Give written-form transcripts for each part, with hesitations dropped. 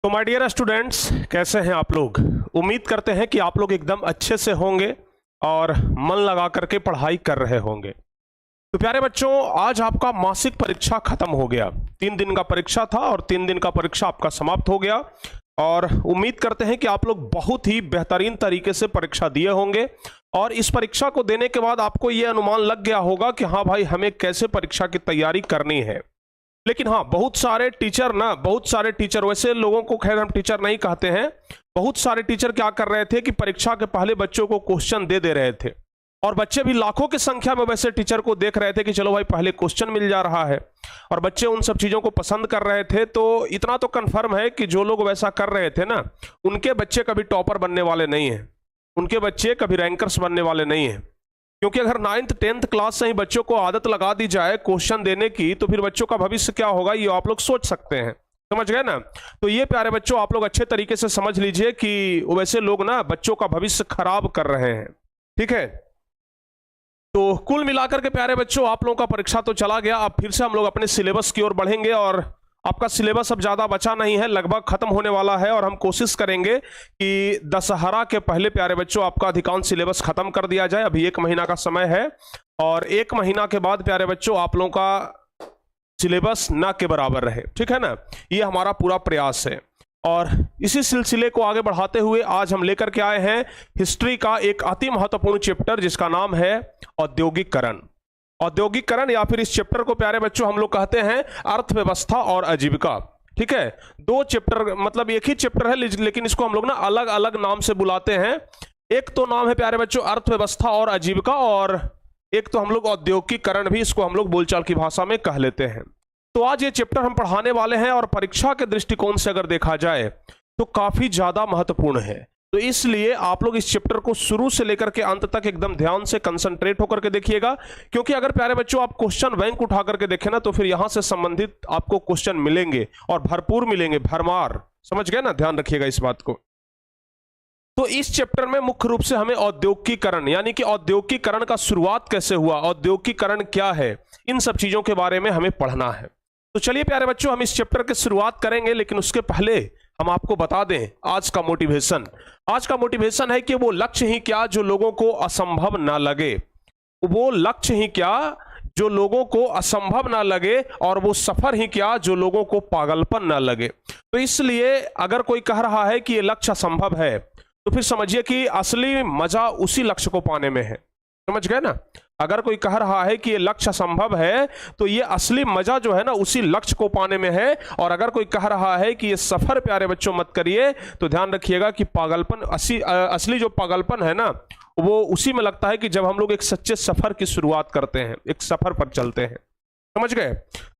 तो my dear students, कैसे हैं आप लोग। उम्मीद करते हैं कि आप लोग एकदम अच्छे से होंगे और मन लगा करके पढ़ाई कर रहे होंगे। तो प्यारे बच्चों, आज आपका मासिक परीक्षा खत्म हो गया। 3 दिन का परीक्षा था और 3 दिन का परीक्षा आपका समाप्त हो गया और उम्मीद करते हैं कि आप लोग बहुत ही बेहतरीन तरीके से परीक्षा दिए होंगे और इस परीक्षा को देने के बाद आपको यह अनुमान लग गया होगा कि हाँ भाई, हमें कैसे परीक्षा की तैयारी करनी है। लेकिन हाँ, बहुत सारे टीचर वैसे लोगों को खैर हम टीचर नहीं कहते हैं। बहुत सारे टीचर क्या कर रहे थे कि परीक्षा के पहले बच्चों को क्वेश्चन दे रहे थे और बच्चे भी लाखों की संख्या में वैसे टीचर को देख रहे थे कि चलो भाई पहले क्वेश्चन मिल जा रहा है और बच्चे उन सब चीजों को पसंद कर रहे थे। तो इतना तो कंफर्म है कि जो लोग वैसा कर रहे थे ना, उनके बच्चे कभी टॉपर बनने वाले नहीं है, उनके बच्चे कभी रैंकर्स बनने वाले नहीं है। क्योंकि अगर 9th 10th क्लास से ही बच्चों को आदत लगा दी जाए क्वेश्चन देने की, तो फिर बच्चों का भविष्य क्या होगा ये आप लोग सोच सकते हैं। समझ गए ना। तो ये प्यारे बच्चों, आप लोग अच्छे तरीके से समझ लीजिए कि वैसे लोग ना बच्चों का भविष्य खराब कर रहे हैं। ठीक है, तो कुल मिलाकर के प्यारे बच्चों, आप लोगों का परीक्षा तो चला गया। अब फिर से हम लोग अपने सिलेबस की ओर बढ़ेंगे और आपका सिलेबस अब ज्यादा बचा नहीं है, लगभग खत्म होने वाला है और हम कोशिश करेंगे कि दशहरा के पहले प्यारे बच्चों आपका अधिकांश सिलेबस खत्म कर दिया जाए। अभी 1 महीना का समय है और 1 महीना के बाद प्यारे बच्चों आप लोगों का सिलेबस ना के बराबर रहे। ठीक है ना, ये हमारा पूरा प्रयास है। और इसी सिलसिले को आगे बढ़ाते हुए आज हम लेकर के आए हैं हिस्ट्री का एक अति महत्वपूर्ण चैप्टर जिसका नाम है औद्योगिकरण। औद्योगिकरण या फिर इस चैप्टर को प्यारे बच्चों हम लोग कहते हैं अर्थव्यवस्था और आजीविका। ठीक है, 2 चैप्टर, मतलब एक ही चैप्टर है लेकिन इसको हम लोग ना अलग अलग नाम से बुलाते हैं। एक तो नाम है प्यारे बच्चों अर्थव्यवस्था और आजीविका और एक तो हम लोग औद्योगिकरण भी इसको हम लोग बोलचाल की भाषा में कह लेते हैं। तो आज ये चैप्टर हम पढ़ाने वाले हैं और परीक्षा के दृष्टिकोण से अगर देखा जाए तो काफी ज्यादा महत्वपूर्ण है। तो इसलिए आप लोग इस चैप्टर को शुरू से लेकर के अंत तक एकदम ध्यान से कंसंट्रेट होकर के देखिएगा, क्योंकि अगर प्यारे बच्चों आप क्वेश्चन बैंक उठा करके देखें ना, तो फिर यहां से संबंधित आपको क्वेश्चन मिलेंगे और भरपूर मिलेंगे, भरमार। समझ गए ना, ध्यान रखिएगा इस बात को। तो इस चैप्टर में मुख्य रूप से हमें औद्योगिकरण यानी कि औद्योगिकरण का शुरुआत कैसे हुआ, औद्योगिकरण क्या है, इन सब चीजों के बारे में हमें पढ़ना है। तो चलिए प्यारे बच्चों, हम इस चैप्टर की शुरुआत करेंगे, लेकिन उसके पहले हम आपको बता दें आज का मोटिवेशन। आज का मोटिवेशन है कि वो लक्ष्य ही क्या जो लोगों को असंभव ना लगे, वो लक्ष्य ही क्या जो लोगों को असंभव ना लगे और वो सफर ही क्या जो लोगों को पागलपन ना लगे। तो इसलिए अगर कोई कह रहा है कि ये लक्ष्य असंभव है, तो फिर समझिए कि असली मजा उसी लक्ष्य को पाने में है। समझ गए ना। अगर कोई कह रहा है कि ये लक्ष्य संभव है, तो ये असली मजा जो है ना उसी लक्ष्य को पाने में है। और अगर कोई कह रहा है कि ये सफर प्यारे बच्चों मत करिए, तो ध्यान रखिएगा कि पागलपन असली जो पागलपन है ना, वो उसी में लगता है कि जब हम लोग एक सच्चे सफर की शुरुआत करते हैं, एक सफर पर चलते हैं। समझ गए।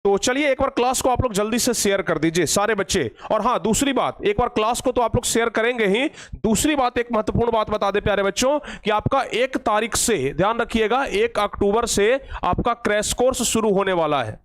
तो चलिए एक बार क्लास को आप लोग जल्दी से शेयर कर दीजिए सारे बच्चे। और हाँ, दूसरी बात, एक बार क्लास को तो आप लोग शेयर करेंगे ही, दूसरी बात, एक महत्वपूर्ण बात बता दे प्यारे बच्चों कि आपका 1 तारीख से, ध्यान रखिएगा, 1 अक्टूबर से आपका क्रैश कोर्स शुरू होने वाला है।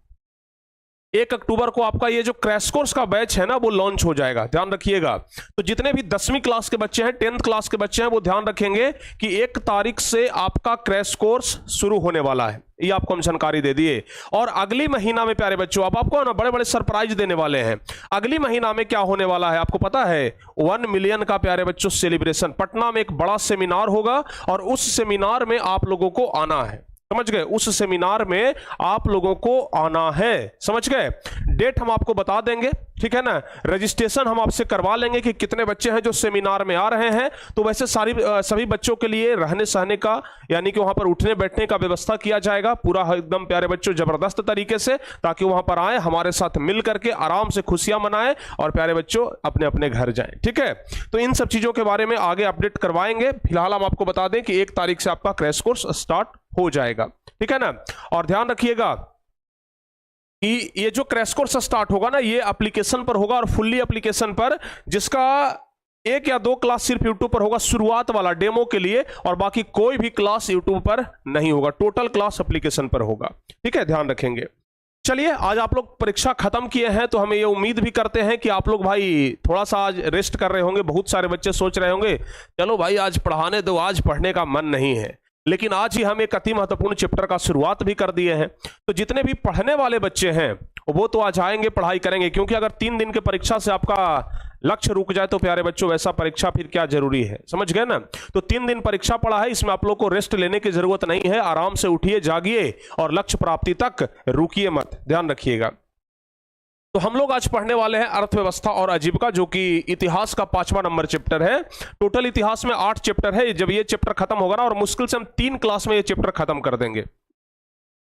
1 अक्टूबर को आपका ये जो क्रैश कोर्स का बैच है ना, वो लॉन्च हो जाएगा। ध्यान रखिएगा। तो जितने भी 10वीं क्लास के बच्चे हैं, 10th क्लास के बच्चे हैं, वो ध्यान रखेंगे कि 1 तारीख से आपका क्रैश कोर्स शुरू होने वाला है। ये आपको हम जानकारी दे दिए। और अगली महीना में प्यारे बच्चों अब आपको ना बड़े बड़े सरप्राइज देने वाले हैं। अगली महीना में क्या होने वाला है आपको पता है? 1 मिलियन का प्यारे बच्चों सेलिब्रेशन। पटना में एक बड़ा सेमिनार होगा और उस सेमिनार में आप लोगों को आना है। समझ गए। उस सेमिनार में आप लोगों को आना है। समझ गए। डेट हम आपको बता देंगे, ठीक है ना। रजिस्ट्रेशन हम आपसे करवा लेंगे कि कितने बच्चे हैं जो सेमिनार में आ रहे हैं। तो वैसे सभी बच्चों के लिए रहने सहने का यानी कि वहां पर उठने बैठने का व्यवस्था किया जाएगा पूरा एकदम प्यारे बच्चों जबरदस्त तरीके से, ताकि वहां पर आए, हमारे साथ मिल करके आराम से खुशियां मनाएं और प्यारे बच्चों अपने अपने घर जाएं। ठीक है। तो इन सब चीजों के बारे में आगे अपडेट करवाएंगे। फिलहाल हम आपको बता दें कि 1 तारीख से आपका क्रैश कोर्स स्टार्ट हो जाएगा। ठीक है ना। और ध्यान रखिएगा कि ये जो क्रैश कोर्स स्टार्ट होगा ना, ये एप्लीकेशन पर होगा और फुल्ली एप्लीकेशन पर, जिसका 1 या 2 क्लास सिर्फ यूट्यूब पर होगा शुरुआत वाला डेमो के लिए, और बाकी कोई भी क्लास यूट्यूब पर नहीं होगा। टोटल क्लास एप्लीकेशन पर होगा। ठीक है, ध्यान रखेंगे। चलिए, आज आप लोग परीक्षा खत्म किए हैं तो हमें ये उम्मीद भी करते हैं कि आप लोग भाई थोड़ा सा आज रेस्ट कर रहे होंगे। बहुत सारे बच्चे सोच रहे होंगे चलो भाई आज पढ़ाने दो, आज पढ़ने का मन नहीं है। लेकिन आज ही हम एक अति महत्वपूर्ण चैप्टर का शुरुआत भी कर दिए हैं। तो जितने भी पढ़ने वाले बच्चे हैं वो तो आज आएंगे, पढ़ाई करेंगे, क्योंकि अगर 3 दिन के परीक्षा से आपका लक्ष्य रुक जाए तो प्यारे बच्चों वैसा परीक्षा फिर क्या जरूरी है, समझ गए ना। तो 3 दिन परीक्षा पड़ा है, इसमें आप लोग को रेस्ट लेने की जरूरत नहीं है, आराम से उठिए, जागिए और लक्ष्य प्राप्ति तक रुकिए मत, ध्यान रखिएगा। तो हम लोग आज पढ़ने वाले हैं अर्थव्यवस्था और आजीविका, जो कि इतिहास का 5वां नंबर चैप्टर है। टोटल इतिहास में 8 चैप्टर है। जब ये चैप्टर खत्म होगा ना, और मुश्किल से हम 3 क्लास में ये चैप्टर खत्म कर देंगे,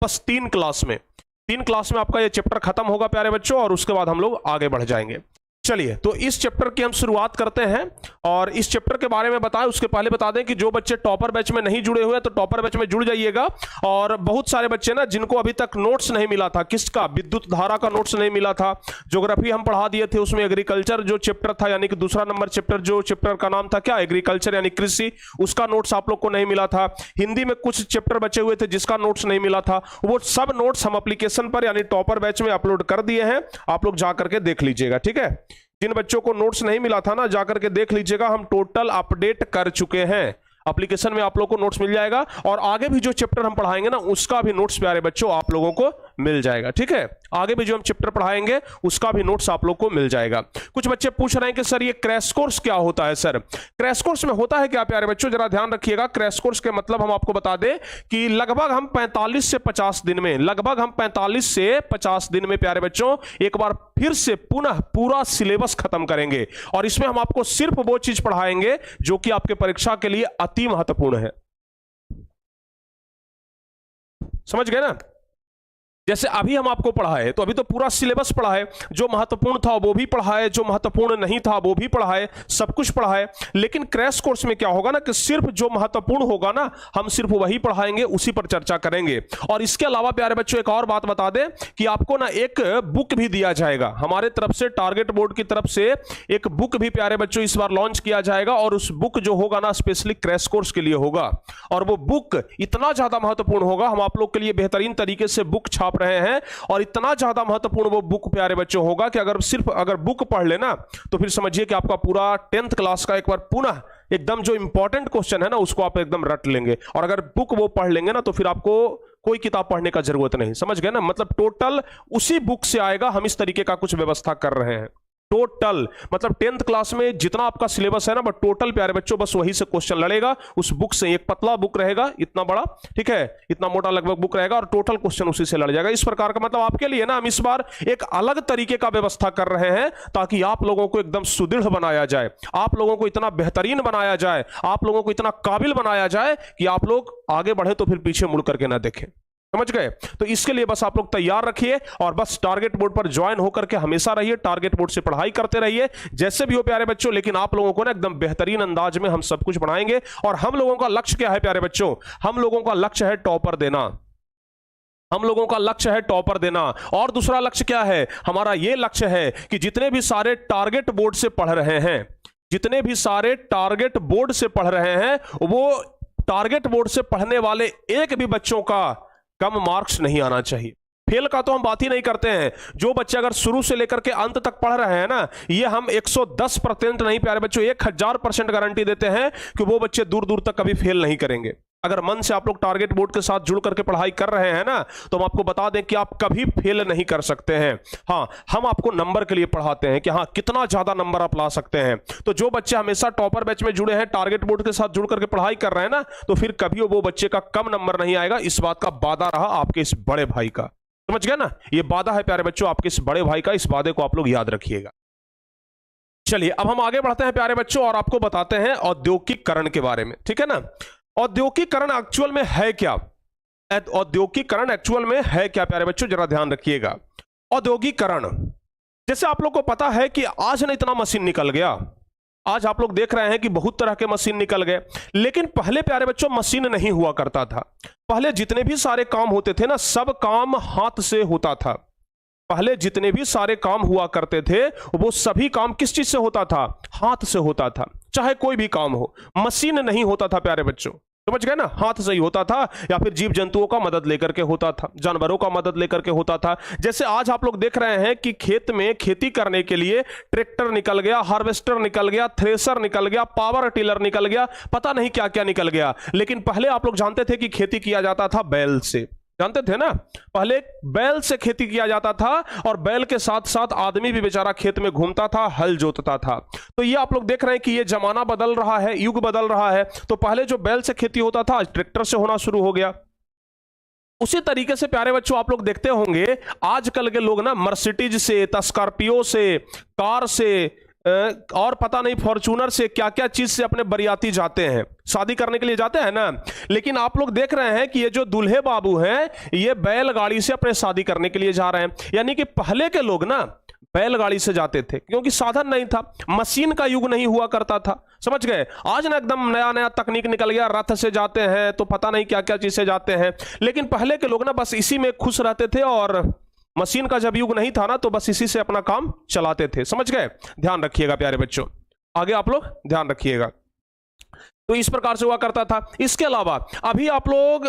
बस 3 क्लास में आपका ये चैप्टर खत्म होगा प्यारे बच्चों, और उसके बाद हम लोग आगे बढ़ जाएंगे। चलिए, तो इस चैप्टर की हम शुरुआत करते हैं, और इस चैप्टर के बारे में बताएं उसके पहले बता दें कि जो बच्चे टॉपर बैच में नहीं जुड़े हुए तो टॉपर बैच में जुड़ जाइएगा। और बहुत सारे बच्चे ना जिनको अभी तक नोट्स नहीं मिला था, किसका, विद्युत धारा का नोट्स नहीं मिला था, ज्योग्राफी हम पढ़ा दिए थे, उसमें एग्रीकल्चर जो चैप्टर था, यानी कि दूसरा नंबर चैप्टर, जो चैप्टर का नाम था क्या, एग्रीकल्चर यानी कृषि, उसका नोट्स आप लोग को नहीं मिला था। हिंदी में कुछ चैप्टर बचे हुए थे जिसका नोट्स नहीं मिला था, वो सब नोट्स हम एप्लीकेशन पर यानी टॉपर बैच में अपलोड कर दिए हैं, आप लोग जाकर के देख लीजिएगा, ठीक है। जिन बच्चों को नोट्स नहीं मिला था ना, जाकर के देख लीजिएगा, हम टोटल अपडेट कर चुके हैं, एप्लीकेशन में आप लोगों को नोट्स मिल जाएगा, और आगे भी जो चैप्टर हम पढ़ाएंगे ना उसका भी नोट्स प्यारे बच्चों आप लोगों को मिल जाएगा, ठीक है। आगे भी जो हम चैप्टर पढ़ाएंगे उसका भी नोट्स आप लोग को मिल जाएगा। कुछ बच्चे पूछ रहे हैं कि सर ये क्रैश कोर्स क्या होता है। सर क्रैश कोर्स में होता है क्या प्यारे बच्चों, जरा ध्यान रखिएगा। क्रैश कोर्स के मतलब हम आपको बता दें कि लगभग हम 45 से 50 दिन में, लगभग हम 45 से 50 दिन में प्यारे बच्चों एक बार फिर से पुनः पूरा सिलेबस खत्म करेंगे, और इसमें हम आपको सिर्फ वो चीज पढ़ाएंगे जो कि आपके परीक्षा के लिए अति महत्वपूर्ण है, समझ गए ना। जैसे अभी हम आपको पढ़ाए, तो अभी तो पूरा सिलेबस पढ़ाए, जो महत्वपूर्ण था वो भी पढ़ाए, जो महत्वपूर्ण नहीं था वो भी पढ़ाए, सब कुछ पढ़ाए। लेकिन क्रैश कोर्स में क्या होगा ना कि सिर्फ जो महत्वपूर्ण होगा ना हम सिर्फ वही पढ़ाएंगे, उसी पर चर्चा करेंगे। और इसके अलावा प्यारे बच्चों एक और बात बता दें कि आपको ना एक बुक भी दिया जाएगा हमारे तरफ से, टारगेट बोर्ड की तरफ से एक बुक भी प्यारे बच्चों इस बार लॉन्च किया जाएगा, और उस बुक जो होगा ना स्पेशली क्रैश कोर्स के लिए होगा, और वो बुक इतना ज्यादा महत्वपूर्ण होगा, हम आप लोग के लिए बेहतरीन तरीके से बुक छाप रहे हैं, और इतना ज्यादा महत्वपूर्ण वो बुक प्यारे बच्चों होगा कि अगर बुक पढ़ लेना तो फिर समझिए कि आपका पूरा 10th क्लास का एक बार पुनः एकदम जो इंपॉर्टेंट क्वेश्चन है ना उसको आप एकदम रट लेंगे, और अगर बुक वो पढ़ लेंगे ना तो फिर आपको कोई किताब पढ़ने का जरूरत नहीं, समझ गए ना। मतलब टोटल उसी बुक से आएगा, हम इस तरीके का कुछ व्यवस्था कर रहे हैं। टोटल मतलब 10th क्लास में जितना आपका सिलेबस है ना, बस टोटल प्यारे बच्चों बस वही से क्वेश्चन लड़ेगा उस बुक से। एक पतला बुक रहेगा, इतना बड़ा, ठीक है, इतना मोटा लगभग बुक रहेगा, और टोटल क्वेश्चन उसी से लड़ जाएगा। इस प्रकार का मतलब आपके लिए ना हम इस बार एक अलग तरीके का व्यवस्था कर रहे हैं, ताकि आप लोगों को एकदम सुदृढ़ बनाया जाए, आप लोगों को इतना बेहतरीन बनाया जाए, आप लोगों को इतना काबिल बनाया जाए कि आप लोग आगे बढ़े तो फिर पीछे मुड़ करके ना देखें, समझ गए। तो इसके लिए बस आप लोग तैयार रखिए, और बस टारगेट बोर्ड पर ज्वाइन होकर के हमेशा रहिए, टारगेट बोर्ड से पढ़ाई करते रहिए जैसे भी हो प्यारे बच्चों। लेकिन आप लोगों को ना एकदम बेहतरीन अंदाज में हम सब कुछ पढ़ाएंगे, और हम लोगों का लक्ष्य क्या है प्यारे बच्चों, हम लोगों का लक्ष्य है टॉपर देना, हम लोगों का लक्ष्य है टॉपर देना। और दूसरा लक्ष्य क्या है हमारा, यह लक्ष्य है कि जितने भी सारे टारगेट बोर्ड से पढ़ रहे हैं, जितने भी सारे टारगेट बोर्ड से पढ़ रहे हैं, वो टारगेट बोर्ड से पढ़ने वाले एक भी बच्चों का कम मार्क्स नहीं आना चाहिए। फेल का तो हम बात ही नहीं करते हैं, जो बच्चे अगर शुरू से लेकर के अंत तक पढ़ रहे हैं ना, ये हम 110% नहीं प्यारे बच्चों 1000% गारंटी देते हैं कि वो बच्चे दूर दूर तक कभी फेल नहीं करेंगे। अगर मन से आप लोग टारगेट बोर्ड के साथ जुड़ करके पढ़ाई कर रहे हैं ना, तो हम आपको बता दें कि आप कभी फेल नहीं कर सकते हैं। हाँ, हम आपको नंबर के लिए पढ़ाते हैं कि हाँ कितना ज्यादा नंबर आप ला सकते हैं। तो जो बच्चे हमेशा टॉपर बैच में जुड़े हैं, टारगेट बोर्ड के साथ जुड़ करके पढ़ाई कर रहे हैं ना, तो फिर कभी वो बच्चे का कम नंबर नहीं आएगा। इस बात का वादा रहा आपके इस बड़े भाई का, समझ गए ना, ये वादा है प्यारे बच्चों आपके इस बड़े भाई का, इस वादे को आप लोग याद रखिएगा। चलिए अब हम आगे बढ़ते हैं प्यारे बच्चों, और आपको बताते हैं औद्योगिकीकरण के बारे में, ठीक है ना। औद्योगिकीकरण एक्चुअल में है क्या, औद्योगिकीकरण एक्चुअल में है क्या प्यारे बच्चों, जरा ध्यान रखिएगा। औद्योगिकीकरण, जैसे आप लोग को पता है कि आज ना इतना मशीन निकल गया, आज आप लोग देख रहे हैं कि बहुत तरह के मशीन निकल गए, लेकिन पहले प्यारे बच्चों मशीन नहीं हुआ करता था। पहले जितने भी सारे काम होते थे ना, सब काम हाथ से होता था। पहले जितने भी सारे काम हुआ करते थे वो सभी काम किस चीज से होता था, हाथ से होता था। चाहे कोई भी काम हो, मशीन नहीं होता था प्यारे बच्चों, समझ गए ना, हाथ से ही होता था, या फिर जीव जंतुओं का मदद लेकर के होता था, जानवरों का मदद लेकर के होता था। जैसे आज आप लोग देख रहे हैं कि खेत में खेती करने के लिए ट्रैक्टर निकल गया, हार्वेस्टर निकल गया, थ्रेसर निकल गया, पावर टिलर निकल गया, पता नहीं क्या क्या निकल गया। लेकिन पहले आप लोग जानते थे कि खेती किया जाता था बैल से, जानते थे ना, पहले बैल से खेती किया जाता था और बैल के साथ साथ आदमी भी बेचारा खेत में घूमता था, हल जोतता था। तो ये आप लोग देख रहे हैं कि ये जमाना बदल रहा है, युग बदल रहा है। तो पहले जो बैल से खेती होता था आज ट्रैक्टर से होना शुरू हो गया। उसी तरीके से प्यारे बच्चों आप लोग देखते होंगे आजकल के लोग ना मर्सिडीज से, स्कॉर्पियो से, कार से और पता नहीं फॉर्च्यूनर से क्या क्या चीज से अपने बरियाती जाते हैं, शादी करने के लिए जाते हैं ना। लेकिन आप लोग देख रहे हैं कि ये जो दूल्हे बाबू हैं ये बैलगाड़ी से अपने शादी करने के लिए जा रहे हैं। यानी कि पहले के लोग ना बैलगाड़ी से जाते थे क्योंकि साधन नहीं था, मशीन का युग नहीं हुआ करता था, समझ गए। आज ना एकदम नया नया तकनीक निकल गया, रथ से जाते हैं तो पता नहीं क्या क्या चीज से जाते हैं। लेकिन पहले के लोग ना बस इसी में खुश रहते थे और मशीन का जब युग नहीं था ना तो बस इसी से अपना काम चलाते थे, समझ गए। ध्यान रखिएगा प्यारे बच्चों, आगे आप लोग ध्यान रखिएगा। तो इस प्रकार से हुआ करता था। इसके अलावा अभी आप लोग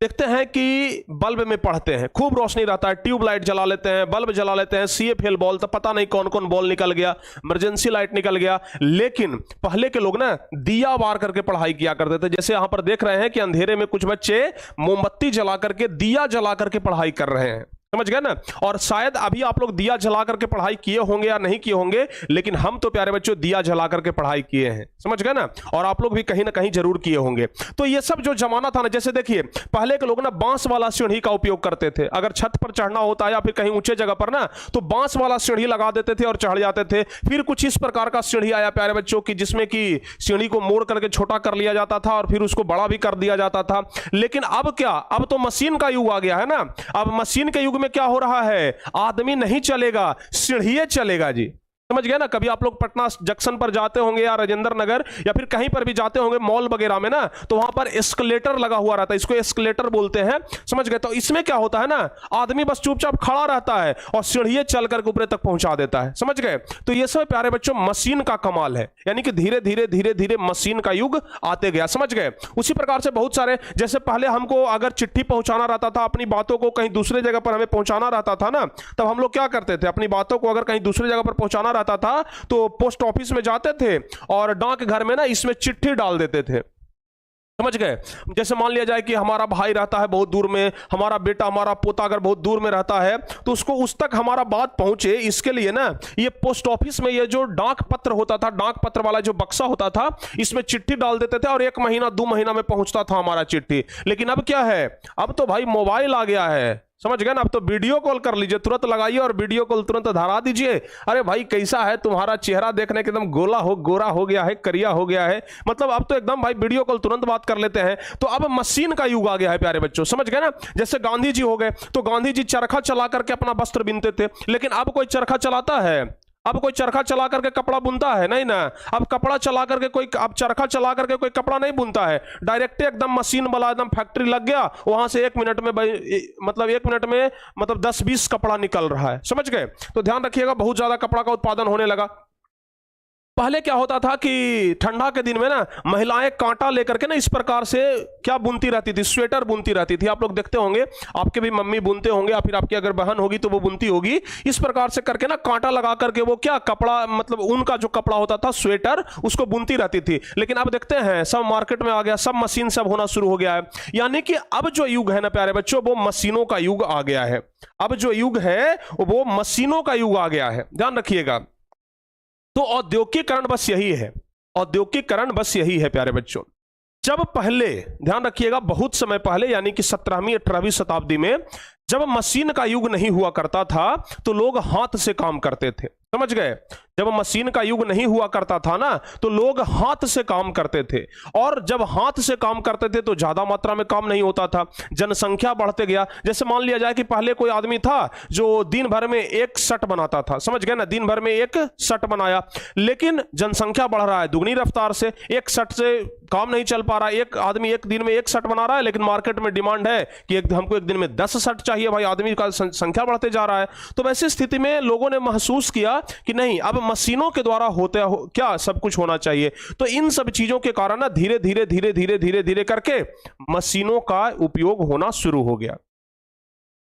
देखते हैं कि बल्ब में पढ़ते हैं, खूब रोशनी रहता है, ट्यूबलाइट जला लेते हैं, बल्ब जला लेते हैं, CFL बॉल, तो पता नहीं कौन कौन बॉल निकल गया, इमरजेंसी लाइट निकल गया। लेकिन पहले के लोग ना दिया बार करके पढ़ाई किया करते थे। जैसे यहां पर देख रहे हैं कि अंधेरे में कुछ बच्चे मोमबत्ती जला करके, दिया जला करके पढ़ाई कर रहे हैं, समझ गए ना। और शायद अभी आप लोग दिया जला करके पढ़ाई किए होंगे या नहीं किए होंगे, लेकिन हम तो प्यारे बच्चों दिया जला करके पढ़ाई किए हैं, समझ गए ना। और आप लोग भी कहीं ना कहीं जरूर किए होंगे। तो ये सब जो जमाना था ना, जैसे देखिए पहले के लोग ना बांस वाला सीढ़ी का उपयोग करते थे। अगर छत पर चढ़ना होता है या फिर कहीं ऊंचे जगह पर ना, तो बांस वाला सीढ़ी लगा देते थे और चढ़ जाते थे। फिर कुछ इस प्रकार का सीढ़ी आया प्यारे बच्चों की, जिसमें कि सीढ़ी को मोड़ करके छोटा कर लिया जाता था और फिर उसको बड़ा भी कर दिया जाता था। लेकिन अब क्या, अब तो मशीन का युग आ गया है ना। अब मशीन के युग में क्या हो रहा है, आदमी नहीं चलेगा, सीढ़ी चलेगा जी, समझ गए ना। कभी आप लोग पटना जंक्शन पर जाते होंगे या राजेंद्र नगर या फिर कहीं पर भी जाते होंगे मॉल वगैरह में ना, तो वहां पर एस्केलेटर लगा हुआ रहता है, इसको एस्केलेटर बोलते हैं, समझ गए। तो इसमें क्या होता है ना, आदमी बस चुपचाप खड़ा रहता है और सीढ़ी चल करके ऊपर तक पहुंचा देता है, समझ गए। तो ये सब प्यारे बच्चों मशीन का कमाल है, यानी कि धीरे धीरे धीरे धीरे मशीन का युग आते गया, समझ गए। उसी प्रकार से बहुत सारे, जैसे पहले हमको अगर चिट्ठी पहुंचाना रहता था, अपनी बातों को कहीं दूसरे जगह पर हमें पहुंचाना रहता था ना, तब हम लोग क्या करते थे, अपनी बातों को अगर कहीं दूसरी जगह पर पहुंचाना रहता था तो पोस्ट ऑफिस में जाते थे और डाक घर में ना इसमें चिट्ठी डाल देते थे, समझ गए। जैसे मान लिया जाए कि हमारा भाई रहता है बहुत दूर में, हमारा बेटा, हमारा पोता अगर बहुत दूर में रहता है, तो उसको उस तक हमारा बात पहुंचे, इसके लिए ना ये पोस्ट ऑफिस में ये जो डाक पत्र होता था, डाक पत्र वाला जो बक्सा होता था, इसमें चिट्ठी डाल देते थे और 1 महीना 2 महीना में पहुंचता था हमारा चिट्ठी। लेकिन अब क्या है, अब तो भाई मोबाइल आ गया है, समझ गए ना। अब तो वीडियो कॉल कर लीजिए, तुरंत लगाइए और वीडियो कॉल तुरंत धरा दीजिए। अरे भाई कैसा है, तुम्हारा चेहरा देखने के एकदम गोरा हो गया है, करिया हो गया है, मतलब अब तो एकदम भाई वीडियो कॉल तुरंत बात कर लेते हैं। तो अब मशीन का युग आ गया है प्यारे बच्चों, समझ गए ना। जैसे गांधी जी हो गए, तो गांधी जी चरखा चला करके अपना वस्त्र बीनते थे, लेकिन अब कोई चरखा चलाता है, अब कोई चरखा चला करके कपड़ा बुनता है नहीं ना। अब कपड़ा चला करके कोई, अब चरखा चला करके कोई कपड़ा नहीं बुनता है, डायरेक्ट एकदम मशीन वाला एकदम फैक्ट्री लग गया, वहां से 1 मिनट में मतलब 1 मिनट में मतलब 10-20 कपड़ा निकल रहा है, समझ गए। तो ध्यान रखिएगा, बहुत ज्यादा कपड़ा का उत्पादन होने लगा। पहले क्या होता था कि ठंडा के दिन में ना महिलाएं कांटा लेकर के ना इस प्रकार से क्या बुनती रहती थी, स्वेटर बुनती रहती थी। आप लोग देखते होंगे, आपके भी मम्मी बुनते होंगे या फिर आपकी अगर बहन होगी तो वो बुनती होगी। इस प्रकार से करके ना कांटा लगा करके वो क्या कपड़ा, मतलब उनका जो कपड़ा होता था स्वेटर, उसको बुनती रहती थी। लेकिन अब देखते हैं सब मार्केट में आ गया, सब मशीन सब होना शुरू हो गया है। यानी कि अब जो युग है ना प्यारे बच्चों, वो मशीनों का युग आ गया है। अब जो युग है वो मशीनों का युग आ गया है, ध्यान रखिएगा। तो औद्योगिकीकरण बस यही है, औद्योगिकीकरण बस यही है प्यारे बच्चों। जब पहले, ध्यान रखिएगा, बहुत समय पहले यानी कि 17वीं 18वीं शताब्दी में जब मशीन का युग नहीं हुआ करता था तो लोग हाथ से काम करते थे, समझ गए। जब मशीन का युग नहीं हुआ करता था ना तो लोग हाथ से काम करते थे, और जब हाथ से काम करते थे तो ज्यादा मात्रा में काम नहीं होता था, जनसंख्या बढ़ते गया। जैसे मान लिया जाए कि पहले कोई आदमी था जो दिन भर में 1 शर्ट बनाता था, समझ गए ना, दिन भर में 1 शर्ट बनाया। लेकिन जनसंख्या बढ़ रहा है दुगनी रफ्तार से, 1 शर्ट से काम नहीं चल पा रहा। एक आदमी 1 दिन में 1 शर्ट बना रहा है, लेकिन मार्केट में डिमांड है कि हमको 1 दिन में 10 शर्ट चाहिए, भाई आदमी का संख्या बढ़ते जा रहा है। तो वैसी स्थिति में लोगों ने महसूस किया कि नहीं, अब मशीनों के द्वारा क्या सब कुछ होना चाहिए। तो इन सब चीजों के कारण ना धीरे धीरे धीरे धीरे धीरे धीरे करके मशीनों का उपयोग होना शुरू हो गया,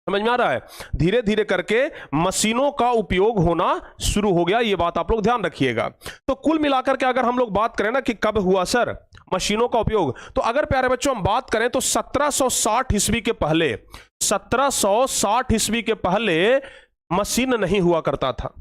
समझ में आ रहा है। धीरे धीरे करके मशीनों का उपयोग होना शुरू हो गया, ये बात आप लोग ध्यान रखिएगा। तो कुल मिलाकर के अगर हम लोग बात करें ना कि कब हुआ सर मशीनों का उपयोग, तो अगर प्यारे बच्चों हम बात करें तो 1760 ईस्वी के पहले 1760 ईस्वी के पहले मशीन नहीं हुआ करता था।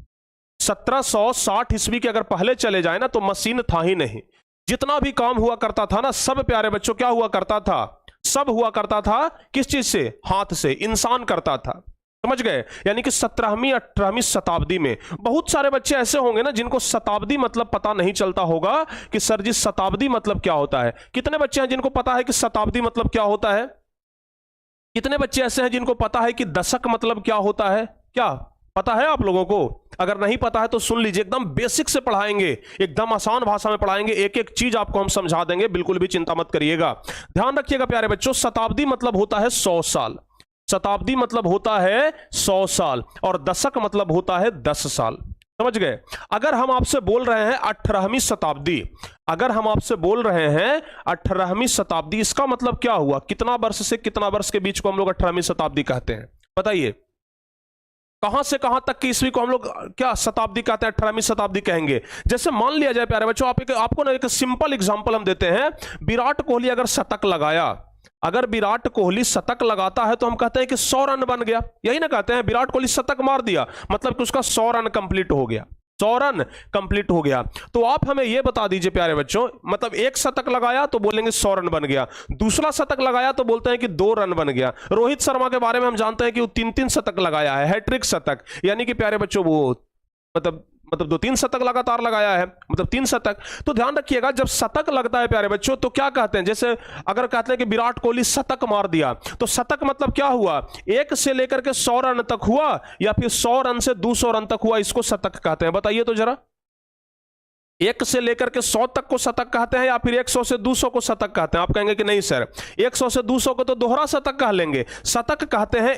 1760 ईस्वी के अगर पहले चले जाए ना तो मशीन था ही नहीं। जितना भी काम हुआ करता था ना, सब प्यारे बच्चों क्या हुआ करता था, सब हुआ करता था किस चीज से, हाथ से, इंसान करता था। समझ गए? यानी कि 17वीं 18वीं शताब्दी में बहुत सारे बच्चे ऐसे होंगे ना जिनको शताब्दी मतलब पता नहीं चलता होगा कि सर जी शताब्दी मतलब क्या होता है। कितने बच्चे हैं जिनको पता है कि शताब्दी मतलब क्या होता है? कितने बच्चे ऐसे हैं जिनको पता है कि दशक मतलब क्या होता है? क्या पता है आप लोगों को? अगर नहीं पता है तो सुन लीजिए, एकदम बेसिक से पढ़ाएंगे, एकदम आसान भाषा में पढ़ाएंगे, एक एक चीज आपको हम समझा देंगे, बिल्कुल भी चिंता मत करिएगा। ध्यान रखिएगा प्यारे बच्चों, शताब्दी मतलब होता है 100 साल। शताब्दी मतलब होता है 100 साल और दशक मतलब होता है 10 साल। समझ गए? अगर हम आपसे बोल रहे हैं 18वीं शताब्दी, अगर हम आपसे बोल रहे हैं 18वीं शताब्दी, इसका मतलब क्या हुआ? कितना वर्ष से कितना वर्ष के बीच को हम लोग 18वीं शताब्दी कहते हैं? बताइए, कहां से कहां तक की ईस्वी को हम लोग क्या शताब्दी कहते हैं, 18वीं शताब्दी कहेंगे? जैसे मान लिया जाए प्यारे बच्चों, आपको ना एक सिंपल एग्जांपल हम देते हैं। विराट कोहली अगर शतक लगाया, अगर विराट कोहली शतक लगाता है तो हम कहते हैं कि 100 रन बन गया, यही ना कहते हैं? विराट कोहली शतक मार दिया मतलब कि उसका 100 रन कंप्लीट हो गया, 100 रन कंप्लीट हो गया। तो आप हमें यह बता दीजिए प्यारे बच्चों, मतलब एक शतक लगाया तो बोलेंगे 100 रन बन गया, दूसरा शतक लगाया तो बोलते हैं कि 2 रन बन गया। रोहित शर्मा के बारे में हम जानते हैं कि वो 3-3 शतक लगाया है, हैट्रिक शतक, यानी कि प्यारे बच्चों वो मतलब 2-3 शतक लगातार लगाया है, मतलब 3 शतक। तो ध्यान रखिएगा, जब शतक लगता है प्यारे बच्चों तो क्या कहते हैं? जैसे अगर कहते हैं कि विराट कोहली शतक मार दिया, तो शतक मतलब क्या हुआ? 1 से लेकर के 100 रन तक हुआ या फिर 100 रन से 200 रन तक हुआ, इसको शतक कहते हैं। बताइए तो जरा, 1 से लेकर के 100 तक को शतक कहते हैं या फिर 100 से 200 को शतक कहते हैं? आप कहेंगे कि नहीं सर, 100 से 200 को तो दोहरा शतक कह लेंगे, शतक कहते हैं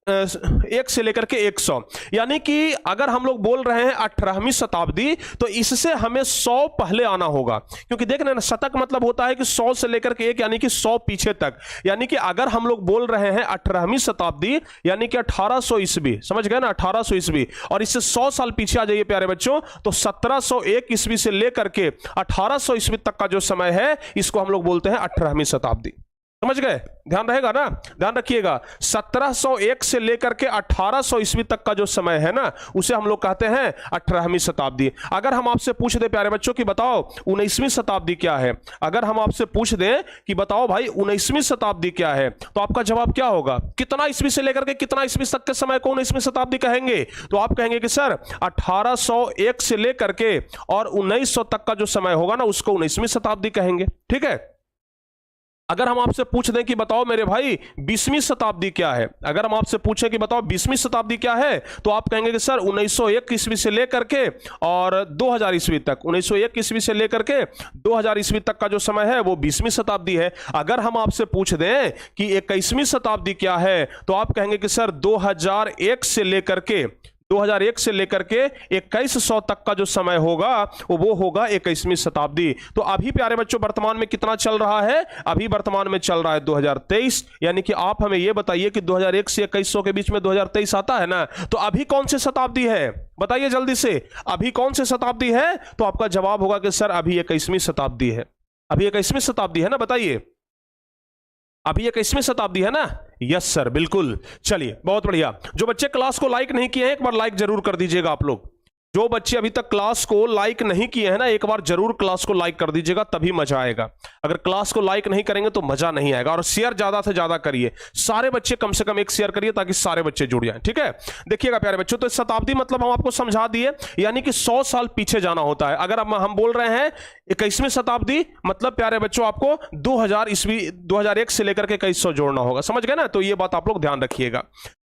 1 से लेकर के 100। यानी कि अगर हम लोग बोल रहे हैं 18वीं शताब्दी तो इससे हमें 100 पहले आना होगा, क्योंकि देख रहे हैं शतक मतलब होता है कि 100 से लेकर के 1 यानी कि 100 पीछे तक। यानी कि अगर हम लोग बोल रहे हैं 18वीं शताब्दी यानी कि 1800 ईस्वी, समझ गए ना, 1800 ईस्वी, और इससे 100 साल पीछे आ जाइए प्यारे बच्चों, तो 1701 ईस्वी से लेकर के 1800 ईस्वी तक का जो समय है इसको हम लोग बोलते हैं 18वीं शताब्दी। समझ गए? ध्यान रहेगा ना, ध्यान रखिएगा। 1701 से लेकर के 1800 ईस्वी तक का जो समय है ना, उसे हम लोग कहते हैं 18वीं शताब्दी। अगर हम आपसे पूछ दें प्यारे बच्चों कि बताओ 19वीं शताब्दी क्या है, अगर हम आपसे पूछ दें कि बताओ भाई 19वीं शताब्दी क्या है, तो आपका जवाब क्या होगा? कितना ईस्वी से लेकर के कितना ईस्वी तक के समय को 19वीं शताब्दी कहेंगे? तो आप कहेंगे कि सर 1801 से लेकर के और 1900 तक का जो समय होगा ना, उसको 19वीं शताब्दी कहेंगे। ठीक है? अगर हम आपसे पूछ दें कि बताओ मेरे भाई 20वीं शताब्दी क्या है, अगर हम आपसे पूछें कि बताओ 20वीं शताब्दी क्या है, तो आप कहेंगे कि सर 1901 ईस्वी से लेकर के और 2000 ईस्वी तक, 1901 ईस्वी से लेकर के 2000 ईस्वी तक का जो समय है वो 20वीं शताब्दी है। अगर हम आपसे पूछ दें कि 21वीं शताब्दी क्या है, तो आप कहेंगे कि सर 2001 से लेकर के 2100 तक का जो समय होगा वो होगा 21वीं शताब्दी। तो अभी प्यारे बच्चों वर्तमान में कितना चल रहा है? अभी वर्तमान में चल रहा है 2023। यानी कि आप हमें यह बताइए कि 2001 से 2100 के बीच में 2023 आता है ना, तो अभी कौन सी शताब्दी है? बताइए जल्दी से, अभी कौन सी शताब्दी है? तो आपका जवाब होगा कि सर अभी 21वीं शताब्दी है। अभी 21वीं शताब्दी है ना, बताइए, अभी 21वीं शताब्दी है ना? यस सर, बिल्कुल। चलिए बहुत बढ़िया। जो बच्चे क्लास को लाइक नहीं किए हैं एक बार लाइक जरूर कर दीजिएगा आप लोग। जो बच्चे अभी तक क्लास को लाइक नहीं किए हैं ना, एक बार जरूर क्लास को लाइक कर दीजिएगा, तभी मजा आएगा। अगर क्लास को लाइक नहीं करेंगे तो मजा नहीं आएगा। और शेयर ज्यादा से ज्यादा करिए, सारे बच्चे कम से कम एक शेयर करिए ताकि सारे बच्चे जुड़ जाएं। ठीक है? देखिएगा प्यारे बच्चों, तो शताब्दी मतलब हम आपको समझा दिए, यानी कि 100 साल पीछे जाना होता है। अगर हम बोल रहे हैं 21वीं शताब्दी मतलब प्यारे बच्चों आपको 2000 ईस्वी 2001 से लेकर के 2100 जोड़ना होगा। समझ गए ना? तो ये बात आप लोग ध्यान रखिएगा।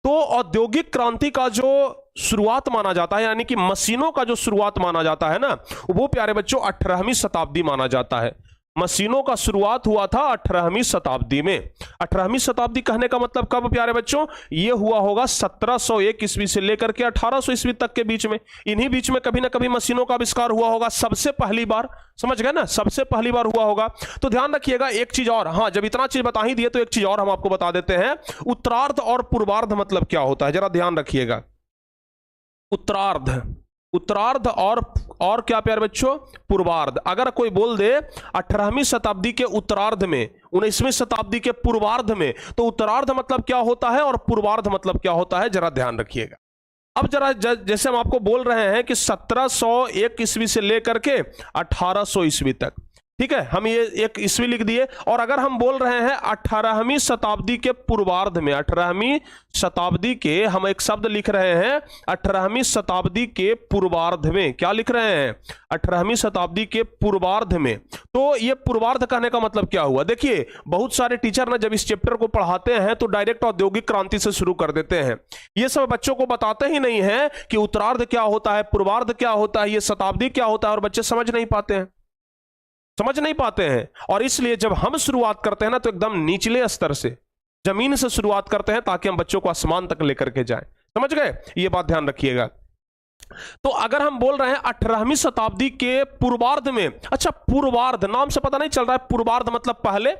तो औद्योगिक क्रांति का जो शुरुआत माना जाता है, यानी कि मशीनों का जो शुरुआत माना जाता है ना, वो प्यारे बच्चों 18वीं शताब्दी माना जाता है। मशीनों का शुरुआत हुआ था 18वीं शताब्दी में। 18वीं शताब्दी कहने का मतलब कब प्यारे बच्चों? ये हुआ होगा 1701 ईस्वी से लेकर के 1800 ईस्वी तक के बीच में। इन्हीं बीच में कभी ना कभी मशीनों का आविष्कार हुआ होगा सबसे पहली बार। समझ गए ना? सबसे पहली बार हुआ होगा। तो ध्यान रखिएगा एक चीज और, हाँ जब इतना चीज बता ही दिए तो एक चीज और हम आपको बता देते हैं। उत्तरार्ध और पूर्वार्ध मतलब क्या होता है, जरा ध्यान रखिएगा। उत्तरार्ध और क्या प्यारे बच्चों, पूर्वार्ध। अगर कोई बोल दे 18वीं शताब्दी के उत्तरार्ध में, 19वीं शताब्दी के पूर्वार्ध में, तो उत्तरार्ध मतलब क्या होता है और पूर्वार्ध मतलब क्या होता है, जरा ध्यान रखिएगा। अब जरा जैसे हम आपको बोल रहे हैं कि 1701 ईस्वी से लेकर के 1800 ईस्वी तक, ठीक है, हम ये एक ईस्वी लिख दिए। और अगर हम बोल रहे हैं 18वीं शताब्दी के पूर्वार्ध में, 18वीं शताब्दी के, हम एक शब्द लिख रहे हैं 18वीं शताब्दी के पूर्वार्ध में, क्या लिख रहे हैं, 18वीं शताब्दी के पूर्वार्ध में। तो ये पूर्वार्ध कहने का मतलब क्या हुआ? देखिए, बहुत सारे टीचर ना जब इस चैप्टर को पढ़ाते हैं तो डायरेक्ट औद्योगिक क्रांति से शुरू कर देते हैं। ये सब बच्चों को बताते ही नहीं है कि उत्तरार्ध क्या होता है, पूर्वार्ध क्या होता है, ये शताब्दी क्या होता है, और बच्चे समझ नहीं पाते हैं, समझ नहीं पाते हैं। और इसलिए जब हम शुरुआत करते हैं ना, तो एकदम निचले स्तर से, जमीन से शुरुआत करते हैं, ताकि हम बच्चों को आसमान तक लेकर के जाएं। समझ गए? ये बात ध्यान रखिएगा। तो अगर हम बोल रहे हैं 18वीं शताब्दी के पूर्वार्ध में, अच्छा पूर्वार्ध नाम से पता नहीं चल रहा है पूर्वार्ध मतलब पहले?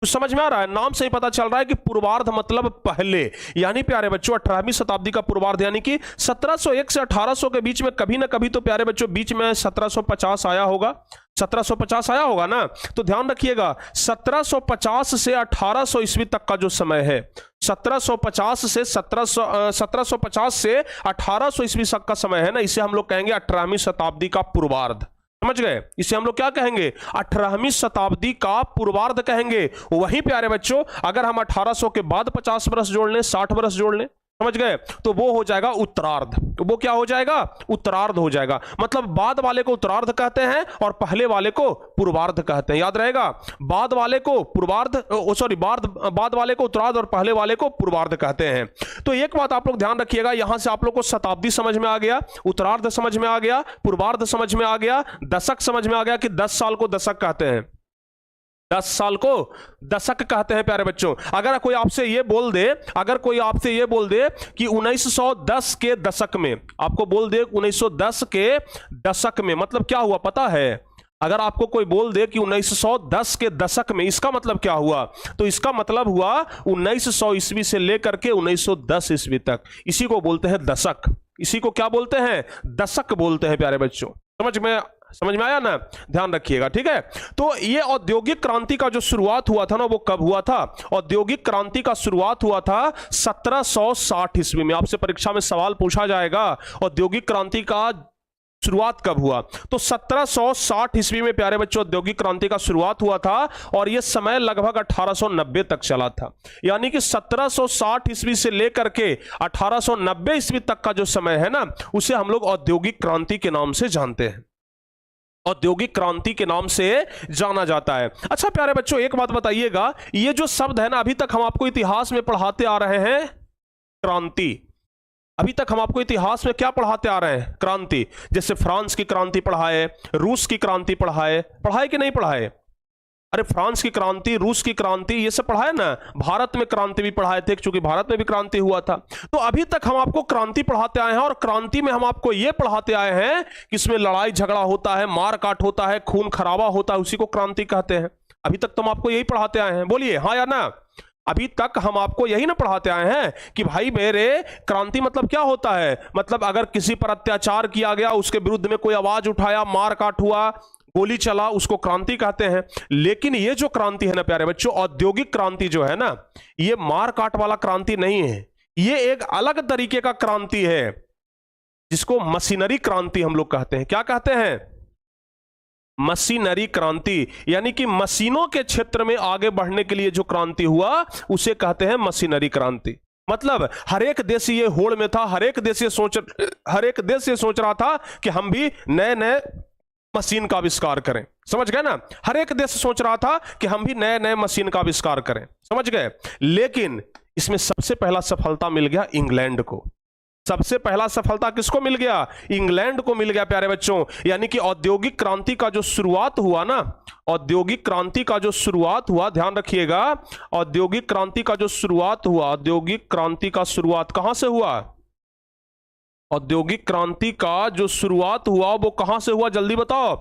कुछ समझ में आ रहा है? नाम से ही पता चल रहा है कि पूर्वार्ध मतलब पहले। यानी प्यारे बच्चों 18वीं शताब्दी का पूर्वार्ध यानी कि 1701 से 1800 के बीच में कभी ना कभी तो प्यारे बच्चों बीच में 1750 आया होगा, 1750 आया होगा ना। तो ध्यान रखिएगा 1750 से 1800 ईस्वी तक का जो समय है, 1750 से 1750 से 1800 ईस्वी तक का समय है ना, इसे हम लोग कहेंगे 18वीं शताब्दी का पूर्वार्ध। समझ गए? इसे हम लोग क्या कहेंगे? 18वीं शताब्दी का पूर्वार्ध कहेंगे। वहीं प्यारे बच्चों अगर हम 1800 के बाद 50 वर्ष जोड़ लें, 60 वर्ष जोड़ लें, समझ गए, तो वो हो जाएगा उत्तरार्ध। तो वो क्या हो जाएगा? उत्तरार्ध हो जाएगा। मतलब बाद वाले को उत्तरार्ध कहते हैं और पहले वाले को पूर्वार्ध कहते हैं। याद रहेगा, बाद वाले को पूर्वार्ध, सॉरी बाद वाले को उत्तरार्ध और पहले वाले को पूर्वार्ध कहते हैं। तो एक बात आप लोग ध्यान रखिएगा, यहां से आप लोग को शताब्दी समझ में आ गया, उत्तरार्ध समझ में आ गया, पूर्वार्ध समझ में आ गया, दशक समझ में आ गया कि 10 साल को दशक कहते हैं, 10 साल को दशक कहते हैं प्यारे बच्चों। अगर कोई आपसे ये बोल दे, अगर कोई आपसे ये बोल दे कि 1910 के दशक में, आपको बोल दे 1910 के दशक में, मतलब क्या हुआ पता है? अगर आपको कोई बोल दे कि 1910 के दशक में, इसका मतलब क्या हुआ? तो इसका मतलब हुआ 1900 ईस्वी से लेकर के 1910 ईस्वी तक। इसी को बोलते हैं दशक। इसी को क्या बोलते हैं? दशक बोलते हैं प्यारे बच्चों। समझ में आया ना? ध्यान रखिएगा, ठीक है। तो ये औद्योगिक क्रांति का जो शुरुआत हुआ था ना, वो कब हुआ था? औद्योगिक क्रांति का शुरुआत हुआ था 1760 ईस्वी में। आपसे परीक्षा में सवाल पूछा जाएगा औद्योगिक क्रांति का शुरुआत कब हुआ? तो 1760 ईस्वी में प्यारे बच्चों औद्योगिक क्रांति का शुरुआत हुआ था और यह समय लगभग 1890 तक चला था। यानी कि 1760 ईस्वी से लेकर के 1890 ईस्वी तक का जो समय है ना, उसे हम लोग औद्योगिक क्रांति के नाम से जानते हैं, औद्योगिक क्रांति के नाम से जाना जाता है। अच्छा प्यारे बच्चों एक बात बताइएगा, ये जो शब्द है ना, अभी तक हम आपको इतिहास में पढ़ाते आ रहे हैं क्रांति। अभी तक हम आपको इतिहास में क्या पढ़ाते आ रहे हैं? क्रांति। जैसे फ्रांस की क्रांति पढ़ाए, रूस की क्रांति पढ़ाए कि नहीं पढ़ाए? अरे फ्रांस की क्रांति, रूस की क्रांति, ये सब पढ़ाए ना। भारत में क्रांति भी पढ़ाए थे, क्योंकि भारत में भी क्रांति हुआ था। तो अभी तक हम आपको क्रांति पढ़ाते आए हैं और क्रांति में हम आपको ये पढ़ाते आए हैं कि इसमें लड़ाई झगड़ा होता है, मार काट होता है, खून खराबा होता है, उसी को क्रांति कहते हैं। अभी तक तो हम आपको यही पढ़ाते आए हैं, बोलिए हाँ या ना? अभी तक हम आपको यही ना पढ़ाते आए हैं कि भाई मेरे क्रांति मतलब क्या होता है? मतलब अगर किसी पर अत्याचार किया गया, उसके विरुद्ध में कोई आवाज उठाया, मार काट हुआ, गोली चला, उसको क्रांति कहते हैं। लेकिन ये जो क्रांति है ना प्यारे बच्चों, औद्योगिक क्रांति जो है ना, ये मार काट वाला क्रांति नहीं है। ये एक अलग तरीके का क्रांति है जिसको मशीनरी क्रांति हम लोग कहते हैं। क्या कहते हैं? मशीनरी क्रांति। यानी कि मशीनों के क्षेत्र में आगे बढ़ने के लिए जो क्रांति हुआ उसे कहते हैं मशीनरी क्रांति। मतलब हर एक देश ये होड़ में था, हर एक देश ये सोच रहा था कि हम भी नए नए मशीन का आविष्कार करें। समझ गए ना? हर एक देश सोच रहा था कि हम भी नए नए मशीन का आविष्कार करें। समझ गए? लेकिन इसमें सबसे पहला सफलता मिल गया इंग्लैंड को। सबसे पहला सफलता किसको मिल गया? इंग्लैंड को मिल गया प्यारे बच्चों। यानी कि औद्योगिक क्रांति का जो शुरुआत हुआ ना, औद्योगिक क्रांति का जो शुरुआत हुआ, ध्यान रखिएगा, औद्योगिक क्रांति का जो शुरुआत हुआ, औद्योगिक क्रांति का शुरुआत कहां से हुआ? औद्योगिक क्रांति का जो शुरुआत हुआ वो कहां से हुआ? जल्दी बताओ।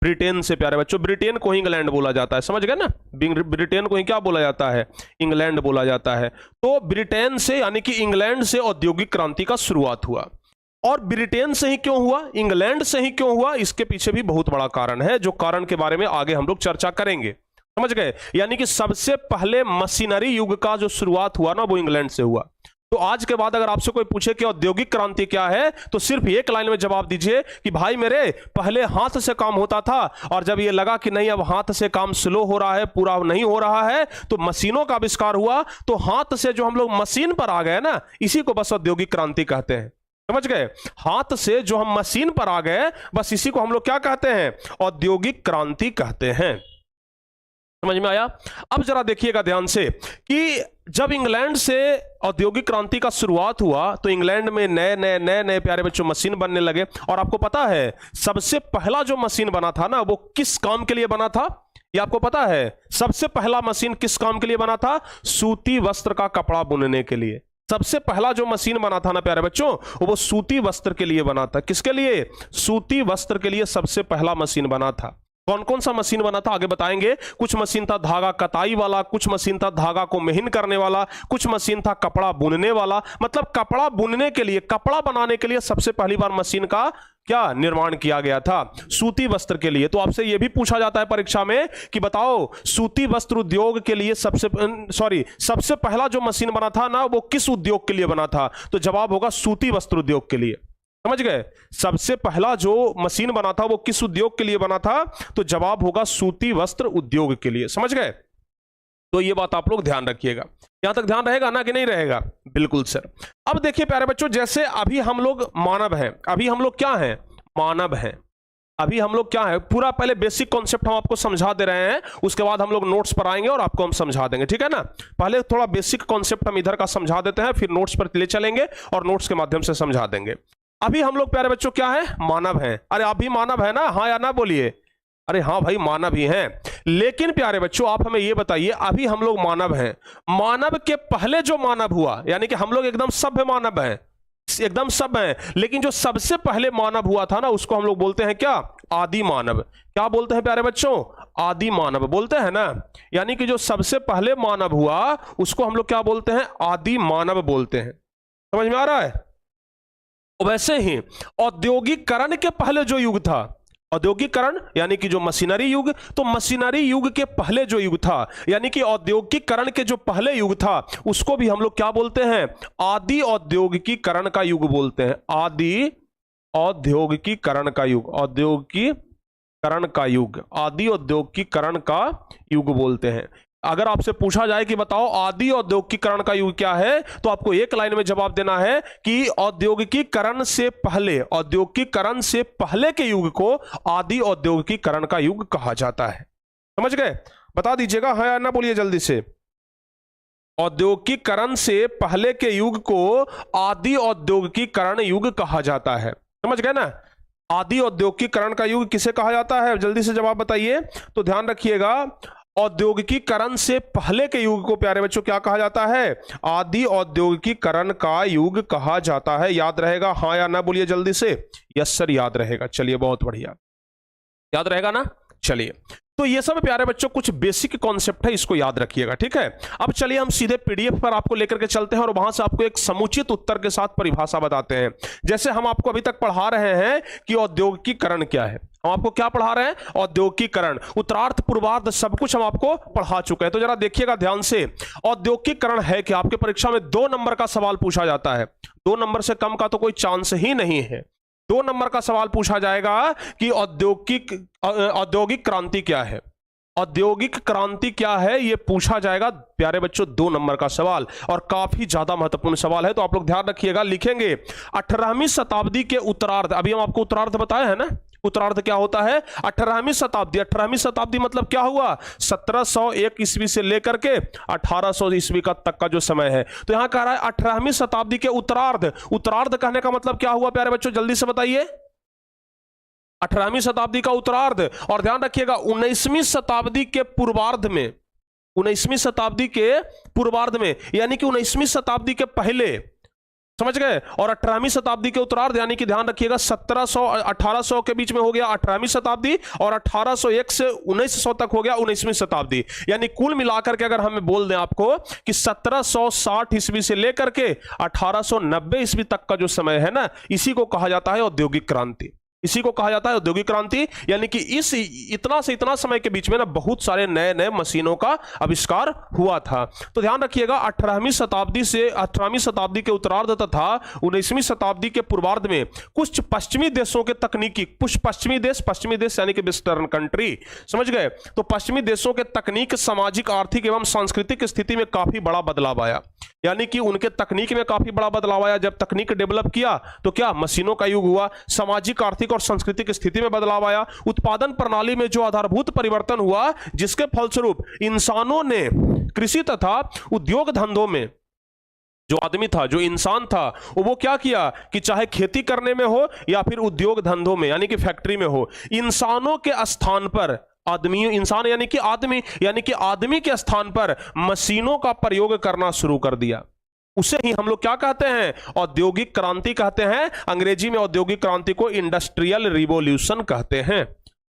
ब्रिटेन से प्यारे बच्चों। ब्रिटेन को ही इंग्लैंड बोला जाता है, समझ गए ना? ब्रिटेन को ही क्या बोला जाता है? इंग्लैंड बोला जाता है। तो ब्रिटेन से यानी कि इंग्लैंड से औद्योगिक क्रांति का शुरुआत हुआ। और ब्रिटेन से ही क्यों हुआ, इंग्लैंड से ही क्यों हुआ, इसके पीछे भी बहुत बड़ा कारण है, जो कारण के बारे में आगे हम लोग चर्चा करेंगे। समझ गए? यानी कि सबसे पहले मशीनरी युग का जो शुरुआत हुआ ना, वो इंग्लैंड से हुआ। तो आज के बाद अगर आपसे कोई पूछे कि औद्योगिक क्रांति क्या है, तो सिर्फ एक लाइन में जवाब दीजिए कि भाई मेरे, पहले हाथ से काम होता था, और जब ये लगा कि नहीं अब हाथ से काम स्लो हो रहा है, पूरा नहीं हो रहा है, तो मशीनों का आविष्कार हुआ। तो हाथ से जो हम लोग मशीन पर आ गए ना, इसी को बस औद्योगिक क्रांति कहते हैं। समझ गए? हाथ से जो हम मशीन पर आ गए, बस इसी को हम लोग क्या कहते हैं, औद्योगिक क्रांति कहते हैं। समझ में आया? अब जरा देखिएगा ध्यान से कि जब इंग्लैंड से औद्योगिक क्रांति का शुरुआत हुआ, तो इंग्लैंड में नए नए नए नए प्यारे बच्चों मशीन बनने लगे। और आपको पता है सबसे पहला जो मशीन बना था ना, वो किस काम के लिए बना था? ये आपको पता है? सबसे पहला मशीन किस काम के लिए बना था? सूती वस्त्र का कपड़ा बुनने के लिए। सबसे पहला जो मशीन बना था ना प्यारे बच्चों, वो सूती वस्त्र के लिए बना था। किसके लिए? सूती वस्त्र के लिए सबसे पहला मशीन बना था। कौन कौन सा मशीन बना था आगे बताएंगे। कुछ मशीन था धागा कताई वाला, कुछ मशीन था धागा को महीन करने वाला, कुछ मशीन था कपड़ा बुनने वाला। मतलब कपड़ा बुनने के लिए, कपड़ा बनाने के लिए सबसे पहली बार मशीन का क्या निर्माण किया गया था? सूती वस्त्र के लिए। तो आपसे यह भी पूछा जाता है परीक्षा में कि बताओ सूती वस्त्र उद्योग के लिए सबसे पहला जो मशीन बना था ना, वो किस उद्योग के लिए बना था? तो जवाब होगा सूती वस्त्र उद्योग के लिए। समझ गए? सबसे पहला जो मशीन बना था वो किस उद्योग के लिए बना था? तो जवाब होगा सूती वस्त्र उद्योग के लिए। समझ गए? तो ये बात आप लोग ध्यान रखिएगा। यहां तक ध्यान रहेगा ना कि नहीं रहेगा? बिल्कुल सर। अब देखिए प्यारे बच्चों, जैसे अभी हम लोग मानव हैं, अभी हम लोग क्या हैं? मानव हैं। अभी हम लोग क्या है, पूरा पहले बेसिक कॉन्सेप्ट हम आपको समझा दे रहे हैं, उसके बाद हम लोग नोट्स पर आएंगे और आपको हम समझा देंगे। ठीक है ना? पहले थोड़ा बेसिक कॉन्सेप्ट हम इधर का समझा देते हैं, फिर नोट्स पर ले चलेंगे और नोट्स के माध्यम से समझा देंगे। अभी हम लोग प्यारे बच्चों क्या है? मानव हैं। अरे आप भी मानव है ना? हाँ या ना बोलिए। अरे हाँ भाई, मानव ही हैं। लेकिन प्यारे बच्चों आप हमें ये बताइए, अभी हम लोग मानव हैं, मानव के पहले जो मानव हुआ, यानी कि हम लोग एकदम सभ्य मानव हैं, एकदम सभ्य हैं, लेकिन जो सबसे पहले मानव हुआ था ना, उसको हम लोग बोलते हैं क्या? आदि मानव। क्या बोलते हैं प्यारे बच्चों? आदि मानव बोलते हैं ना। यानी कि जो सबसे पहले मानव हुआ, उसको हम लोग क्या बोलते हैं? आदि मानव बोलते हैं। समझ में आ रहा है? वैसे ही औद्योगिकरण के पहले जो युग था, औद्योगिकरण यानी कि जो मशीनरी युग, तो मशीनरी युग के पहले जो युग था, यानी कि औद्योगिकरण के जो पहले युग था, उसको भी हम लोग क्या बोलते हैं? आदि औद्योगिकीकरण का युग बोलते हैं। आदि औद्योगिकीकरण का युग, औद्योगिकीकरण का युग, आदि औद्योगिकीकरण का युग बोलते हैं। अगर आपसे पूछा जाए कि बताओ आदि औद्योगिकीकरण का युग क्या है, तो आपको एक लाइन में जवाब देना है कि औद्योगिकीकरण से पहले, औद्योगिकीकरण से पहले के युग को आदि औद्योगिकीकरण का युग कहा जाता है। समझ गए? बता दीजिएगा हाँ या ना, बोलिए जल्दी से। औद्योगिकीकरण से पहले के युग को आदि औद्योगिकीकरण युग कहा जाता है। समझ गए ना? आदि औद्योगिकीकरण का युग किसे कहा जाता है? जल्दी से जवाब बताइए। तो ध्यान रखिएगा, औद्योगिकीकरण से पहले के युग को प्यारे बच्चों क्या कहा जाता है? आदि औद्योगिकीकरण का युग कहा जाता है। याद रहेगा हाँ या ना, बोलिए जल्दी से। यस सर, याद रहेगा। चलिए बहुत बढ़िया, याद रहेगा ना? चलिए, तो ये सब प्यारे बच्चों कुछ बेसिक कॉन्सेप्ट है, इसको याद रखिएगा। ठीक है? अब चलिए हम सीधे पीडीएफ पर आपको लेकर के चलते हैं और वहां से आपको एक समुचित उत्तर के साथ परिभाषा बताते हैं। जैसे हम आपको अभी तक पढ़ा रहे हैं कि औद्योगिकीकरण क्या है। हम आपको क्या पढ़ा रहे हैं? औद्योगिकीकरण, उत्तरार्ध पूर्वार्ध सब कुछ हम आपको पढ़ा चुके हैं। तो जरा देखिएगा ध्यान से, औद्योगिकीकरण है कि आपके परीक्षा में 2 नंबर का सवाल पूछा जाता है। 2 नंबर से कम का तो कोई चांस ही नहीं है। 2 नंबर का सवाल पूछा जाएगा कि औद्योगिक क्रांति क्या है। औद्योगिक क्रांति क्या है, यह पूछा जाएगा प्यारे बच्चों, 2 नंबर का सवाल, और काफी ज्यादा महत्वपूर्ण सवाल है। तो आप लोग ध्यान रखिएगा, लिखेंगे 18वीं शताब्दी के उत्तरार्ध। अभी हम आपको उत्तरार्ध बताए हैं ना, उत्तरार्ध क्या होता है? 18वीं शताब्दी। 18वीं शताब्दी मतलब क्या हुआ? 1701 ईस्वी से लेकर के 1800 ईस्वी का तक का जो समय है। तो यहां कह रहा है 18वीं शताब्दी के उत्तरार्ध। उत्तरार्ध कहने का मतलब क्या हुआ प्यारे बच्चों, जल्दी से बताइए। 18वीं शताब्दी का उत्तरार्ध। और ध्यान रखिएगा 19वीं शताब्दी के पूर्वार्ध में, 19वीं शताब्दी के पूर्वार्ध में, यानी कि 19वीं शताब्दी के पहले समझ गए। और 18वीं शताब्दी के उत्तरार्ध यानी कि ध्यान रखिएगा 1700 1800 के बीच में हो गया 18वीं शताब्दी, और 1801 से 1900 तक हो गया 19वीं शताब्दी। यानी कुल मिलाकर के अगर हमें बोल दें आपको कि 1760 ईस्वी से लेकर के 1890 ईस्वी तक का जो समय है ना, इसी को कहा जाता है औद्योगिक क्रांति। इसी को कहा जाता है औद्योगिक क्रांति। यानी कि इस इतना से इतना समय के बीच में ना बहुत सारे नए नए मशीनों का आविष्कार हुआ था। तो ध्यान रखिएगा 18वीं शताब्दी से 18वीं शताब्दी के उत्तरार्ध तथा 19वीं शताब्दी के पूर्वार्ध में कुछ पश्चिमी देशों के तकनीकी, कुछ पश्चिमी देश यानी कि वेस्टर्न कंट्री, समझ गए। तो पश्चिमी देशों के तकनीक, सामाजिक, आर्थिक एवं सांस्कृतिक स्थिति में काफी बड़ा बदलाव आया। यानी कि उनके तकनीक में काफी बड़ा बदलाव आया। जब तकनीक डेवलप किया तो क्या मशीनों का युग हुआ। सामाजिक, आर्थिक और सांस्कृतिक स्थिति में बदलाव आया। उत्पादन प्रणाली में जो आधारभूत परिवर्तन हुआ, जिसके फलस्वरूप इंसानों ने कृषि तथा उद्योग धंधों में जो आदमी था, जो इंसान था, वो क्या किया कि चाहे खेती करने में हो या फिर उद्योग धंधों में यानी कि फैक्ट्री में हो, इंसानों के स्थान पर आदमी, इंसान यानी कि आदमी के स्थान पर मशीनों का प्रयोग करना शुरू कर दिया। उसे ही हम लोग क्या कहते हैं, औद्योगिक क्रांति कहते हैं। अंग्रेजी में औद्योगिक क्रांति को इंडस्ट्रियल रिवॉल्यूशन कहते हैं।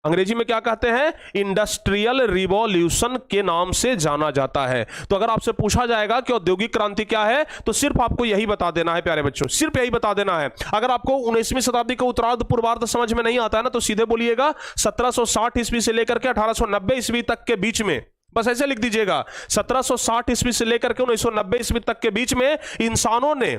अंग्रेजी में क्या कहते हैं, इंडस्ट्रियल रिवॉल्यूशन के नाम से जाना जाता है। तो अगर आपसे पूछा जाएगा कि औद्योगिक क्रांति क्या है, तो सिर्फ आपको यही बता देना है प्यारे बच्चों, सिर्फ यही बता देना है। अगर आपको 19वीं शताब्दी का उत्तरार्ध पूर्वार्ध समझ में नहीं आता है ना, तो सीधे बोलिएगा 1760 ईस्वी से लेकर के 1890 ईस्वी तक के बीच में, बस ऐसे लिख दीजिएगा 1760 ईस्वी से लेकर के 1990 ईस्वी तक के बीच में इंसानों ने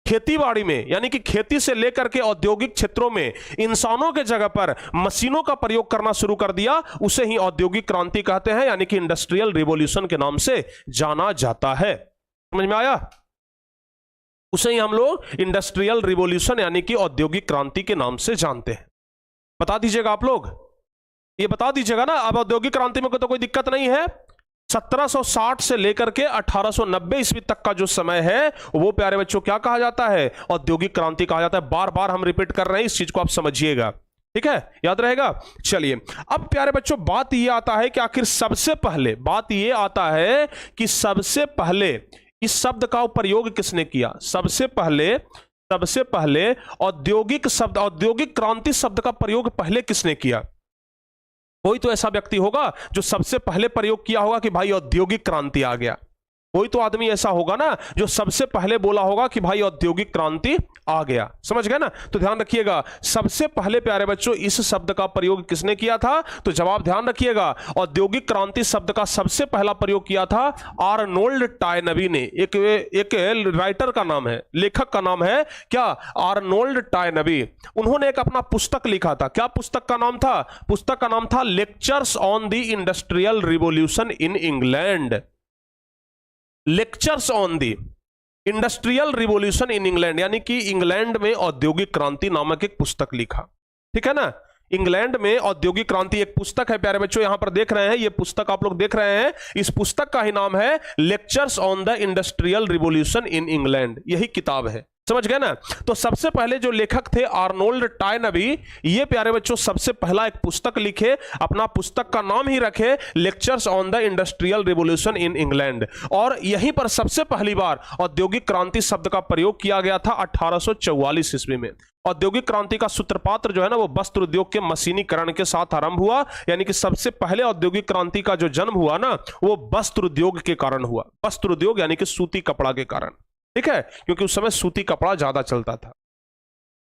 खेतीबाड़ी में यानी कि खेती से लेकर के औद्योगिक क्षेत्रों में इंसानों के जगह पर मशीनों का प्रयोग करना शुरू कर दिया। उसे ही औद्योगिक क्रांति कहते हैं, यानी कि इंडस्ट्रियल रिवॉल्यूशन के नाम से जाना जाता है। समझ में आया? उसे ही हम लोग इंडस्ट्रियल रिवॉल्यूशन यानी कि औद्योगिक क्रांति के नाम से जानते हैं। बता दीजिएगा आप लोग, ये बता दीजिएगा ना। अब औद्योगिक क्रांति में तो कोई दिक्कत नहीं है। 1760 से लेकर के 1890 ईस्वी तक का जो समय है वो प्यारे बच्चों क्या कहा जाता है, औद्योगिक क्रांति कहा जाता है। बार बार हम रिपीट कर रहे हैं, इस चीज को आप समझिएगा, ठीक है, याद रहेगा। चलिए अब प्यारे बच्चों बात ये आता है कि आखिर सबसे पहले इस शब्द का प्रयोग किसने किया। सबसे पहले औद्योगिक क्रांति शब्द का प्रयोग पहले किसने किया। कोई तो ऐसा व्यक्ति होगा जो सबसे पहले प्रयोग किया होगा कि भाई औद्योगिक क्रांति आ गया। कोई तो आदमी ऐसा होगा ना जो सबसे पहले बोला होगा कि भाई औद्योगिक क्रांति आ गया। समझ गए ना? तो ध्यान रखिएगा सबसे पहले प्यारे बच्चों इस शब्द का प्रयोग किसने किया था। तो जवाब ध्यान रखिएगा, औद्योगिक क्रांति शब्द का सबसे पहला प्रयोग किया था आर्नोल्ड टॉयनबी ने। एक राइटर का नाम है, लेखक का नाम है क्या, आर्नोल्ड टॉयनबी। उन्होंने एक अपना पुस्तक लिखा था। क्या पुस्तक का नाम था? पुस्तक का नाम था lectures on the industrial revolution in England. Lectures on the industrial revolution in England, यानी कि इंग्लैंड में औद्योगिक क्रांति नामक एक पुस्तक लिखा। ठीक है ना, इंग्लैंड में औद्योगिक क्रांति एक पुस्तक है प्यारे बच्चों, यहां पर देख रहे हैं, ये पुस्तक आप लोग देख रहे हैं। इस पुस्तक का ही नाम है lectures on the industrial revolution in England, यही किताब है। समझ गए ना? तो सबसे पहले जो लेखक थे आर्नोल्ड टॉयनबी, ये प्यारे बच्चों सबसे पहला एक पुस्तक लिखे, अपना पुस्तक का नाम ही रखे lectures on the industrial revolution in England. और यहीं पर सबसे पहली बार औद्योगिक क्रांति शब्द का प्रयोग किया गया था 1844 ईस्वी में। औद्योगिक क्रांति का सूत्रपात जो है ना वो वस्त्र उद्योग के मशीनीकरण के साथ आरंभ हुआ, यानी कि सबसे पहले औद्योगिक क्रांति का जो जन्म हुआ ना वो वस्त्र उद्योग के कारण हुआ। वस्त्र उद्योग यानी कि सूती कपड़ा के कारण, ठीक है, क्योंकि उस समय सूती कपड़ा ज्यादा चलता था।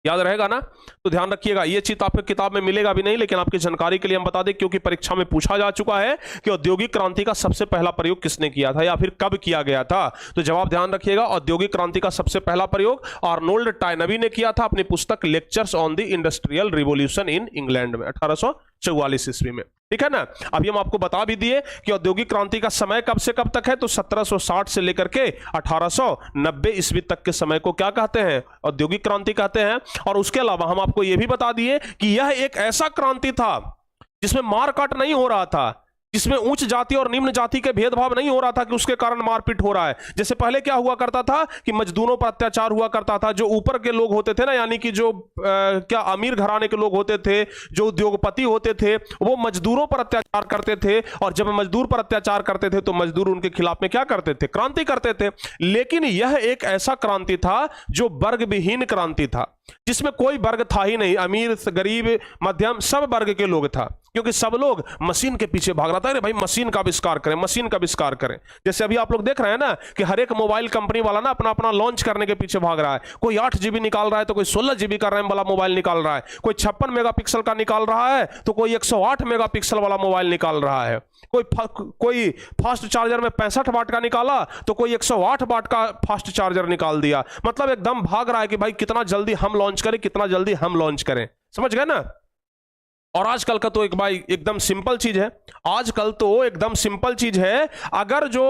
याद रहेगा ना? तो ध्यान रखिएगा, ये चीज आपके किताब में मिलेगा भी नहीं, लेकिन आपकी जानकारी के लिए हम बता दें क्योंकि परीक्षा में पूछा जा चुका है कि औद्योगिक क्रांति का सबसे पहला प्रयोग किसने किया था या फिर कब किया गया था। तो जवाब ध्यान रखिएगा, औद्योगिक क्रांति का सबसे पहला प्रयोग आर्नोल्ड टॉयनबी ने किया था अपनी पुस्तक lectures on the industrial revolution in England में 1844 ईस्वी में। ठीक है ना? अभी हम आपको बता भी दिए कि औद्योगिक क्रांति का समय कब से कब तक है, तो 1760 से लेकर के 1890 ईस्वी तक के समय को क्या कहते हैं, औद्योगिक क्रांति कहते हैं। और उसके अलावा हम आपको यह भी बता दिए कि यह एक ऐसा क्रांति था जिसमें मारकाट नहीं हो रहा था, जिसमें उच्च जाति और निम्न जाति के भेदभाव नहीं हो रहा था कि उसके कारण मारपीट हो रहा है। जैसे पहले क्या हुआ करता था कि मजदूरों पर अत्याचार हुआ करता था, जो ऊपर के लोग होते थे ना, यानी कि जो क्या अमीर घराने के लोग होते थे, जो उद्योगपति होते थे, वो मजदूरों पर अत्याचार करते थे, और जब मजदूर पर अत्याचार करते थे तो मजदूर उनके खिलाफ में क्या करते थे, क्रांति करते थे। लेकिन यह एक ऐसा क्रांति था जो वर्ग विहीन क्रांति था, जिसमें कोई वर्ग था ही नहीं, अमीर गरीब मध्यम सब वर्ग के लोग था, क्योंकि सब लोग मशीन के पीछे भाग रहा था। अरे भाई मशीन का आविष्कार करें, मशीन का आविष्कार करें। जैसे अभी आप लोग देख रहे हैं ना कि हर एक मोबाइल कंपनी वाला ना अपना अपना लॉन्च करने के पीछे भाग रहा है। कोई 8 GB निकाल रहा है तो कोई 16 GB का रैम वाला मोबाइल निकाल रहा है, कोई 56 मेगापिक्सल का निकाल रहा है तो कोई 108 मेगापिक्सल वाला मोबाइल निकाल रहा है, कोई फास्ट चार्जर में 65 वाट का निकाला तो कोई 108 वाट का फास्ट चार्जर निकाल दिया। मतलब एकदम भाग रहा है कि भाई कितना जल्दी हम लॉन्च करें, कितना जल्दी हम लॉन्च करें। समझ गए ना। और आजकल का तो एक भाई एकदम सिंपल चीज है, आजकल तो एकदम सिंपल चीज है। अगर जो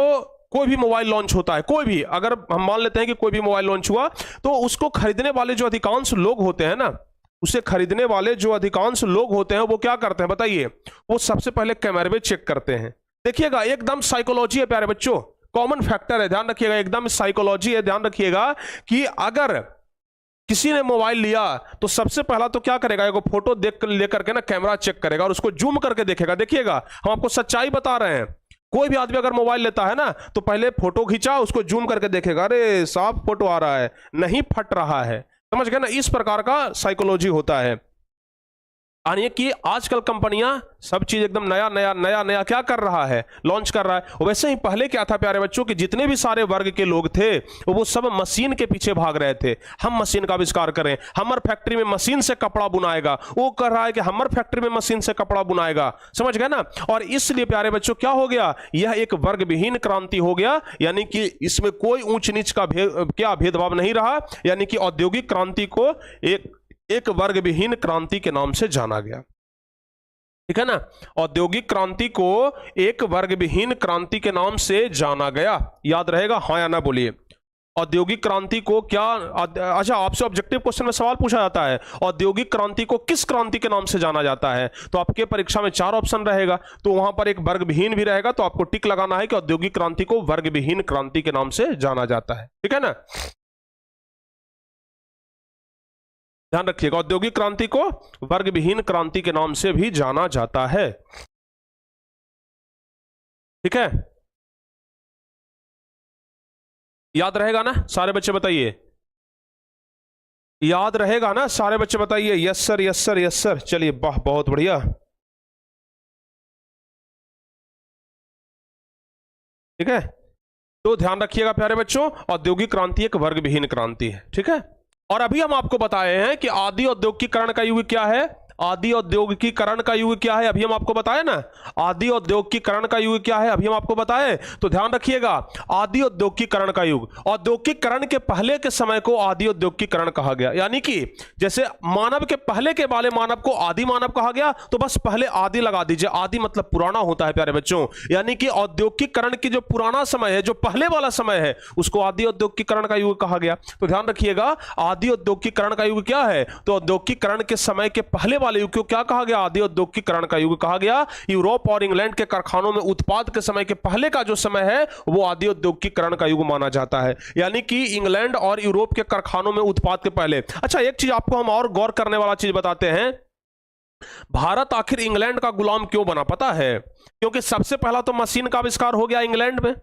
कोई भी मोबाइल लॉन्च होता है, कोई भी, अगर हम मान लेते हैं कि कोई भी मोबाइल लॉन्च हुआ, तो उसको खरीदने वाले जो अधिकांश लोग होते हैं ना, उसे खरीदने वाले जो अधिकांश लोग होते हैं वो क्या करते हैं बताइए, वो सबसे पहले कैमरे में चेक करते हैं। देखिएगा एकदम साइकोलॉजी है प्यारे बच्चों, कॉमन फैक्टर है, ध्यान रखिएगा, एकदम साइकोलॉजी है। ध्यान रखिएगा कि अगर किसी ने मोबाइल लिया तो सबसे पहला तो क्या करेगा, एगो फोटो देख लेकर के ना कैमरा चेक करेगा और उसको जूम करके देखेगा। देखिएगा हम आपको सच्चाई बता रहे हैं, कोई भी आदमी अगर मोबाइल लेता है ना तो पहले फोटो खींचा, उसको जूम करके देखेगा, अरे साफ फोटो आ रहा है, नहीं फट रहा है। समझ गए ना, इस प्रकार का साइकोलॉजी होता है। यानी कि आजकल कंपनियां सब चीज एकदम नया नया नया नया क्या कर रहा है, लॉन्च कर रहा है। वैसे ही पहले क्या था प्यारे बच्चों कि जितने भी सारे वर्ग के लोग थे वो सब मशीन के पीछे भाग रहे थे। हम मशीन का आविष्कार करें, हमर फैक्ट्री में मशीन से कपड़ा बुनाएगा, वो कर रहा है कि हमर फैक्ट्री में मशीन से कपड़ा बुनाएगा। समझ गए ना। और इसलिए प्यारे बच्चों क्या हो गया, यह एक वर्ग विहीन क्रांति हो गया, यानी कि इसमें कोई ऊंच नीच का भेदभाव नहीं रहा, यानी कि औद्योगिक क्रांति को एक वर्ग विहीन क्रांति के नाम से जाना गया। ठीक है ना, औद्योगिक क्रांति को एक वर्ग विहीन क्रांति के नाम से जाना गया। याद रहेगा, हाँ या ना बोलिए। औद्योगिक क्रांति को क्या, अच्छा आपसे ऑब्जेक्टिव क्वेश्चन में सवाल पूछा जाता है, औद्योगिक क्रांति को किस क्रांति के नाम से जाना जाता है, तो आपके परीक्षा में 4 ऑप्शन रहेगा, तो वहां पर एक वर्ग विहीन भी रहेगा, तो आपको टिक लगाना है कि औद्योगिक क्रांति को वर्ग विहीन क्रांति के नाम से जाना जाता है। ठीक है ना, ध्यान रखिएगा, औद्योगिक क्रांति को वर्ग विहीन क्रांति के नाम से भी जाना जाता है। ठीक है, याद रहेगा ना सारे बच्चे, बताइए याद रहेगा ना सारे बच्चे, बताइए। Yes sir, yes sir, yes sir. चलिए वाह, बहुत बढ़िया। ठीक है, तो ध्यान रखिएगा प्यारे बच्चों, औद्योगिक क्रांति एक वर्ग विहीन क्रांति है। ठीक है, और अभी हम आपको बताए हैं कि आदि औद्योगिकीकरण का युग क्या है, आदि औद्योगिकीकरण का युग क्या है, अभी हम आपको बताए ना, आदि औद्योगिकीकरण का युग क्या है, अभी हम आपको बताए। तो ध्यान रखिएगा, आदि औद्योगिकीकरण का युग, औद्योगिकीकरण के पहले के समय को आदि औद्योगिकीकरण कहा गया। यानी कि जैसे मानव के पहले के वाले मानव को आदि मानव कहा गया, तो बस पहले आदि लगा दीजिए, आदि मतलब पुराना होता है प्यारे बच्चों। यानी कि औद्योगिकीकरण की जो पुराना समय है, जो पहले वाला समय है, उसको आदि औद्योगिकीकरण का युग कहा गया। तो ध्यान रखिएगा, आदि औद्योगिकीकरण का युग क्या है, तो औद्योगिकीकरण के समय के पहले वाले युग को क्या कहा गया, आदि औद्योगिकीकरण का युग कहा गया। यूरोप और इंग्लैंड के कारखानों में उत्पाद के समय के पहले का जो समय है वो आदि औद्योगिकीकरण का युग माना जाता है, यानी कि इंग्लैंड और यूरोप के कारखानों में उत्पाद के पहले। अच्छा, एक चीज आपको हम और गौर करने वाला चीज बताते हैं, भारत आखिर इंग्लैंड का गुलाम क्यों बना पता है, क्योंकि सबसे पहला तो मशीन का आविष्कार हो गया इंग्लैंड में।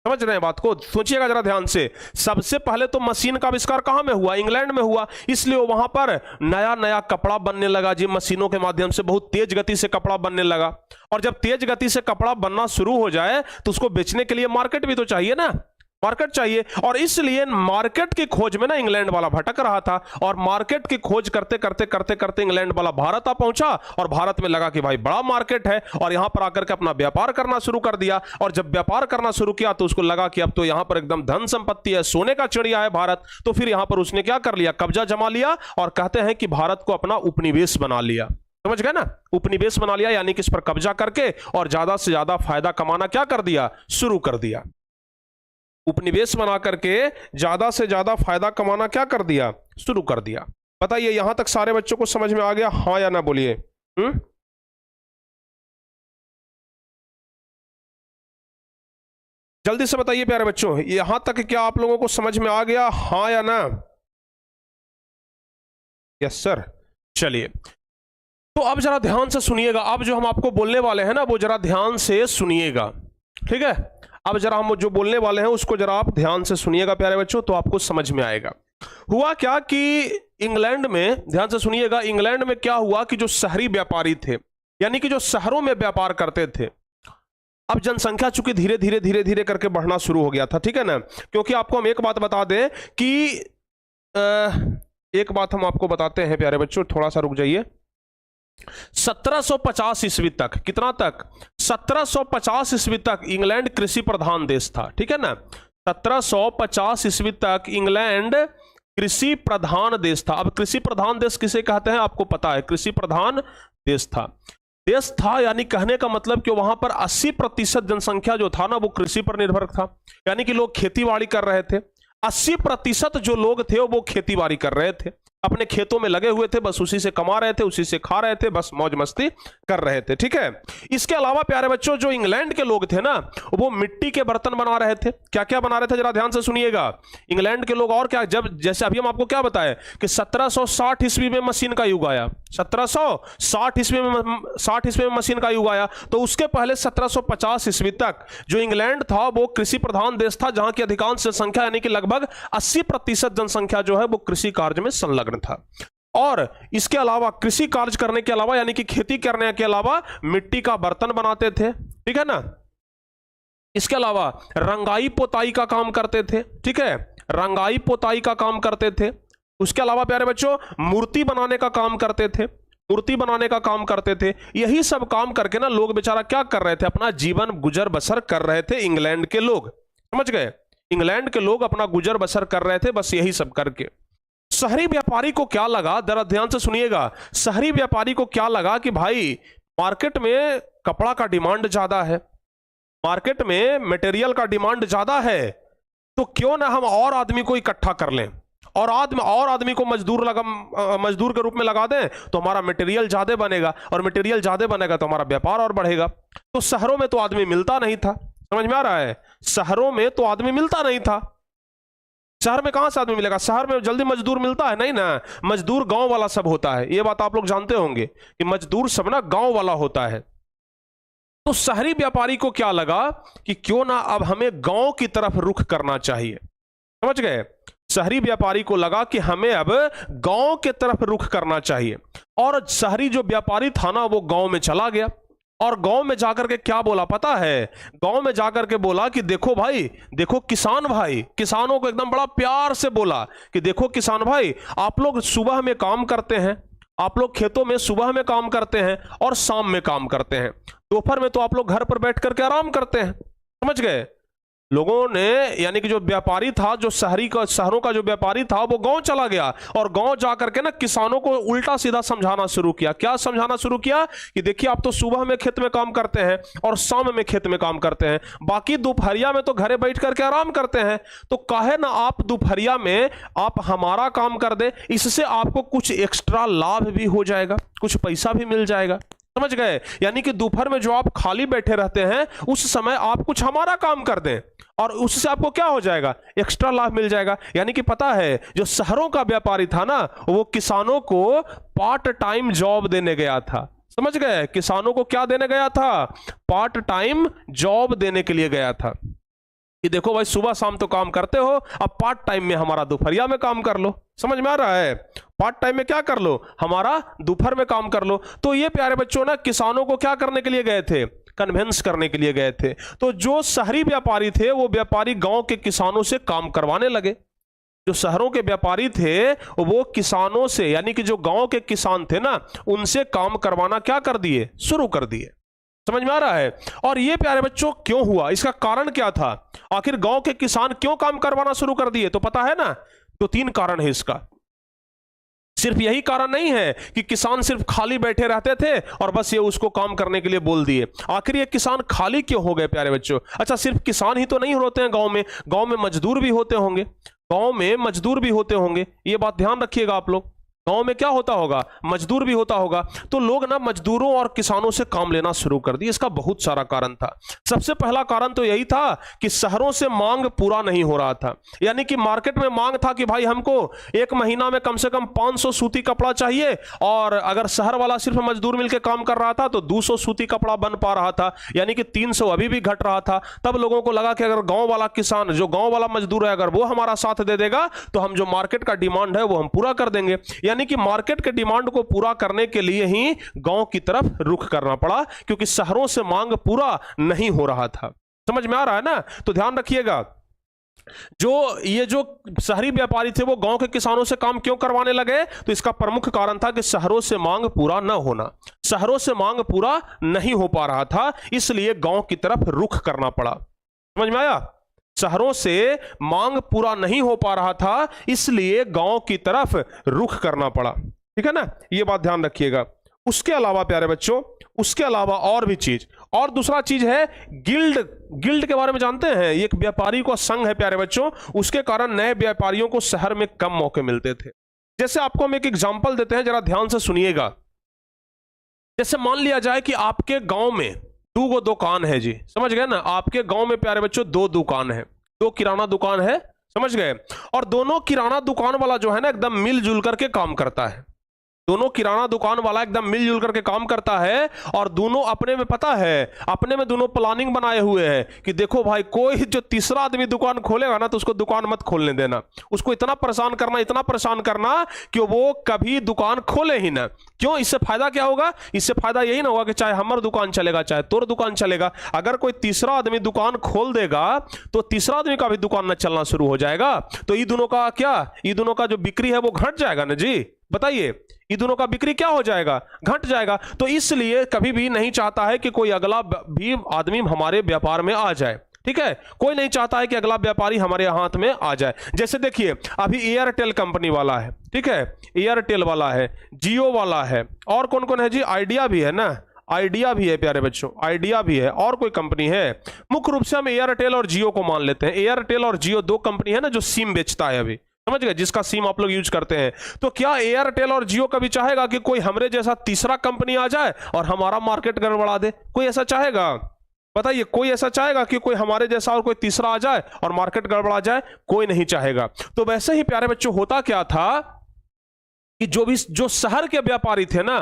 समझ रहे हैं बात को, सोचिएगा जरा ध्यान से, सबसे पहले तो मशीन का आविष्कार कहां में हुआ, इंग्लैंड में हुआ, इसलिए वहां पर नया नया कपड़ा बनने लगा जी, मशीनों के माध्यम से बहुत तेज गति से कपड़ा बनने लगा। और जब तेज गति से कपड़ा बनना शुरू हो जाए तो उसको बेचने के लिए मार्केट भी तो चाहिए ना, मार्केट चाहिए। और इसलिए मार्केट की खोज में ना इंग्लैंड वाला भटक रहा था, और मार्केट की खोज करते करते करते करते इंग्लैंड वाला भारत आ पहुंचा, और भारत में लगा कि भाई बड़ा मार्केट है, और यहां पर आकर के अपना व्यापार करना शुरू कर दिया। और जब व्यापार करना शुरू किया तो उसको लगा कि अब तो यहां पर एकदम धन संपत्ति है, सोने का चिड़िया है भारत। तो फिर यहां पर उसने क्या कर लिया, कब्जा जमा लिया, और कहते हैं कि भारत को अपना उपनिवेश बना लिया। समझ गए ना, उपनिवेश बना लिया, यानी कि इस पर कब्जा करके और ज्यादा से ज्यादा फायदा कमाना क्या कर दिया, शुरू कर दिया। उपनिवेश बना करके ज्यादा से ज्यादा फायदा कमाना क्या कर दिया, शुरू कर दिया। बताइए यहां तक सारे बच्चों को समझ में आ गया, हाँ या ना बोलिए। जल्दी से बताइए प्यारे बच्चों, यहां तक क्या आप लोगों को समझ में आ गया, हाँ या ना? Yes sir. चलिए, तो अब जरा ध्यान से सुनिएगा। अब जो हम आपको बोलने वाले हैं ना, वो जरा ध्यान से सुनिएगा, ठीक है? अब जरा हम जो बोलने वाले हैं उसको जरा आप ध्यान से सुनिएगा प्यारे बच्चों, तो आपको समझ में आएगा। हुआ क्या कि इंग्लैंड में, ध्यान से सुनिएगा, इंग्लैंड में क्या हुआ कि जो शहरी व्यापारी थे, यानी कि जो शहरों में व्यापार करते थे, अब जनसंख्या चूंकि धीरे धीरे धीरे धीरे करके बढ़ना शुरू हो गया था, ठीक है ना? क्योंकि आपको हम एक बात बता दें कि एक बात हम आपको बताते हैं प्यारे बच्चों, थोड़ा सा रुक जाइए। 1750 ईस्वी तक, कितना तक? 1750 ईस्वी तक इंग्लैंड कृषि प्रधान देश था, ठीक है ना? 1750 ईस्वी तक इंग्लैंड कृषि प्रधान देश था। अब कृषि प्रधान देश किसे कहते हैं आपको पता है? कृषि प्रधान देश था यानी कहने का मतलब कि वहां पर 80% जनसंख्या जो था ना, वो कृषि पर निर्भर था, यानी कि लोग खेतीबाड़ी कर रहे थे। 80% जो लोग थे वो खेतीबाड़ी कर रहे थे, अपने खेतों में लगे हुए थे, बस उसी से कमा रहे थे, उसी से खा रहे थे, बस मौज मस्ती कर रहे थे, ठीक है? इसके अलावा प्यारे बच्चों, जो इंग्लैंड के लोग थे ना, वो मिट्टी के बर्तन बना रहे थे। क्या क्या बना रहे थे, जरा ध्यान से सुनिएगा। इंग्लैंड के लोग और क्या, जब जैसे अभी हम आपको क्या बताए कि 1760 ईस्वी में मशीन का युग आया, 1760 ईस्वी में मशीन का युग आया, तो उसके पहले 1750 ईस्वी तक जो इंग्लैंड था वो कृषि प्रधान देश था, जहां की अधिकांश जनसंख्या यानी कि लगभग 80% जनसंख्या जो है वो कृषि कार्य में संलग्न था। और इसके अलावा कृषि कार्य करने के अलावा, यानी कि खेती करने के अलावा, मिट्टी का बर्तन बनाते थे, ठीक है ना? इसके अलावा रंगाई पोताई का काम करते थे, ठीक है? रंगाई पोताई का काम करते थे। उसके अलावा प्यारे बच्चों, मूर्ति बनाने का काम करते थे, मूर्ति बनाने का काम करते थे। यही सब काम करके ना लोग बेचारा क्या कर रहे थे, अपना जीवन गुजर बसर कर रहे थे। इंग्लैंड के लोग, समझ गए? इंग्लैंड के लोग अपना गुजर बसर कर रहे थे बस यही सब करके। शहरी व्यापारी को क्या लगा, जरा ध्यान से सुनिएगा, शहरी व्यापारी को क्या लगा कि भाई मार्केट में कपड़ा का डिमांड ज्यादा है, मार्केट में मटेरियल का डिमांड ज्यादा है, तो क्यों ना हम और आदमी को इकट्ठा कर लें और आदमी को मजदूर के रूप में लगा दें, तो हमारा मटेरियल ज्यादा बनेगा, और मटेरियल ज्यादा बनेगा तो हमारा व्यापार और बढ़ेगा। तो शहरों में तो आदमी मिलता नहीं था, समझ में आ रहा है? शहरों में तो आदमी मिलता नहीं था। शहर में कहां से आदमी मिलेगा? शहर में जल्दी मजदूर मिलता है नहीं ना, मजदूर गांव वाला सब होता है। ये बात आप लोग जानते होंगे कि मजदूर सब ना गांव वाला होता है। तो शहरी व्यापारी को क्या लगा कि क्यों ना अब हमें गांव की तरफ रुख करना चाहिए, समझ गए? शहरी व्यापारी को लगा कि हमें अब गांव के तरफ रुख करना चाहिए, और शहरी जो व्यापारी था ना वो गांव में चला गया, और गांव में जाकर के क्या बोला पता है? गांव में जाकर के बोला कि देखो भाई, देखो किसान भाई, किसानों को एकदम बड़ा प्यार से बोला कि देखो किसान भाई, आप लोग सुबह में काम करते हैं, आप लोग खेतों में सुबह में काम करते हैं और शाम में काम करते हैं, दोपहर में तो आप लोग घर पर बैठ करके आराम करते हैं, समझ गए? लोगों ने, यानी कि जो व्यापारी था, जो शहरों का जो व्यापारी था, वो गांव चला गया, और गांव जाकर के ना किसानों को उल्टा सीधा समझाना शुरू किया। क्या समझाना शुरू किया कि देखिए आप तो सुबह में खेत में काम करते हैं और शाम में खेत में काम करते हैं, बाकी दोपहरिया में तो घरे बैठ करके आराम करते हैं, तो काहे ना आप दोपहरिया में आप हमारा काम कर दे, इससे आपको कुछ एक्स्ट्रा लाभ भी हो जाएगा, कुछ पैसा भी मिल जाएगा, समझ गए? यानी कि दोपहर में जो आप खाली बैठे रहते हैं उस समय आप कुछ हमारा काम कर दें, और उससे आपको क्या हो जाएगा? एक्स्ट्रा लाभ मिल जाएगा। यानी कि पता है, जो शहरों का व्यापारी था ना, वो किसानों को पार्ट टाइम जॉब देने गया था, समझ गए? किसानों को क्या देने गया था? पार्ट टाइम जॉब देने के लिए गया था कि देखो भाई सुबह शाम तो काम करते हो, अब पार्ट टाइम में हमारा दोपहरिया में काम कर लो, समझ में आ रहा है? पार्ट टाइम में क्या कर लो? हमारा दोपहर में काम कर लो। तो ये प्यारे बच्चों ना किसानों को क्या करने के लिए गए थे? कन्विंस करने के लिए गए थे। तो जो शहरी व्यापारी थे वो व्यापारी गांव के किसानों से काम करवाने लगे। जो शहरों के व्यापारी थे वो किसानों से, यानी कि जो गांव के किसान थे ना, उनसे काम करवाना क्या कर दिए? शुरू कर दिए। समझ में आ रहा है? और ये प्यारे बच्चों क्यों हुआ? इसका कारण क्या था? आखिर गांव के किसान क्यों काम करवाना शुरू कर दिए? तो पता है ना, तो 3 कारण है इसका। सिर्फ यही कारण नहीं है कि किसान सिर्फ खाली बैठे रहते थे और बस ये उसको काम करने के लिए बोल दिए। आखिर ये किसान खाली क्यों हो गए प्यारे बच्चों? अच्छा, सिर्फ किसान ही तो नहीं होते हैं गांव में मजदूर भी होते होंगे, गांव में मजदूर भी होते होंगे, ये बात ध्यान रखिएगा आप लोग। गांव में क्या होता होगा, मजदूर भी होता होगा। तो लोग ना मजदूरों और किसानों से काम लेना शुरू कर दिए। इसका बहुत सारा कारण था। सबसे पहला कारण तो यही था कि शहरों से मांग पूरा नहीं हो रहा था। यानी कि मार्केट में मांग था कि भाई हमको एक महीना में कम से कम 500 सूती कपड़ा चाहिए, और अगर शहर वाला सिर्फ मजदूर मिलकर काम कर रहा था तो 200 सूती कपड़ा बन पा रहा था, यानी कि 300 अभी भी घट रहा था। तब लोगों को लगा कि अगर गांव वाला किसान, जो गांव वाला मजदूर है, अगर वो हमारा साथ दे देगा तो हम जो मार्केट का डिमांड है वो हम पूरा कर देंगे। यानी कि मार्केट के डिमांड को पूरा करने के लिए ही गांव की तरफ रुख करना पड़ा, क्योंकि शहरों से मांग पूरा नहीं हो रहा था। समझ में आ रहा है ना? तो ध्यान रखिएगा, ये जो शहरी व्यापारी थे वो गांव के किसानों से काम क्यों करवाने लगे? तो इसका प्रमुख कारण था कि शहरों से मांग पूरा न होना। शहरों से मांग पूरा नहीं हो पा रहा था, इसलिए गांव की तरफ रुख करना पड़ा। समझ में आया? शहरों से मांग पूरा नहीं हो पा रहा था, इसलिए गांव की तरफ रुख करना पड़ा। ठीक है ना? ये बात ध्यान रखिएगा। उसके अलावा प्यारे बच्चों, उसके अलावा और भी चीज, और दूसरा चीज है गिल्ड। गिल्ड के बारे में जानते हैं? एक व्यापारी का संघ है प्यारे बच्चों, उसके कारण नए व्यापारियों को शहर में कम मौके मिलते थे। जैसे आपको हम एक एग्जांपल देते हैं, जरा ध्यान से सुनिएगा। जैसे मान लिया जाए कि आपके गांव में 2 दुकान है जी, समझ गए ना? आपके गांव में प्यारे बच्चों 2 दुकान है, 2 किराना दुकान है, समझ गए? और दोनों किराना दुकान वाला जो है ना एकदम मिलजुल करके काम करता है। दोनों किराना दुकान वाला एकदम मिलजुल करके काम करता है, और दोनों अपने में, पता है, अपने में दोनों प्लानिंग बनाए हुए हैं कि देखो भाई, कोई जो तीसरा आदमी दुकान खोलेगा ना तो उसको दुकान मत खोलने देना। उसको इतना परेशान करना, इतना परेशान करना कि वो कभी दुकान खोले ही ना। क्यों? इससे फायदा क्या होगा? इससे फायदा यही ना होगा कि चाहे हमारा दुकान चलेगा चाहे तोर दुकान चलेगा। अगर कोई तीसरा आदमी दुकान खोल देगा तो तीसरा आदमी का भी दुकान न चलना शुरू हो जाएगा। तो ये दोनों का क्या, ये दोनों का जो बिक्री है वो घट जाएगा ना जी। बताइए, ये दोनों का बिक्री क्या हो जाएगा? घट जाएगा। तो इसलिए कभी भी नहीं चाहता है कि कोई अगला भी आदमी हमारे व्यापार में आ जाए। ठीक है? कोई नहीं चाहता है कि अगला व्यापारी हमारे हाथ में आ जाए। जैसे देखिए, अभी एयरटेल कंपनी वाला है, ठीक है, एयरटेल वाला है, जियो वाला है, और कौन कौन है जी? आइडिया भी है ना, आइडिया भी है प्यारे बच्चों, आइडिया भी है, और कोई कंपनी है? मुख्य रूप से हम एयरटेल और जियो को मान लेते हैं। एयरटेल और जियो 2 कंपनी है ना जो सिम बेचता है अभी, समझ गए? जिसका सिम आप लोग यूज करते हैं। तो क्या एयरटेल और जियो कभी चाहेगा कि कोई हमरे जैसा तीसरा कंपनी आ जाए और हमारा मार्केट गड़बड़ा दे? कोई ऐसा चाहेगा? बताइए, कोई ऐसा चाहेगा कि कोई हमारे जैसा और कोई तीसरा आ जाए और मार्केट गड़बड़ा जाए? कोई नहीं चाहेगा। तो वैसे ही प्यारे बच्चों होता क्या था कि जो शहर के व्यापारी थे ना,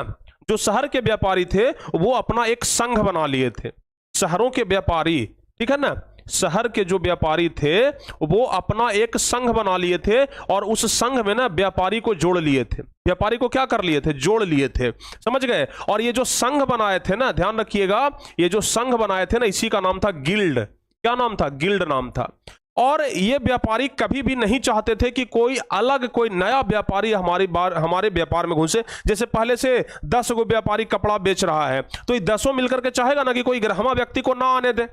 जो शहर के व्यापारी थे वो अपना एक संघ बना लिए थे। शहरों के व्यापारी, ठीक है ना, शहर के जो व्यापारी थे वो अपना एक संघ बना लिए थे, और उस संघ में ना व्यापारी को जोड़ लिए थे। व्यापारी को क्या कर लिए थे? जोड़ लिए थे। समझ गए? और ये जो संघ बनाए थे ना, ध्यान रखिएगा, ये जो संघ बनाए थे ना, इसी का नाम था गिल्ड। क्या नाम था? गिल्ड नाम था। और ये व्यापारी कभी भी नहीं चाहते थे कि कोई अलग, कोई नया व्यापारी हमारे व्यापार में घुसे। जैसे पहले से 10 गो व्यापारी कपड़ा बेच रहा है, तो ये 10 मिलकर के चाहेगा ना कि कोई ग्राहमा व्यक्ति को ना आने दे।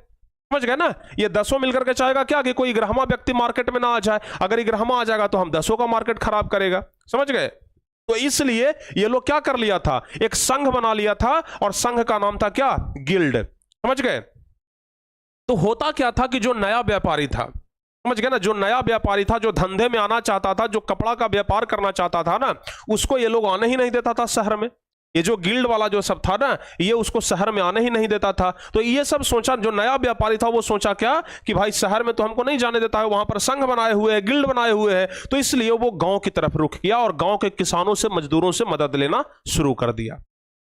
समझ गए ना? ये 10 मिलकर के चाहेगा क्या कि कोई ग्राहमा व्यक्ति मार्केट में ना आ जाए। अगर ये ग्राहमा आ जाएगा तो हम 10 का मार्केट खराब करेगा। समझ गए? तो इसलिए ये लोग क्या कर लिया था? एक संघ बना लिया था, और संघ का नाम था क्या? गिल्ड। समझ गए? तो होता क्या था कि जो नया व्यापारी था, समझ गए ना, जो नया व्यापारी था, जो धंधे में आना चाहता था, जो कपड़ा का व्यापार करना चाहता था ना, उसको ये लोग आने ही नहीं देता था शहर में। ये जो गिल्ड वाला जो सब था ना, ये उसको शहर में आने ही नहीं देता था। तो ये सब सोचा, जो नया व्यापारी था वो सोचा क्या कि भाई शहर में तो हमको नहीं जाने देता है, वहां पर संघ बनाए हुए हैं, गिल्ड बनाए हुए हैं। तो इसलिए वो गांव की तरफ रुख किया और गांव के किसानों से, मजदूरों से मदद लेना शुरू कर दिया।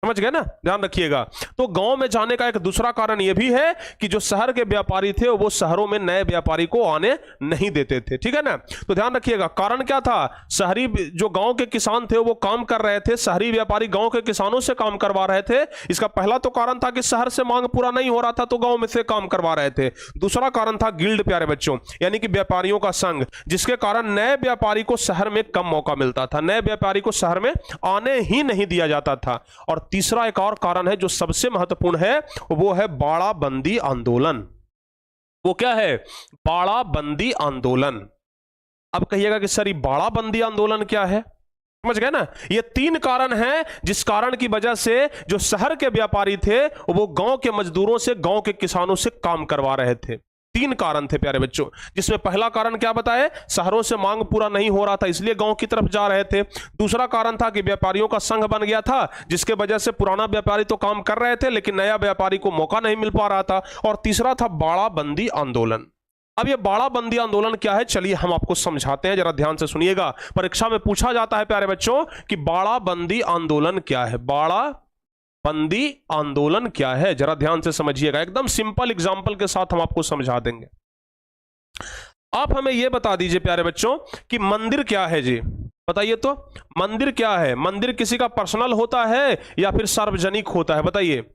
समझ गए ना? ध्यान रखिएगा। तो गांव में जाने का एक दूसरा कारण यह भी है कि जो शहर के व्यापारी थे वो शहरों में नए व्यापारी को आने नहीं देते थे। ठीक है ना? तो ध्यान रखिएगा, कारण क्या था? शहरी जो गांव के किसान थे वो काम कर रहे थे, शहरी व्यापारी गांव के किसानों से काम करवा रहे थे। इसका पहला तो कारण था कि शहर से मांग पूरा नहीं हो रहा था तो गांव में से काम करवा रहे थे। दूसरा कारण था गिल्ड प्यारे बच्चों, यानी कि व्यापारियों का संघ, जिसके कारण नए व्यापारी को शहर में कम मौका मिलता था, नए व्यापारी को शहर में आने ही नहीं दिया जाता था। और तीसरा एक और कारण है जो सबसे महत्वपूर्ण है, वो है बाड़ाबंदी आंदोलन। वो क्या है? बाड़ाबंदी आंदोलन। अब कहिएगा कि सर ये बाड़ाबंदी आंदोलन क्या है? समझ गए ना? ये 3 कारण हैं जिस कारण की वजह से जो शहर के व्यापारी थे वो गांव के मजदूरों से, गांव के किसानों से काम करवा रहे थे। तीन कारण थे प्यारे बच्चों, जिसमें पहला कारण क्या बताए, शहरों से मांग पूरा नहीं हो रहा था इसलिए गांव की तरफ जा रहे थे। दूसरा कारण था कि व्यापारियों का संघ बन गया था, जिसके वजह से पुराना व्यापारी तो काम कर रहे थे लेकिन नया व्यापारी को मौका नहीं मिल पा रहा था। और तीसरा था बाड़ाबंदी आंदोलन। अब ये बाड़ाबंदी आंदोलन क्या है, चलिए हम आपको समझाते हैं, जरा ध्यान से सुनिएगा। परीक्षा में पूछा जाता है प्यारे बच्चों कि बाड़ाबंदी आंदोलन क्या है, बाड़ाबंदी आंदोलन क्या है, जरा ध्यान से समझिएगा। एकदम सिंपल एग्जांपल के साथ हम आपको समझा देंगे। आप हमें यह बता दीजिए प्यारे बच्चों कि मंदिर क्या है जी, बताइए तो मंदिर क्या है। मंदिर किसी का पर्सनल होता है या फिर सार्वजनिक होता है, बताइए।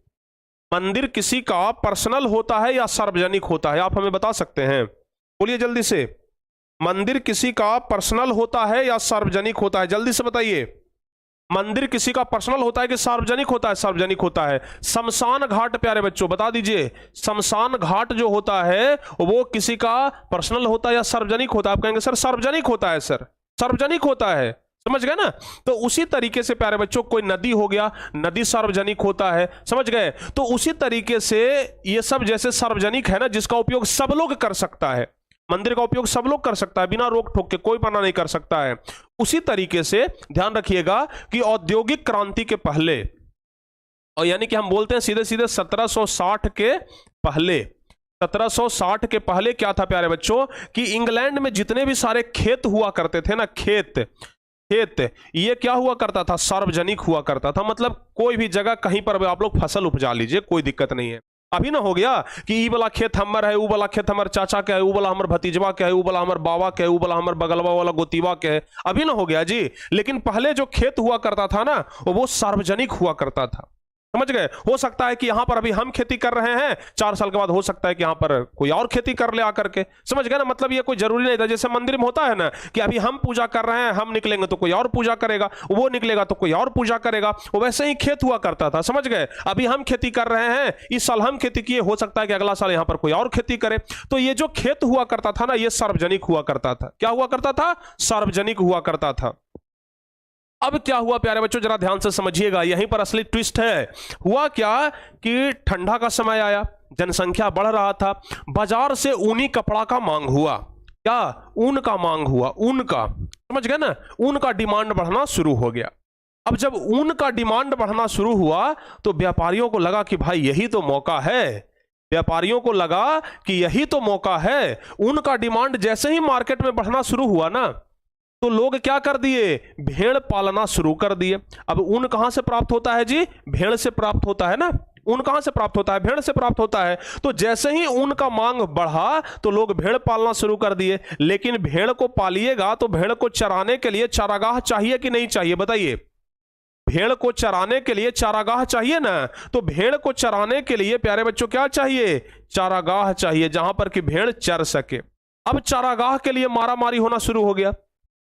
मंदिर किसी का पर्सनल होता है या सार्वजनिक होता है, आप हमें बता सकते हैं, बोलिए जल्दी से। मंदिर किसी का पर्सनल होता है या सार्वजनिक होता है, जल्दी से बताइए। मंदिर किसी का पर्सनल होता है कि सार्वजनिक होता है, सार्वजनिक होता है। शमशान घाट प्यारे बच्चों बता दीजिए, शमशान घाट जो होता है वो किसी का पर्सनल होता है या सार्वजनिक होता है, आप कहेंगे सर सार्वजनिक होता है, सर सार्वजनिक होता है, समझ गए ना। तो उसी तरीके से प्यारे बच्चों कोई नदी हो गया, नदी सार्वजनिक होता है, समझ गए। तो उसी तरीके से ये सब जैसे सार्वजनिक है ना, जिसका उपयोग सब लोग कर सकता है, मंदिर का उपयोग सब लोग कर सकता है बिना रोक टोक के, कोई मना नहीं कर सकता है। उसी तरीके से ध्यान रखिएगा कि औद्योगिक क्रांति के पहले, और यानी कि हम बोलते हैं सीधे सीधे 1760 के पहले, 1760 के पहले क्या था प्यारे बच्चों कि इंग्लैंड में जितने भी सारे खेत हुआ करते थे ना, खेत ये क्या हुआ करता था, सार्वजनिक हुआ करता था। मतलब कोई भी जगह कहीं पर भी आप लोग फसल उपजा लीजिए, कोई दिक्कत नहीं है। अभी ना हो गया कि ई वाला खेत हमर है, ऊ वाला खेत हमर चाचा के है, ऊ वाला हमर भतीजवा के है, ऊ वाला हमर बाबा के है, ऊ वाला हमर बगलवा वाला गोतीवा के है, अभी ना हो गया जी। लेकिन पहले जो खेत हुआ करता था ना वो सार्वजनिक हुआ करता था, समझ गए। हो सकता है कि यहां पर अभी हम खेती कर रहे हैं, 4 साल के बाद हो सकता है कि यहां पर कोई और खेती कर ले आकर के, समझ गए ना। मतलब ये कोई जरूरी नहीं था, जैसे मंदिर में होता है ना कि अभी हम पूजा कर रहे हैं, हम निकलेंगे तो कोई और पूजा करेगा, वो निकलेगा तो कोई और पूजा करेगा, वो वैसे ही खेत हुआ करता था, समझ गए। अभी हम खेती कर रहे हैं, इस साल हम खेती किए, हो सकता है कि अगला साल यहां पर कोई और खेती करे। तो ये जो खेत हुआ करता था ना, ये सार्वजनिक हुआ करता था। क्या हुआ करता था, सार्वजनिक हुआ करता था। अब क्या हुआ प्यारे बच्चों, जरा ध्यान से समझिएगा, यहीं पर असली ट्विस्ट है। हुआ क्या कि ठंडा का समय आया, जनसंख्या बढ़ रहा था, बाजार से ऊनी कपड़ा का मांग हुआ। क्या, ऊन का मांग हुआ, ऊन का, समझ गए ना, ऊन का डिमांड बढ़ना शुरू हो गया। अब जब ऊन का डिमांड बढ़ना शुरू हुआ तो व्यापारियों को लगा कि भाई यही तो मौका है, व्यापारियों को लगा कि यही तो मौका है। ऊन का डिमांड जैसे ही मार्केट में बढ़ना शुरू हुआ ना, तो लोग क्या कर दिए, भेड़ पालना शुरू कर दिए। अब ऊन कहां से प्राप्त होता है जी, भेड़ से प्राप्त होता है ना। ऊन कहां से प्राप्त होता है, भेड़ से प्राप्त होता है। तो जैसे ही ऊन का मांग बढ़ा तो लोग भेड़ पालना शुरू कर दिए। लेकिन भेड़ को पालिएगा तो भेड़ को चराने के लिए चारागाह चाहिए कि नहीं चाहिए, बताइए। भेड़ को चराने के लिए चारागाह चाहिए ना, तो भेड़ को चराने के लिए प्यारे बच्चों क्या चाहिए, चारागाह चाहिए, जहां पर कि भेड़ चर सके। अब चारागाह के लिए मारामारी होना शुरू हो गया।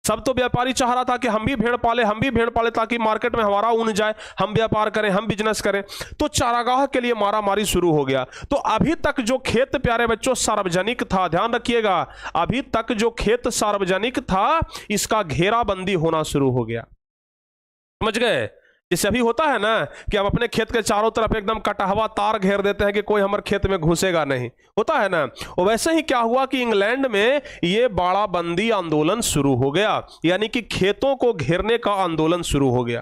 सब तो व्यापारी चाह रहा था कि हम भी भेड़ पाले, हम भी भेड़ पाले, ताकि मार्केट में हमारा ऊन जाए, हम व्यापार करें, हम बिजनेस करें। तो चारागाह के लिए मारामारी शुरू हो गया। तो अभी तक जो खेत प्यारे बच्चों सार्वजनिक था, ध्यान रखिएगा, अभी तक जो खेत सार्वजनिक था इसका घेराबंदी होना शुरू हो गया, समझ गए। जैसे अभी होता है ना कि हम अपने खेत के चारों तरफ एकदम कटा हुआ तार घेर देते हैं कि कोई हमारे खेत में घुसेगा नहीं, होता है ना। और वैसे ही क्या हुआ कि इंग्लैंड में ये बाड़ाबंदी आंदोलन शुरू हो गया, यानी कि खेतों को घेरने का आंदोलन शुरू हो गया।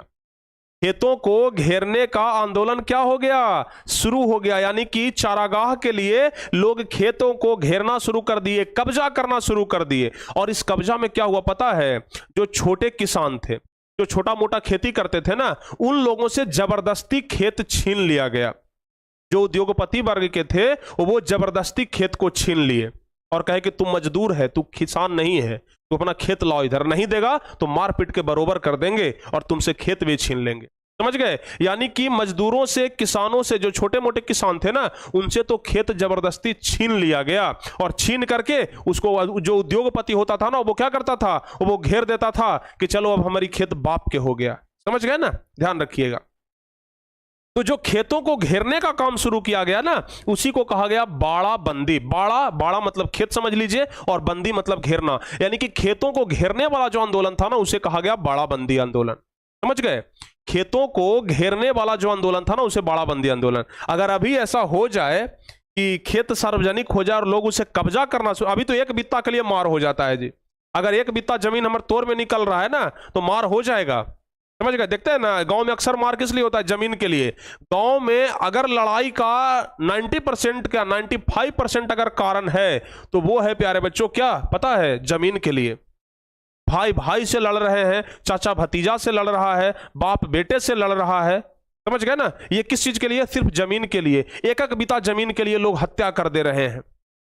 खेतों को घेरने का आंदोलन क्या हो गया, शुरू हो गया। यानी कि चारागाह के लिए लोग खेतों को घेरना शुरू कर दिए, कब्जा करना शुरू कर दिए। और इस कब्जा में क्या हुआ पता है, जो छोटे किसान थे, जो छोटा मोटा खेती करते थे ना, उन लोगों से जबरदस्ती खेत छीन लिया गया। जो उद्योगपति वर्ग के थे वो जबरदस्ती खेत को छीन लिए और कहे कि तुम मजदूर है, तू किसान नहीं है, तू अपना खेत लाओ इधर, नहीं देगा तो मारपीट के बरोबर कर देंगे और तुमसे खेत भी छीन लेंगे, समझ गए। यानी कि मजदूरों से, किसानों से, जो छोटे मोटे किसान थे ना, उनसे तो खेत जबरदस्ती छीन लिया गया। और छीन करके उसको जो उद्योगपति होता था ना, वो क्या करता था, वो घेर देता था कि चलो अब हमारी खेत बाप के हो गया, समझ गए ना, ध्यान रखिएगा। तो जो खेतों को घेरने का काम शुरू किया गया ना, उसी को कहा गया बाड़ाबंदी। बाड़ा मतलब खेत समझ लीजिए, और बंदी मतलब घेरना। यानी कि खेतों को घेरने वाला जो आंदोलन था ना, उसे कहा गया बाड़ाबंदी आंदोलन, समझ गए। खेतों को घेरने वाला जो आंदोलन था ना, उसे बाड़ाबंदी आंदोलन। अगर अभी ऐसा हो जाए कि खेत सार्वजनिक हो जाए और लोग उसे कब्जा करना शुरू। अभी तो एक बित्ता के लिए मार हो जाता है जी, अगर एक बित्ता जमीन हमारे तौर में निकल रहा है ना तो मार हो जाएगा, समझ गए। देखते हैं ना गांव में अक्सर मार किस लिए होता है, जमीन के लिए। गांव में अगर लड़ाई का 90% का 95% अगर कारण है तो वो है प्यारे बच्चों, क्या पता है, जमीन के लिए। भाई भाई से लड़ रहे हैं, चाचा भतीजा से लड़ रहा है, बाप बेटे से लड़ रहा है, समझ गए ना। ये किस चीज के लिए, सिर्फ जमीन के लिए। एक एक बिता जमीन के लिए लोग हत्या कर दे रहे हैं,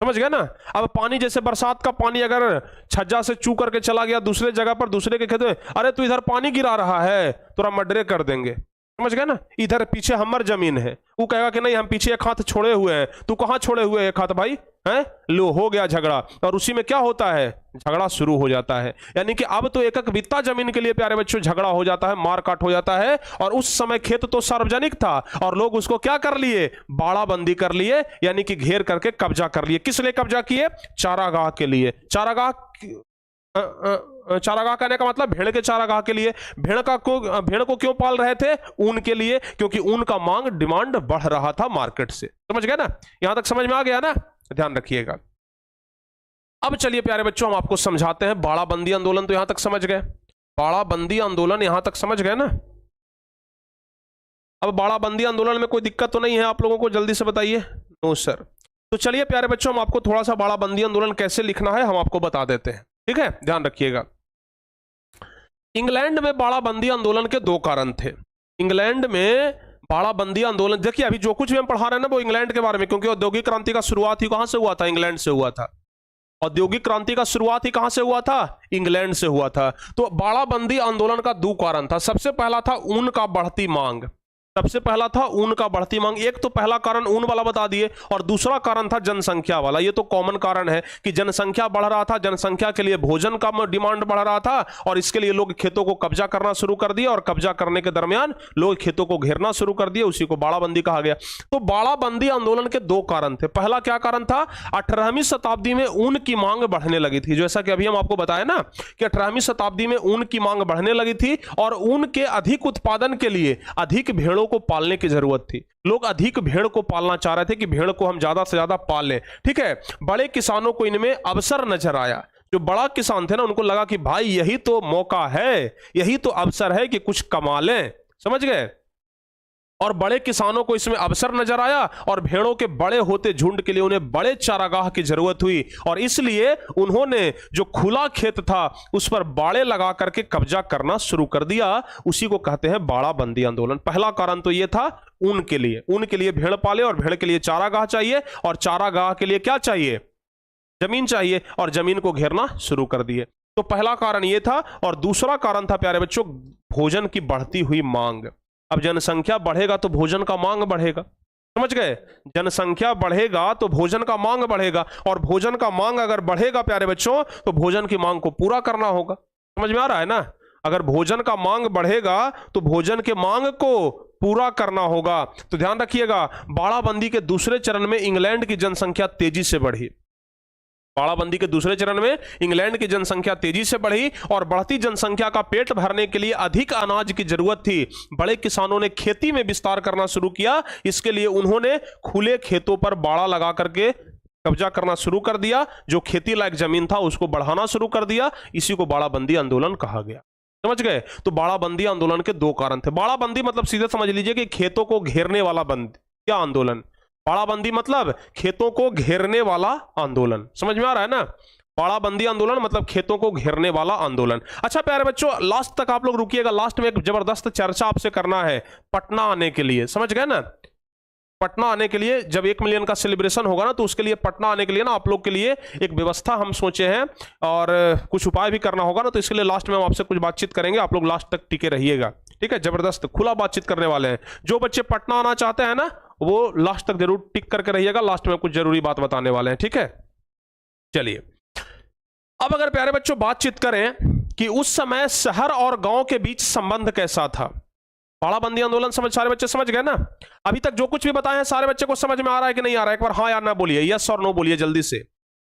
समझ गए ना। अब पानी, जैसे बरसात का पानी अगर छज्जा से चू करके चला गया दूसरे जगह पर, दूसरे के खेत में, अरे तू इधर पानी गिरा रहा है, तो मर्डरे कर देंगे, समझ गए ना। इधर पीछे हमर जमीन है, वो कहेगा कि नहीं हम पीछे एक हाथ छोड़े हुए हैं, तू कहां छोड़े हुए एक हाथ भाई, हैं, लो हो गया झगड़ा। और उसी में क्या होता है, झगड़ा शुरू हो जाता है। यानी कि अब तो एक एक बित्ता जमीन के लिए प्यारे बच्चों झगड़ा हो जाता है, मार काट हो जाता है। और उस समय खेत तो सार्वजनिक था और लोग उसको क्या कर लिए, बाड़ाबंदी कर लिए, यानी कि घेर करके कब्जा कर लिए। किस लिए कब्जा किए, चारागाह के लिए। चारागाह कहने का मतलब भेड़ के चारागाह के लिए। भेड़ को क्यों पाल रहे थे, ऊन के लिए, क्योंकि ऊन का मांग, डिमांड बढ़ रहा था मार्केट से, समझ गए ना। यहां तक समझ में आ गया ना, ध्यान रखिएगा। अब चलिए प्यारे बच्चों हम आपको समझाते हैं बाड़ाबंदी आंदोलन। तो यहां तक समझ गए, बाड़ाबंदी आंदोलन यहां तक समझ गए ना। अब बाड़ाबंदी आंदोलन में कोई दिक्कत तो नहीं है आप लोगों को, जल्दी से बताइए। No sir. तो चलिए प्यारे बच्चों हम आपको थोड़ा सा बाड़ाबंदी आंदोलन कैसे लिखना है हम आपको बता देते हैं, ठीक है, ध्यान रखिएगा। इंग्लैंड में बाड़ाबंदी आंदोलन के दो कारण थे। इंग्लैंड में बाड़ाबंदी आंदोलन, देखिए अभी जो कुछ भी हम पढ़ा रहे हैं ना वो इंग्लैंड के बारे में, क्योंकि औद्योगिक क्रांति का शुरुआत ही कहां से हुआ था, इंग्लैंड से हुआ था। औद्योगिक क्रांति का शुरुआत ही कहां से हुआ था, इंग्लैंड से हुआ था। तो बाड़ाबंदी आंदोलन का दो कारण था। सबसे पहला था ऊन का बढ़ती मांग, सबसे पहला था ऊन का बढ़ती मांग। एक तो पहला कारण ऊन वाला बता दिए, और दूसरा कारण था जनसंख्या वाला। ये तो कॉमन कारण है कि जनसंख्या बढ़ रहा था, जनसंख्या के लिए भोजन का डिमांड बढ़ रहा था, और इसके लिए लोग खेतों को कब्जा करना शुरू कर दिया, और कब्जा करने के दरमियान लोग खेतों को घेरना शुरू कर दिए, उसी को बाड़ाबंदी कहा गया। तो बाड़ाबंदी आंदोलन के दो कारण थे। पहला क्या कारण था, 18वीं शताब्दी में ऊन की मांग बढ़ने लगी थी। जैसा कि अभी हम आपको बताया ना कि 18वीं शताब्दी में ऊन की मांग बढ़ने लगी थी, और ऊन के अधिक उत्पादन के लिए अधिक भेड़ों को पालने की जरूरत थी। लोग अधिक भेड़ को पालना चाह रहे थे कि भेड़ को हम ज्यादा से ज्यादा पाल लें, ठीक है। बड़े किसानों को इनमें अवसर नजर आया। जो बड़ा किसान थे ना उनको लगा कि भाई यही तो मौका है, यही तो अवसर है कि कुछ कमा लें, समझ गए। और बड़े किसानों को इसमें अवसर नजर आया, और भेड़ों के बड़े होते झुंड के लिए उन्हें बड़े चारागाह की जरूरत हुई, और इसलिए उन्होंने जो खुला खेत था उस पर बाड़े लगा करके कब्जा करना शुरू कर दिया। उसी को कहते हैं बाड़ाबंदी आंदोलन। पहला कारण तो यह था ऊन के लिए, ऊन के लिए भेड़ पाले, और भेड़ के लिए चारागाह चाहिए, और चारागाह के लिए क्या चाहिए, जमीन चाहिए, और जमीन को घेरना शुरू कर दिए। तो पहला कारण यह था। और दूसरा कारण था प्यारे बच्चों, भोजन की बढ़ती हुई मांग। अब जनसंख्या बढ़ेगा तो भोजन का मांग बढ़ेगा, समझ गए। जनसंख्या बढ़ेगा तो भोजन का मांग बढ़ेगा, और भोजन का मांग अगर बढ़ेगा प्यारे बच्चों तो भोजन की मांग को पूरा करना होगा, समझ में आ रहा है ना। अगर भोजन का मांग बढ़ेगा तो भोजन के मांग को पूरा करना होगा। तो ध्यान रखिएगा, बाड़ाबंदी के दूसरे चरण में इंग्लैंड की जनसंख्या तेजी से बढ़ी। बाड़ाबंदी के दूसरे चरण में इंग्लैंड की जनसंख्या तेजी से बढ़ी, और बढ़ती जनसंख्या का पेट भरने के लिए अधिक अनाज की जरूरत थी। बड़े किसानों ने खेती में विस्तार करना शुरू किया। इसके लिए उन्होंने खुले खेतों पर बाड़ा लगा करके कब्जा करना शुरू कर दिया। जो खेती लायक जमीन था उसको बढ़ाना शुरू कर दिया। इसी को बाड़ाबंदी आंदोलन कहा गया, समझ गए। तो बाड़ाबंदी आंदोलन के दो कारण थे। बाड़ाबंदी मतलब सीधे समझ लीजिए कि खेतों को घेरने वाला बंद क्या आंदोलन। बाड़ाबंदी मतलब खेतों को घेरने वाला आंदोलन, समझ में आ रहा है ना। बाड़ाबंदी आंदोलन मतलब खेतों को घेरने वाला आंदोलन। अच्छा प्यारे बच्चों, लास्ट तक आप लोग रुकिएगा, लास्ट में एक जबरदस्त चर्चा आपसे करना है पटना आने के लिए, समझ गए ना। पटना आने के लिए जब 1 मिलियन का सेलिब्रेशन होगा ना, तो उसके लिए पटना आने के लिए ना आप लोग के लिए एक व्यवस्था हम सोचे हैं, और कुछ उपाय भी करना होगा ना। तो इसके लिए लास्ट में हम आपसे कुछ बातचीत करेंगे, आप लोग लास्ट तक टिके रहिएगा, ठीक है। जबरदस्त खुला बातचीत करने वाले हैं। जो बच्चे पटना आना चाहते हैं ना वो लास्ट तक जरूर टिक करके रहिएगा, लास्ट में कुछ जरूरी बात बताने वाले हैं, ठीक है। चलिए अब अगर प्यारे बच्चों बातचीत करें कि उस समय शहर और गांव के बीच संबंध कैसा था। बाड़ाबंदी आंदोलन समझ सारे बच्चे समझ गए ना। अभी तक जो कुछ भी बताए हैं सारे बच्चे को समझ में आ रहा है कि नहीं आ रहा है, एक बार हाँ या ना बोलिए, यस और नो बोलिए जल्दी से।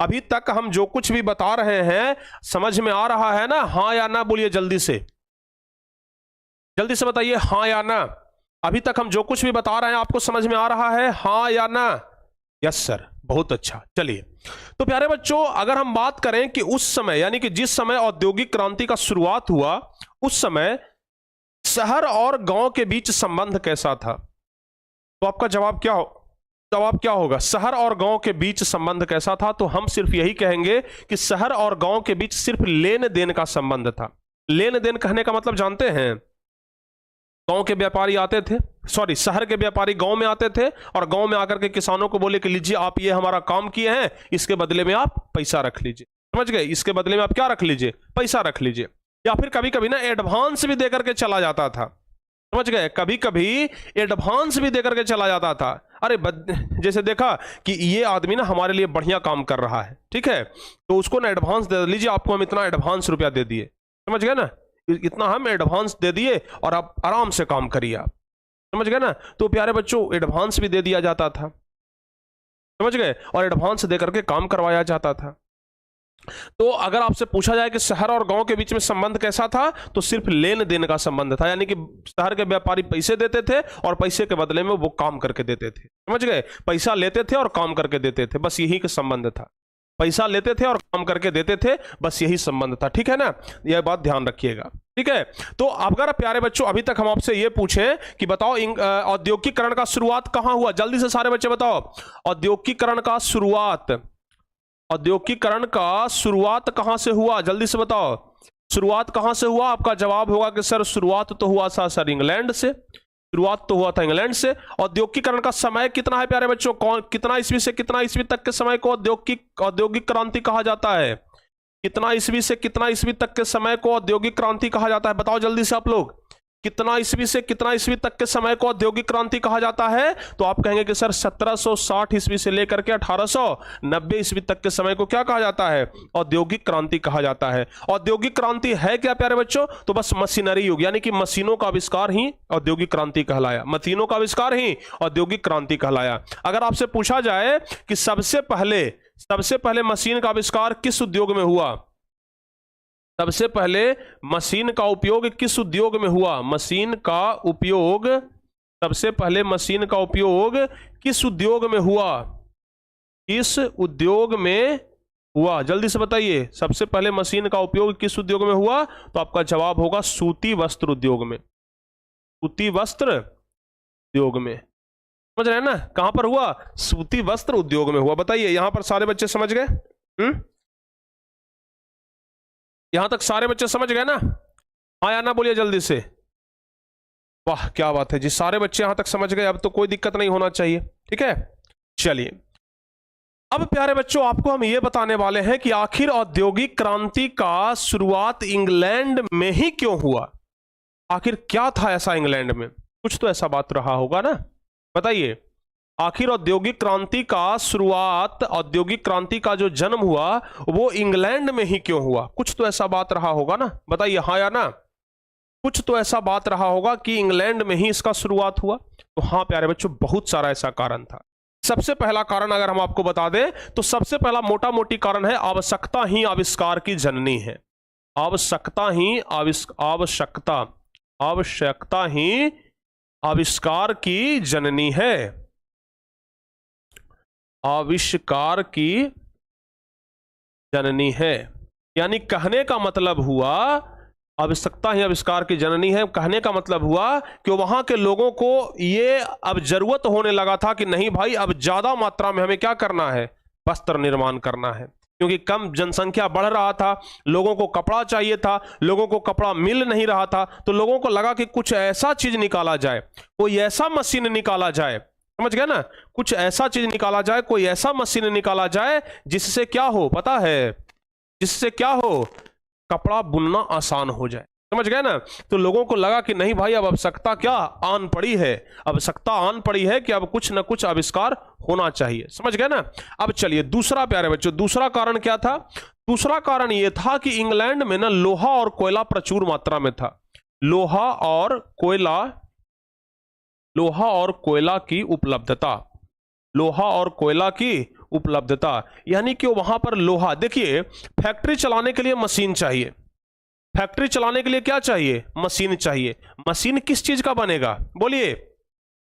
अभी तक हम जो कुछ भी बता रहे हैं समझ में आ रहा है ना, हाँ या ना बोलिए जल्दी से, जल्दी से बताइए हाँ या ना। अभी तक हम जो कुछ भी बता रहे हैं आपको समझ में आ रहा है, हाँ या ना। यस सर, बहुत अच्छा। चलिए, तो प्यारे बच्चों अगर हम बात करें कि उस समय यानी कि जिस समय औद्योगिक क्रांति का शुरुआत हुआ उस समय शहर और गांव के बीच संबंध कैसा था, तो आपका जवाब क्या होगा? शहर और गांव के बीच संबंध कैसा था? तो हम सिर्फ यही कहेंगे कि शहर और गांव के बीच सिर्फ लेन देन का संबंध था। लेन देन कहने का मतलब जानते हैं? गांव के व्यापारी आते थे, सॉरी शहर के व्यापारी गांव में आते थे और गांव में आकर के किसानों को बोले कि लीजिए आप ये हमारा काम किए हैं, इसके बदले में आप पैसा रख लीजिए। समझ गए? इसके बदले में आप क्या रख लीजिए? पैसा रख लीजिए। या फिर कभी कभी ना एडवांस भी देकर के चला जाता था। समझ गए? कभी कभी एडवांस भी देकर के चला जाता था। अरे जैसे देखा कि ये आदमी ना हमारे लिए बढ़िया काम कर रहा है, ठीक है, तो उसको ना एडवांस दे लीजिए, आपको हम इतना एडवांस रुपया दे दिए। समझ गए ना? इतना हम एडवांस दे दिए और आप आराम से काम करिए आप। समझ गए ना? तो प्यारे बच्चों एडवांस भी दे दिया जाता था। समझ गए? और एडवांस दे करके काम करवाया जाता था। तो अगर आपसे पूछा जाए कि शहर और गांव के बीच में संबंध कैसा था, तो सिर्फ लेन देन का संबंध था, यानी कि शहर के व्यापारी पैसे देते थे और पैसे के बदले में वो काम करके देते थे। समझ गए? पैसा लेते थे और काम करके देते थे, बस यही का संबंध था। पैसा लेते थे और काम करके देते थे, बस यही संबंध था। ठीक है ना? यह बात ध्यान रखिएगा। ठीक है, तो अगर प्यारे बच्चों अभी तक हम आपसे यह पूछें कि बताओ औद्योगिकरण का शुरुआत कहां हुआ, जल्दी से सारे बच्चे बताओ। औद्योगिकरण का शुरुआत कहां से हुआ, जल्दी से बताओ। शुरुआत कहां से हुआ? आपका जवाब होगा कि सर शुरुआत तो हुआ था सर इंग्लैंड से। शुरुआत तो हुआ था इंग्लैंड से। औद्योगिकरण का समय कितना है प्यारे बच्चों? कितना ईस्वी से कितना ईस्वी तक के समय को औद्योगिक क्रांति कहा जाता है? कितना ईस्वी से कितना ईस्वी तक के समय को औद्योगिक क्रांति कहा जाता है? बताओ जल्दी से आप लोग। कितना ईस्वी से कितना ईस्वी तक के समय को औद्योगिक क्रांति कहा जाता है? तो आप कहेंगे कि सर 1760 ईस्वी से लेकर के 1890 ईस्वी तक के समय को क्या कहा जाता है? औद्योगिक क्रांति कहा जाता है। औद्योगिक क्रांति है क्या प्यारे बच्चों? तो बस मशीनरी युग, यानी कि मशीनों का आविष्कार ही औद्योगिक क्रांति कहलाया। मशीनों का आविष्कार ही औद्योगिक क्रांति कहलाया। अगर आपसे पूछा जाए कि सबसे पहले मशीन का आविष्कार किस उद्योग में हुआ, सबसे पहले मशीन का उपयोग किस उद्योग में हुआ? सबसे पहले मशीन का उपयोग किस उद्योग में हुआ? किस उद्योग में हुआ? जल्दी से बताइए। सबसे पहले मशीन का उपयोग किस उद्योग में हुआ? तो आपका जवाब होगा सूती वस्त्र उद्योग में। सूती वस्त्र उद्योग में। समझ रहे हैं ना? कहां पर हुआ? सूती वस्त्र उद्योग में हुआ। बताइए, यहां पर सारे बच्चे समझ गए? यहां तक सारे बच्चे समझ गए ना? हाँ या ना बोलिए जल्दी से। वाह क्या बात है जी, सारे बच्चे यहां तक समझ गए। अब तो कोई दिक्कत नहीं होना चाहिए। ठीक है, चलिए अब प्यारे बच्चों आपको हम ये बताने वाले हैं कि आखिर औद्योगिक क्रांति का शुरुआत इंग्लैंड में ही क्यों हुआ। आखिर क्या था ऐसा इंग्लैंड में? कुछ तो ऐसा बात रहा होगा ना? बताइए, आखिर औद्योगिक क्रांति का जो जन्म हुआ वो इंग्लैंड में ही क्यों हुआ? कुछ तो ऐसा बात रहा होगा ना? बताइए हाँ या ना। कुछ तो ऐसा बात रहा होगा कि इंग्लैंड में ही इसका शुरुआत हुआ। तो हाँ प्यारे बच्चों, बहुत सारा ऐसा कारण था। सबसे पहला कारण अगर हम आपको बता दें तो सबसे पहला मोटा मोटी कारण है आवश्यकता ही आविष्कार की जननी है। आवश्यकता ही आविष्कार की जननी है। आविष्कार की जननी है, यानी कहने का मतलब हुआ आवश्यकता ही आविष्कार की जननी है। कहने का मतलब हुआ कि वहां के लोगों को ये अब जरूरत होने लगा था कि नहीं भाई, अब ज्यादा मात्रा में हमें क्या करना है? वस्त्र निर्माण करना है, क्योंकि कम जनसंख्या बढ़ रहा था, लोगों को कपड़ा चाहिए था, लोगों को कपड़ा मिल नहीं रहा था। तो लोगों को लगा कि कुछ ऐसा चीज निकाला जाए, कोई ऐसा मशीन निकाला जाए। समझ गए ना? कुछ ऐसा चीज निकाला जाए, कोई ऐसा मशीन निकाला जाए जिससे क्या हो पता है? जिससे क्या हो? कपड़ा बुनना आसान हो जाए। समझ गए ना? तो लोगों को लगा कि नहीं भाई, अब आवश्यकता क्या आन पड़ी है? आवश्यकता आन पड़ी है कि अब कुछ ना कुछ आविष्कार होना चाहिए। समझ गए ना? अब चलिए दूसरा प्यारे बच्चों, दूसरा कारण क्या था? दूसरा कारण यह था कि इंग्लैंड में ना लोहा और कोयला प्रचुर मात्रा में था। लोहा और कोयला की उपलब्धता, यानी कि वहां पर लोहा, देखिए फैक्ट्री चलाने के लिए मशीन चाहिए। फैक्ट्री चलाने के लिए क्या चाहिए? मशीन चाहिए। मशीन किस चीज का बनेगा? बोलिए।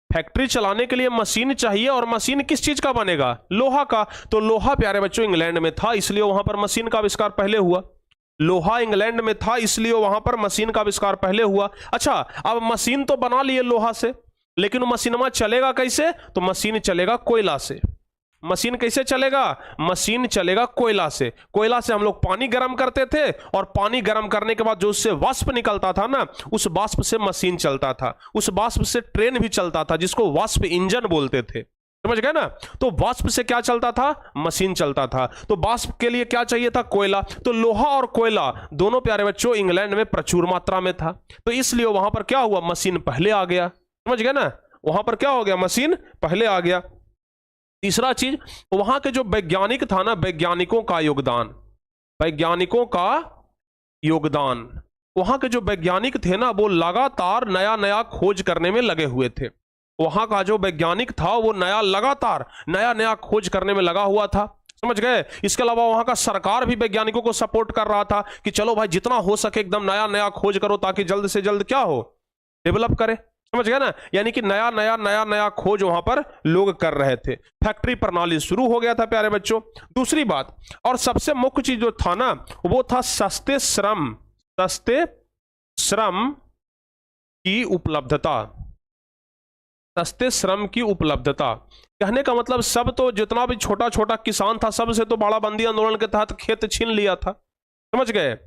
फैक्ट्री चलाने के लिए मशीन चाहिए, और मशीन किस चीज का बनेगा? लोहा का। तो लोहा प्यारे बच्चों इंग्लैंड में था, इसलिए वहां पर मशीन का आविष्कार पहले हुआ। लोहा इंग्लैंड में था, इसलिए वहां पर मशीन का आविष्कार पहले हुआ। अच्छा, अब मशीन तो बना लिए लोहा से, लेकिन मशीन में चलेगा कैसे? तो मशीन चलेगा कोयला से। मशीन कैसे चलेगा? मशीन चलेगा कोयला से। कोयला से हम लोग पानी गर्म करते थे, और पानी गर्म करने के बाद जो उससे वाष्प निकलता था ना, उस वाष्प से मशीन चलता था। उस वाष्प से ट्रेन भी चलता था, जिसको वाष्प इंजन बोलते थे। समझ गए ना? तो वाष्प से क्या चलता था? मशीन चलता था। तो वाष्प के लिए क्या चाहिए था? कोयला। तो लोहा और कोयला दोनों प्यारे बच्चों इंग्लैंड में प्रचुर मात्रा में था, तो इसलिए वहां पर क्या हुआ? मशीन पहले आ गया। समझ गए ना? वहां पर क्या हो गया? मशीन पहले आ गया। तीसरा चीज, वहां के जो वैज्ञानिक था ना, वैज्ञानिकों का योगदान, वैज्ञानिकों का योगदान। वहां के जो वैज्ञानिक थे ना, वो लगातार नया नया खोज करने में लगे हुए थे। वहां का जो वैज्ञानिक था वो लगातार नया नया खोज करने में लगा हुआ था। समझ गए? इसके अलावा वहां का सरकार भी वैज्ञानिकों को सपोर्ट कर रहा था कि चलो भाई जितना हो सके एकदम नया नया खोज करो, ताकि जल्द से जल्द क्या हो? डेवलप करे। समझ गए ना? यानी कि नया नया खोज वहां पर लोग कर रहे थे। फैक्ट्री प्रणाली शुरू हो गया था प्यारे बच्चों। दूसरी बात और सबसे मुख्य चीज जो था ना, वो था सस्ते श्रम की उपलब्धता। सस्ते श्रम की उपलब्धता कहने का मतलब, सब तो जितना भी छोटा छोटा किसान था, सबसे तो बाड़ाबंदी आंदोलन के तहत खेत छीन लिया था। समझ गए?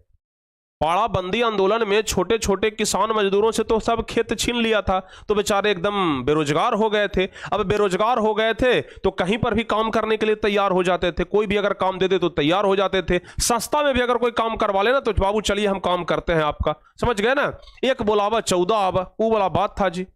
बाड़ाबंदी आंदोलन में छोटे छोटे किसान मजदूरों से तो सब खेत छीन लिया था, तो बेचारे एकदम बेरोजगार हो गए थे। अब बेरोजगार हो गए थे तो कहीं पर भी काम करने के लिए तैयार हो जाते थे। कोई भी अगर काम दे दे तो तैयार हो जाते थे। सस्ता में भी अगर कोई काम करवा लेना तो बाबू चलिए हम काम करते हैं आपका। समझ गए ना? एक बोलावा 14 आवा, वो वाला बात था जी।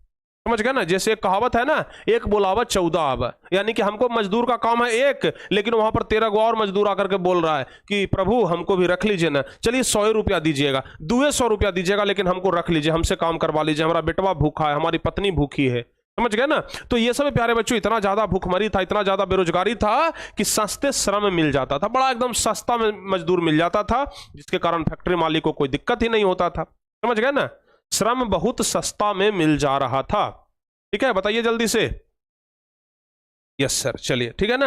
समझ गए ना? जैसे एक कहावत है ना, एक बोलावा 14 आवा, यानी कि हमको मजदूर का काम है एक, लेकिन वहां पर 13 गो और मजदूर आकर के बोल रहा है कि प्रभु हमको भी रख लीजिए ना, चलिए 100 रुपया दीजिएगा, 200 रुपया दीजिएगा, लेकिन हमको रख लीजिए, हमसे काम करवा लीजिए, हमारा बेटवा भूखा है, हमारी पत्नी भूखी है। समझ गए ना? तो ये सब प्यारे बच्चों इतना ज्यादा भूखमरी था, इतना ज्यादा बेरोजगारी था कि सस्ते श्रम मिल जाता था, बड़ा एकदम सस्ता में मजदूर मिल जाता था, जिसके कारण फैक्ट्री मालिक को कोई दिक्कत ही नहीं होता था। समझ गए ना? श्रम बहुत सस्ता में मिल जा रहा था। ठीक है, बताइए जल्दी से। यस सर, चलिए ठीक है ना?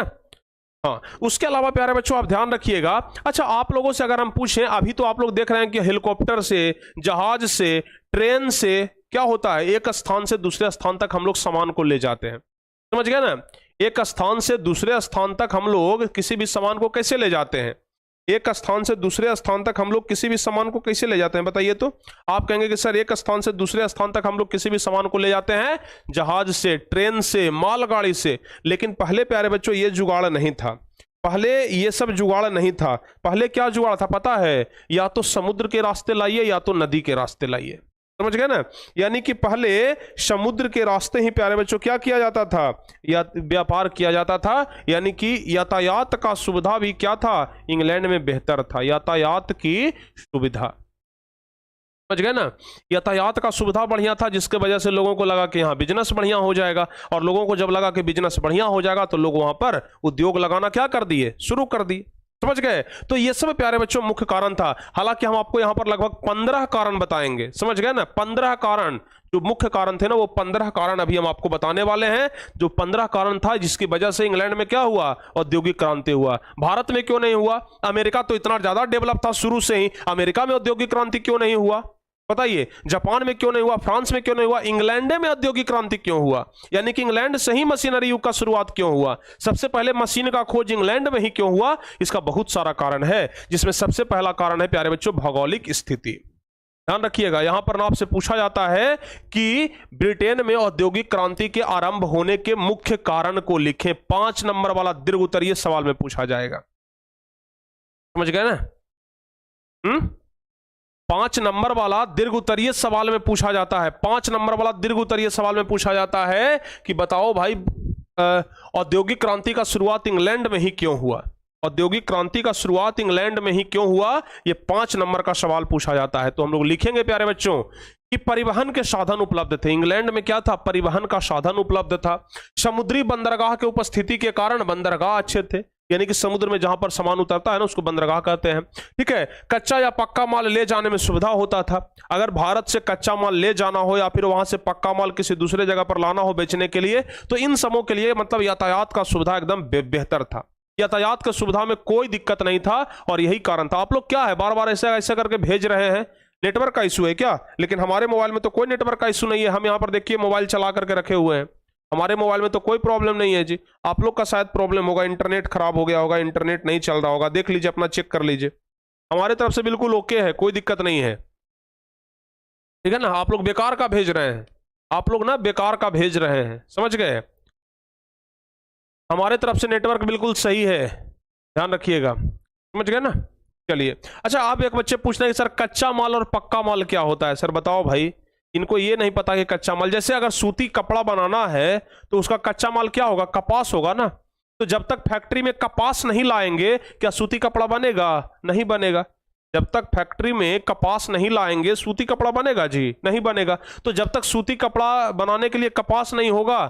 हाँ, उसके अलावा प्यारे बच्चों आप ध्यान रखिएगा। अच्छा, आप लोगों से अगर हम पूछें, अभी तो आप लोग देख रहे हैं कि हेलीकॉप्टर से, जहाज से, ट्रेन से क्या होता है, एक स्थान से दूसरे स्थान तक हम लोग सामान को ले जाते हैं। समझ गए ना? एक स्थान से दूसरे स्थान तक हम लोग किसी भी सामान को कैसे ले जाते हैं? एक स्थान से दूसरे स्थान तक हम लोग किसी भी सामान को कैसे ले जाते हैं? बताइए तो। आप कहेंगे कि सर एक स्थान से दूसरे स्थान तक हम लोग किसी भी सामान को ले जाते हैं जहाज से, ट्रेन से, मालगाड़ी से। लेकिन पहले प्यारे बच्चों ये जुगाड़ नहीं था। पहले ये सब जुगाड़ नहीं था। पहले क्या जुगाड़ था पता है? या तो समुद्र के रास्ते लाइए या तो नदी के रास्ते लाइए। समझ गए ना? यानी कि पहले समुद्र के रास्ते ही प्यारे बच्चों क्या किया जाता था? या व्यापार किया जाता था। यानी कि यातायात का सुविधा भी क्या था? इंग्लैंड में बेहतर था, यातायात की सुविधा। समझ गए ना? यातायात का सुविधा बढ़िया था, जिसके वजह से लोगों को लगा कि यहाँ बिजनेस बढ़िया हो जाएगा, और लोगों को जब लगा कि बिजनेस बढ़िया हो जाएगा तो लोग वहां पर उद्योग लगाना क्या कर दिए? शुरू कर दिए। समझ गए? तो ये सब प्यारे बच्चों मुख्य कारण था। हालांकि हम आपको यहां पर लगभग 15 कारण बताएंगे। समझ गए ना? 15 कारण, जो मुख्य कारण थे ना, वो 15 कारण अभी हम आपको बताने वाले हैं। जो 15 कारण था जिसकी वजह से इंग्लैंड में क्या हुआ? औद्योगिक क्रांति हुआ। भारत में क्यों नहीं हुआ? अमेरिका तो इतना ज्यादा डेवलप था शुरू से ही, अमेरिका में औद्योगिक क्रांति क्यों नहीं हुआ? बताइए। जापान में क्यों नहीं हुआ? फ्रांस में क्यों नहीं हुआ? इंग्लैंड में औद्योगिक क्रांति क्यों हुआ? यानी कि इंग्लैंड से ही मशीनरी युग का शुरुआत क्यों हुआ? सबसे पहले मशीन का खोज इंग्लैंड में ही क्यों हुआ? इसका बहुत सारा कारण है, जिसमें सबसे पहला कारण है प्यारे बच्चों भौगोलिक स्थिति। ध्यान रखिएगा, यहां पर आपसे पूछा जाता है कि ब्रिटेन में औद्योगिक क्रांति के आरंभ होने के मुख्य कारण को लिखें। 5 नंबर वाला दीर्घ उत्तरीय सवाल में पूछा जाएगा। समझ गए ना? 5 नंबर वाला दीर्घ उत्तरीय सवाल में पूछा जाता है। 5 नंबर वाला दीर्घ उत्तरीय सवाल में पूछा जाता है कि बताओ भाई, औद्योगिक क्रांति का शुरुआत इंग्लैंड में ही क्यों हुआ? औद्योगिक क्रांति का शुरुआत इंग्लैंड में ही क्यों हुआ? ये 5 नंबर का सवाल पूछा जाता है। तो हम लोग लिखेंगे प्यारे बच्चों कि परिवहन के साधन उपलब्ध थे। इंग्लैंड में क्या था? परिवहन का साधन उपलब्ध था। समुद्री बंदरगाह के उपस्थिति के कारण बंदरगाह अच्छे थे। यानी कि समुद्र में जहां पर सामान उतरता है ना उसको बंदरगाह कहते हैं। ठीक है, कच्चा या पक्का माल ले जाने में सुविधा होता था। अगर भारत से कच्चा माल ले जाना हो या फिर वहां से पक्का माल किसी दूसरे जगह पर लाना हो बेचने के लिए, तो इन समूह के लिए मतलब यातायात का सुविधा एकदम बेहतर था। यातायात की सुविधा में कोई दिक्कत नहीं था और यही कारण था। आप लोग क्या है बार बार ऐसा ऐसा करके भेज रहे हैं, नेटवर्क का इशू है क्या? लेकिन हमारे मोबाइल में तो कोई नेटवर्क का इशू नहीं है। हम यहाँ पर देखिए मोबाइल चला करके रखे हुए हैं, हमारे मोबाइल में तो कोई प्रॉब्लम नहीं है जी। आप लोग का शायद प्रॉब्लम होगा, इंटरनेट खराब हो गया होगा, इंटरनेट नहीं चल रहा होगा। देख लीजिए, अपना चेक कर लीजिए। हमारे तरफ से बिल्कुल ओके है, कोई दिक्कत नहीं है। ठीक है ना, आप लोग बेकार का भेज रहे हैं, आप लोग ना बेकार का भेज रहे हैं, समझ गए? हमारे तरफ से नेटवर्क बिल्कुल सही है, ध्यान रखिएगा, समझ गए ना? चलिए, अच्छा आप एक बच्चे पूछ रहे हैं कि सर कच्चा माल और पक्का माल क्या होता है? सर बताओ भाई, इनको ये नहीं पता कि कच्चा माल, जैसे अगर सूती कपड़ा बनाना है तो उसका कच्चा माल क्या होगा? कपास होगा ना। तो जब तक फैक्ट्री में कपास नहीं लाएंगे क्या सूती कपड़ा बनेगा? नहीं बनेगा। जब तक फैक्ट्री में कपास नहीं लाएंगे सूती कपड़ा बनेगा जी? नहीं बनेगा। तो जब तक सूती कपड़ा बनाने के लिए कपास नहीं होगा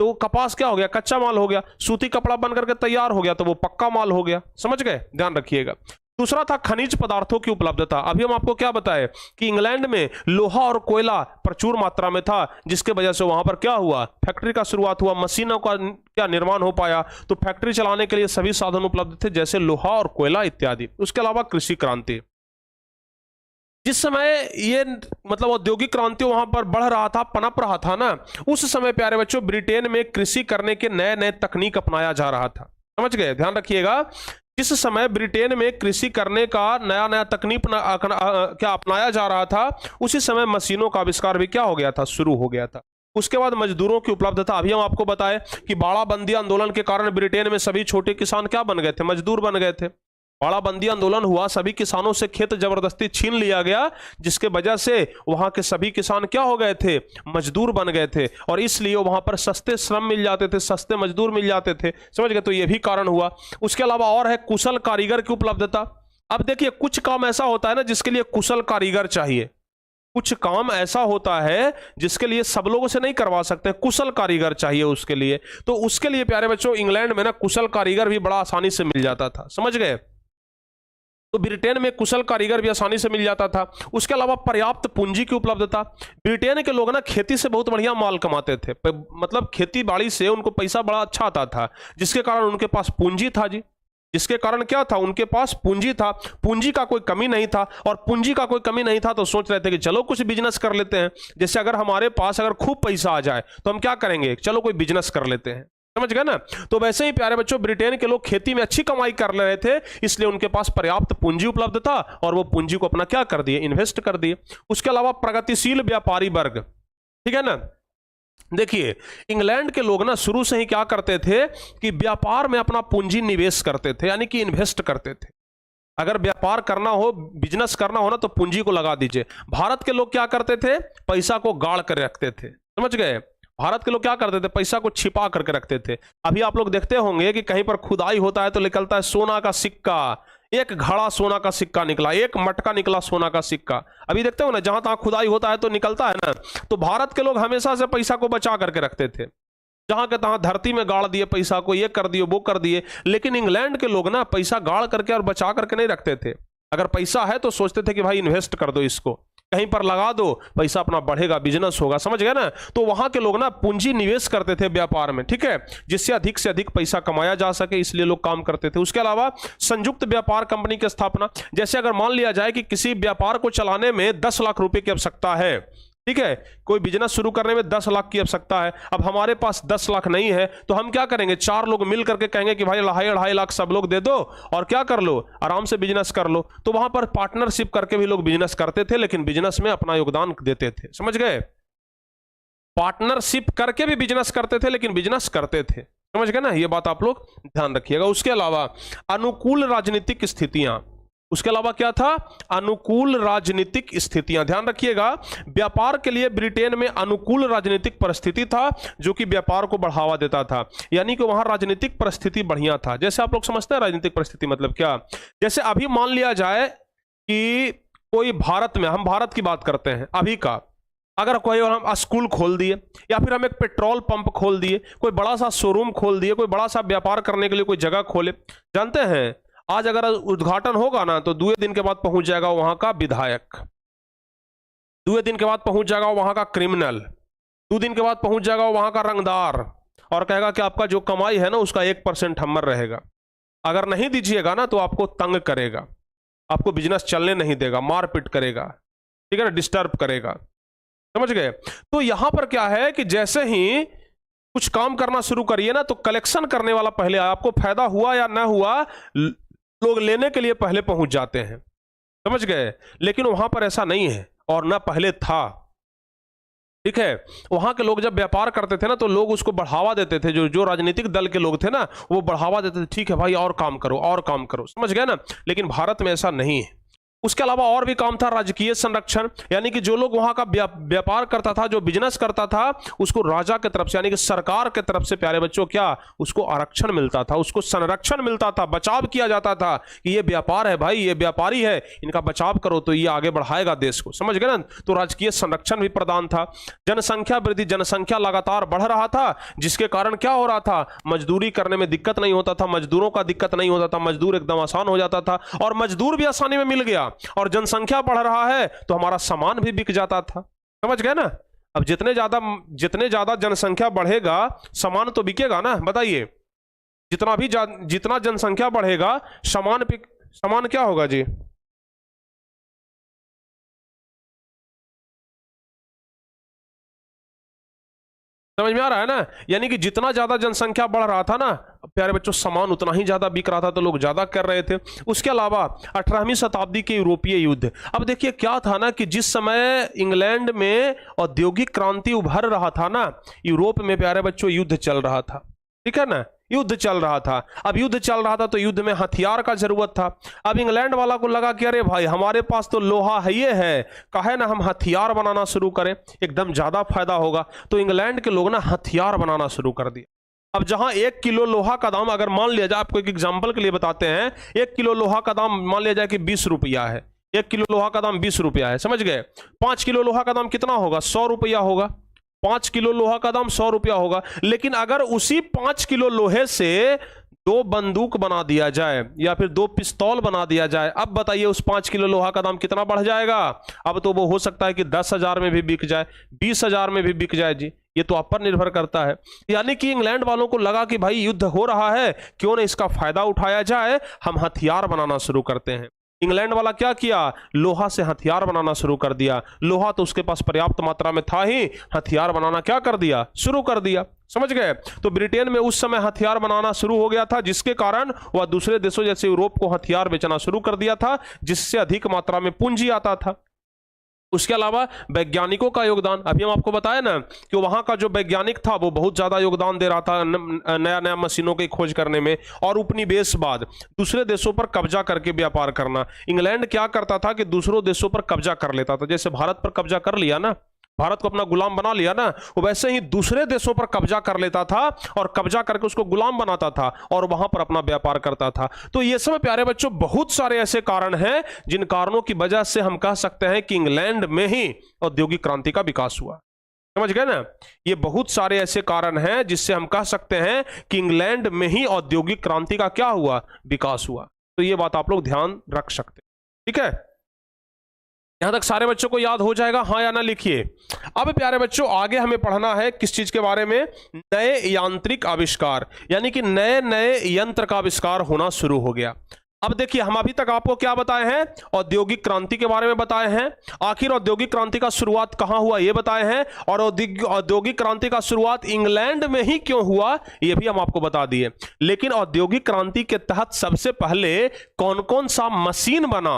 तो कपास क्या हो गया? कच्चा माल हो गया। सूती कपड़ा बन करके तैयार हो गया तो वो पक्का माल हो गया। समझ गए? ध्यान रखिएगा। दूसरा था खनिज पदार्थों की उपलब्धता। अभी हम आपको क्या बताए कि इंग्लैंड में लोहा और कोयला प्रचुर मात्रा में था, जिसके वजह से वहां पर क्या हुआ? फैक्ट्री का शुरुआत हुआ, मशीनों का क्या निर्माण हो पाया। तो फैक्ट्री चलाने के लिए सभी साधन उपलब्ध थे, जैसे लोहा और कोयला इत्यादि। उसके अलावा कृषि क्रांति, जिस समय ये मतलब औद्योगिक क्रांति वहां पर बढ़ रहा था, पनप रहा था ना, उस समय प्यारे बच्चों ब्रिटेन में कृषि करने के नए नए तकनीक अपनाया जा रहा था। समझ गए? ध्यान रखिएगा, जिस समय ब्रिटेन में कृषि करने का नया नया तकनीक क्या अपनाया जा रहा था, उसी समय मशीनों का आविष्कार भी क्या हो गया था? शुरू हो गया था। उसके बाद मजदूरों की उपलब्धता। अभी हम आपको बताए कि बाड़ाबंदी आंदोलन के कारण ब्रिटेन में सभी छोटे किसान क्या बन गए थे? मजदूर बन गए थे। बाड़ाबंदी आंदोलन हुआ, सभी किसानों से खेत जबरदस्ती छीन लिया गया, जिसके वजह से वहां के सभी किसान क्या हो गए थे? मजदूर बन गए थे। और इसलिए वहां पर सस्ते श्रम मिल जाते थे, सस्ते मजदूर मिल जाते थे। समझ गए? तो यह भी कारण हुआ। उसके अलावा और है कुशल कारीगर की उपलब्धता। अब देखिए, कुछ काम ऐसा होता है ना जिसके लिए कुशल कारीगर चाहिए, कुछ काम ऐसा होता है जिसके लिए सब लोगों से नहीं करवा सकते, कुशल कारीगर चाहिए उसके लिए। तो उसके लिए प्यारे बच्चों इंग्लैंड में ना कुशल कारीगर भी बड़ा आसानी से मिल जाता था। समझ गए? तो ब्रिटेन में कुशल कारीगर भी आसानी से मिल जाता था। उसके अलावा पर्याप्त पूंजी की उपलब्धता। ब्रिटेन के लोग ना खेती से बहुत बढ़िया माल कमाते थे, मतलब खेती बाड़ी से उनको पैसा बड़ा अच्छा आता था, जिसके कारण उनके पास पूंजी था जी। जिसके कारण क्या था? उनके पास पूंजी था, पूंजी का कोई कमी नहीं था। और पूंजी का कोई कमी नहीं था तो सोच रहे थे कि चलो कुछ बिजनेस कर लेते हैं। जैसे अगर हमारे पास अगर खूब पैसा आ जाए तो हम क्या करेंगे? चलो कोई बिजनेस कर लेते हैं। समझ गए ना? तो वैसे ही प्यारे बच्चों ब्रिटेन के लोग खेती में अच्छी कमाई कर रहे थे, इसलिए उनके पास पर्याप्त पूंजी उपलब्ध था और वो पूंजी को अपना क्या कर दिए? इन्वेस्ट कर दिए। उसके अलावा प्रगतिशील व्यापारी वर्ग। ठीक है ना? देखिए, इंग्लैंड के लोग ना शुरू से ही क्या करते थे कि व्यापार में अपना पूंजी निवेश करते थे, यानी कि इन्वेस्ट करते थे। अगर व्यापार करना हो, बिजनेस करना हो ना, तो पूंजी को लगा दीजिए। भारत के लोग क्या करते थे? पैसा को गाड़ कर रखते थे। समझ गए? भारत के लोग क्या करते थे? पैसा को छिपा करके रखते थे। अभी आप लोग देखते होंगे कि कहीं पर खुदाई होता है तो निकलता है सोना का सिक्का, एक घड़ा सोना का सिक्का निकला, एक मटका निकला सोना का सिक्का। अभी देखते हो ना, जहां तहां खुदाई होता है तो निकलता है ना। तो भारत के लोग हमेशा से पैसा को बचा करके रखते थे, जहां के तहां धरती में गाड़ दिए पैसा को, ये कर दिए वो कर दिए। लेकिन इंग्लैंड के लोग ना पैसा गाड़ करके और बचा करके नहीं रखते थे। अगर पैसा है तो सोचते थे कि भाई इन्वेस्ट कर दो, इसको कहीं पर लगा दो, पैसा अपना बढ़ेगा, बिजनेस होगा। समझ गए ना? तो वहां के लोग ना पूंजी निवेश करते थे व्यापार में, ठीक है, जिससे अधिक से अधिक पैसा कमाया जा सके, इसलिए लोग काम करते थे। उसके अलावा संयुक्त व्यापार कंपनी की स्थापना। जैसे अगर मान लिया जाए कि किसी व्यापार को चलाने में 10 लाख रुपए की आवश्यकता है, ठीक है, कोई बिजनेस शुरू करने में 10 लाख की आवश्यकता है। अब हमारे पास 10 लाख नहीं है तो हम क्या करेंगे? 4 लोग मिल करके कहेंगे कि भाई 2.5 लाख सब लोग दे दो और क्या कर लो? आराम से बिजनेस कर लो। तो वहां पर पार्टनरशिप करके भी लोग बिजनेस करते थे, लेकिन बिजनेस में अपना योगदान देते थे। समझ गए? पार्टनरशिप करके भी बिजनेस करते थे, लेकिन बिजनेस करते थे। समझ गए ना? ये बात आप लोग ध्यान रखिएगा। उसके अलावा अनुकूल राजनीतिक स्थितियां। उसके अलावा क्या था? अनुकूल राजनीतिक स्थितियां। ध्यान रखिएगा, व्यापार के लिए ब्रिटेन में अनुकूल राजनीतिक परिस्थिति था, जो कि व्यापार को बढ़ावा देता था। यानी कि वहां राजनीतिक परिस्थिति बढ़िया था। जैसे आप लोग समझते हैं राजनीतिक परिस्थिति मतलब क्या? जैसे अभी मान लिया जाए कि कोई भारत में, हम भारत की बात करते हैं अभी का, अगर कोई हम स्कूल खोल दिए, या फिर हम एक पेट्रोल पंप खोल दिए, कोई बड़ा सा शोरूम खोल दिए, कोई बड़ा सा व्यापार करने के लिए कोई जगह खोले, जानते हैं आज अगर उद्घाटन होगा ना तो 2 दिन के बाद पहुंच जाएगा वहां का विधायक, 2 दिन के बाद पहुंच जाएगा वहां का क्रिमिनल, 2 दिन के बाद पहुंच जाएगा वहां का रंगदार, और कहेगा कि आपका जो कमाई है ना उसका 1% हमर रहेगा। अगर नहीं दीजिएगा ना तो आपको तंग करेगा, आपको बिजनेस चलने नहीं देगा, मारपीट करेगा, ठीक है ना, डिस्टर्ब करेगा। समझ गए? तो यहां पर क्या है कि जैसे ही कुछ काम करना शुरू करिए ना तो कलेक्शन करने वाला पहले, आपको फायदा हुआ या ना हुआ, लोग लेने के लिए पहले पहुंच जाते हैं। समझ गए? लेकिन वहां पर ऐसा नहीं है और ना पहले था। ठीक है, वहां के लोग जब व्यापार करते थे ना तो लोग उसको बढ़ावा देते थे, जो राजनीतिक दल के लोग थे ना वो बढ़ावा देते थे, ठीक है भाई और काम करो और काम करो। समझ गए ना? लेकिन भारत में ऐसा नहीं है। उसके अलावा और भी काम था, राजकीय संरक्षण, यानी कि जो लोग वहां का व्यापार करता था, जो बिजनेस करता था, उसको राजा की तरफ से यानी कि सरकार की तरफ से प्यारे बच्चों क्या उसको आरक्षण मिलता था, उसको संरक्षण मिलता था, बचाव किया जाता था कि ये व्यापार है भाई, ये व्यापारी है, इनका बचाव करो तो ये आगे बढ़ाएगा देश को। समझ गए ना? तो राजकीय संरक्षण भी प्रदान था। जनसंख्या वृद्धि, जनसंख्या लगातार बढ़ रहा था, जिसके कारण क्या हो रहा था, मजदूरी करने में दिक्कत नहीं होता था, मजदूरों का दिक्कत नहीं होता था, मजदूर एकदम आसान हो जाता था, और मजदूर भी आसानी में मिल गया, और जनसंख्या बढ़ रहा है तो हमारा सामान भी बिक जाता था। समझ गए ना? अब जितने ज्यादा जनसंख्या बढ़ेगा सामान तो बिकेगा ना, बताइए। जितना जनसंख्या बढ़ेगा सामान क्या होगा जी? समझ में आ रहा है ना? यानी कि जितना ज्यादा जनसंख्या बढ़ रहा था ना प्यारे बच्चों, सामान उतना ही ज्यादा बिक रहा था, तो लोग ज्यादा कर रहे थे। उसके अलावा 18वीं शताब्दी के यूरोपीय युद्ध, अब देखिए क्या था ना कि जिस समय इंग्लैंड में औद्योगिक क्रांति उभर रहा था ना, यूरोप में प्यारे बच्चों युद्ध चल रहा था। ठीक है ना? युद्ध चल रहा था। अब युद्ध चल रहा था तो युद्ध में हथियार का जरूरत था। अब इंग्लैंड वाला को लगा कि अरे भाई हमारे पास तो लोहा है, ये है, कहे ना हम हथियार बनाना शुरू करें, एकदम ज्यादा फायदा होगा। तो इंग्लैंड के लोग ना हथियार बनाना शुरू कर दिया। अब जहां 1 किलो लोहा का दाम, अगर मान लिया जाए, आपको एक एग्जांपल के लिए बताते हैं, 1 किलो लोहा का दाम मान लिया जाए कि 20 रुपया है, 1 किलो लोहा का दाम 20 रुपया है, समझ गए? 5 किलो लोहा का दाम कितना होगा? 100 रुपया होगा। 5 किलो लोहा का दाम 100 रुपया होगा। लेकिन अगर उसी 5 किलो लोहे से 2 बंदूक बना दिया जाए या फिर 2 पिस्तौल बना दिया जाए, अब बताइए उस 5 किलो लोहा का दाम कितना बढ़ जाएगा? अब तो वो हो सकता है कि 10,000 में भी बिक जाए, 20,000 में भी बिक जाए जी। ये तो आप पर निर्भर करता है। यानी कि इंग्लैंड वालों को लगा कि भाई युद्ध हो रहा है, क्यों ना इसका फायदा उठाया जाए, हम हथियार बनाना शुरू करते हैं। इंग्लैंड वाला क्या किया? लोहा से हथियार बनाना शुरू कर दिया। लोहा तो उसके पास पर्याप्त मात्रा में था ही, हथियार बनाना क्या कर दिया? शुरू कर दिया। समझ गए? तो ब्रिटेन में उस समय हथियार बनाना शुरू हो गया था, जिसके कारण वह दूसरे देशों जैसे यूरोप को हथियार बेचना शुरू कर दिया था, जिससे अधिक मात्रा में पूंजी आता था। उसके अलावा वैज्ञानिकों का योगदान, अभी हम आपको बताया ना कि वहां का जो वैज्ञानिक था वो बहुत ज्यादा योगदान दे रहा था नया नया मशीनों की खोज करने में। और उपनिवेशवाद, दूसरे देशों पर कब्जा करके व्यापार करना। इंग्लैंड क्या करता था कि दूसरों देशों पर कब्जा कर लेता था, जैसे भारत पर कब्जा कर लिया ना, भारत को अपना गुलाम बना लिया ना, वो वैसे ही दूसरे देशों पर कब्जा कर लेता था और कब्जा करके उसको गुलाम बनाता था और वहां पर अपना व्यापार करता था। तो ये सब प्यारे बच्चों बहुत सारे ऐसे कारण हैं जिन कारणों की वजह से हम कह सकते हैं कि इंग्लैंड में ही औद्योगिक क्रांति का विकास हुआ। समझ गए ना? ये बहुत सारे ऐसे कारण हैं जिससे हम कह सकते हैं कि इंग्लैंड में ही औद्योगिक क्रांति का क्या हुआ? विकास हुआ। तो ये बात आप लोग ध्यान रख सकते हैं। ठीक है, यहां तक सारे बच्चों को याद हो जाएगा, हाँ या ना लिखिए। अब प्यारे बच्चों आगे हमें पढ़ना है किस चीज के बारे में? नए यांत्रिक आविष्कार, यानी कि नए नए यंत्र का आविष्कार होना शुरू हो गया। अब देखिए हम अभी तक आपको क्या बताए हैं? औद्योगिक क्रांति के बारे में बताए हैं। आखिर औद्योगिक क्रांति का शुरुआत कहां हुआ ये बताए हैं, और औद्योगिक क्रांति का शुरुआत इंग्लैंड में ही क्यों हुआ ये भी हम आपको बता दिए। लेकिन औद्योगिक क्रांति के तहत सबसे पहले कौन कौन सा मशीन बना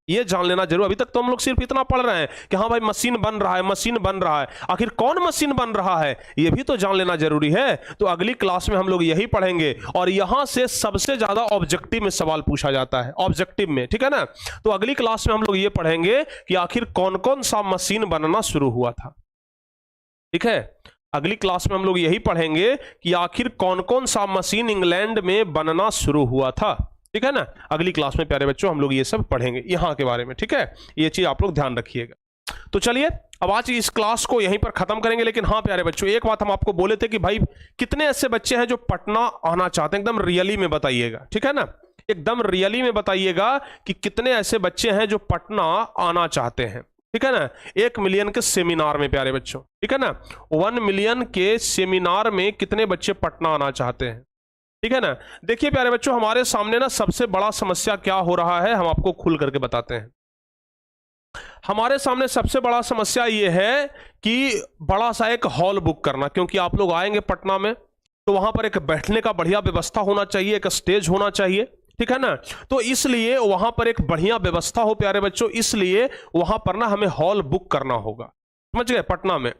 ये जान लेना जरूर। अभी तक तो हम लोग सिर्फ इतना पढ़ रहे हैं कि हाँ भाई मशीन बन रहा है, मशीन बन रहा है, आखिर कौन मशीन बन रहा है ये भी तो जान लेना जरूरी है। तो अगली क्लास में हम लोग यही पढ़ेंगे, और यहां से सबसे ज्यादा ऑब्जेक्टिव में सवाल पूछा जाता है, ऑब्जेक्टिव में। ठीक है ना? तो अगली क्लास में हम लोग ये पढ़ेंगे कि आखिर कौन कौन सा मशीन बनना शुरू हुआ था। ठीक है, अगली क्लास में हम लोग यही पढ़ेंगे कि आखिर कौन कौन सा मशीन इंग्लैंड में बनना शुरू हुआ था। ठीक है ना? अगली क्लास में प्यारे बच्चों हम लोग ये सब पढ़ेंगे यहां के बारे में। ठीक है, ये चीज आप लोग ध्यान रखिएगा। तो चलिए अब आज इस क्लास को यहीं पर खत्म करेंगे, लेकिन हाँ प्यारे बच्चों, एक बात हम आपको बोले थे कि भाई कितने ऐसे बच्चे हैं जो पटना आना चाहते हैं, एकदम रियली में बताइएगा, ठीक है ना, एकदम रियली में बताइएगा कि कितने ऐसे बच्चे हैं जो पटना आना चाहते हैं, ठीक है ना। 1 मिलियन के सेमिनार में प्यारे बच्चों, ठीक है ना, 1 मिलियन के सेमिनार में कितने बच्चे पटना आना चाहते हैं, ठीक है ना। देखिए प्यारे बच्चों, हमारे सामने ना सबसे बड़ा समस्या क्या हो रहा है, हम आपको खुल करके बताते हैं। हमारे सामने सबसे बड़ा समस्या यह है कि बड़ा सा एक हॉल बुक करना, क्योंकि आप लोग आएंगे पटना में तो वहां पर एक बैठने का बढ़िया व्यवस्था होना चाहिए, एक स्टेज होना चाहिए, ठीक है ना। तो इसलिए वहां पर एक बढ़िया व्यवस्था हो प्यारे बच्चों, इसलिए वहां पर ना हमें हॉल बुक करना होगा, समझ गए। पटना में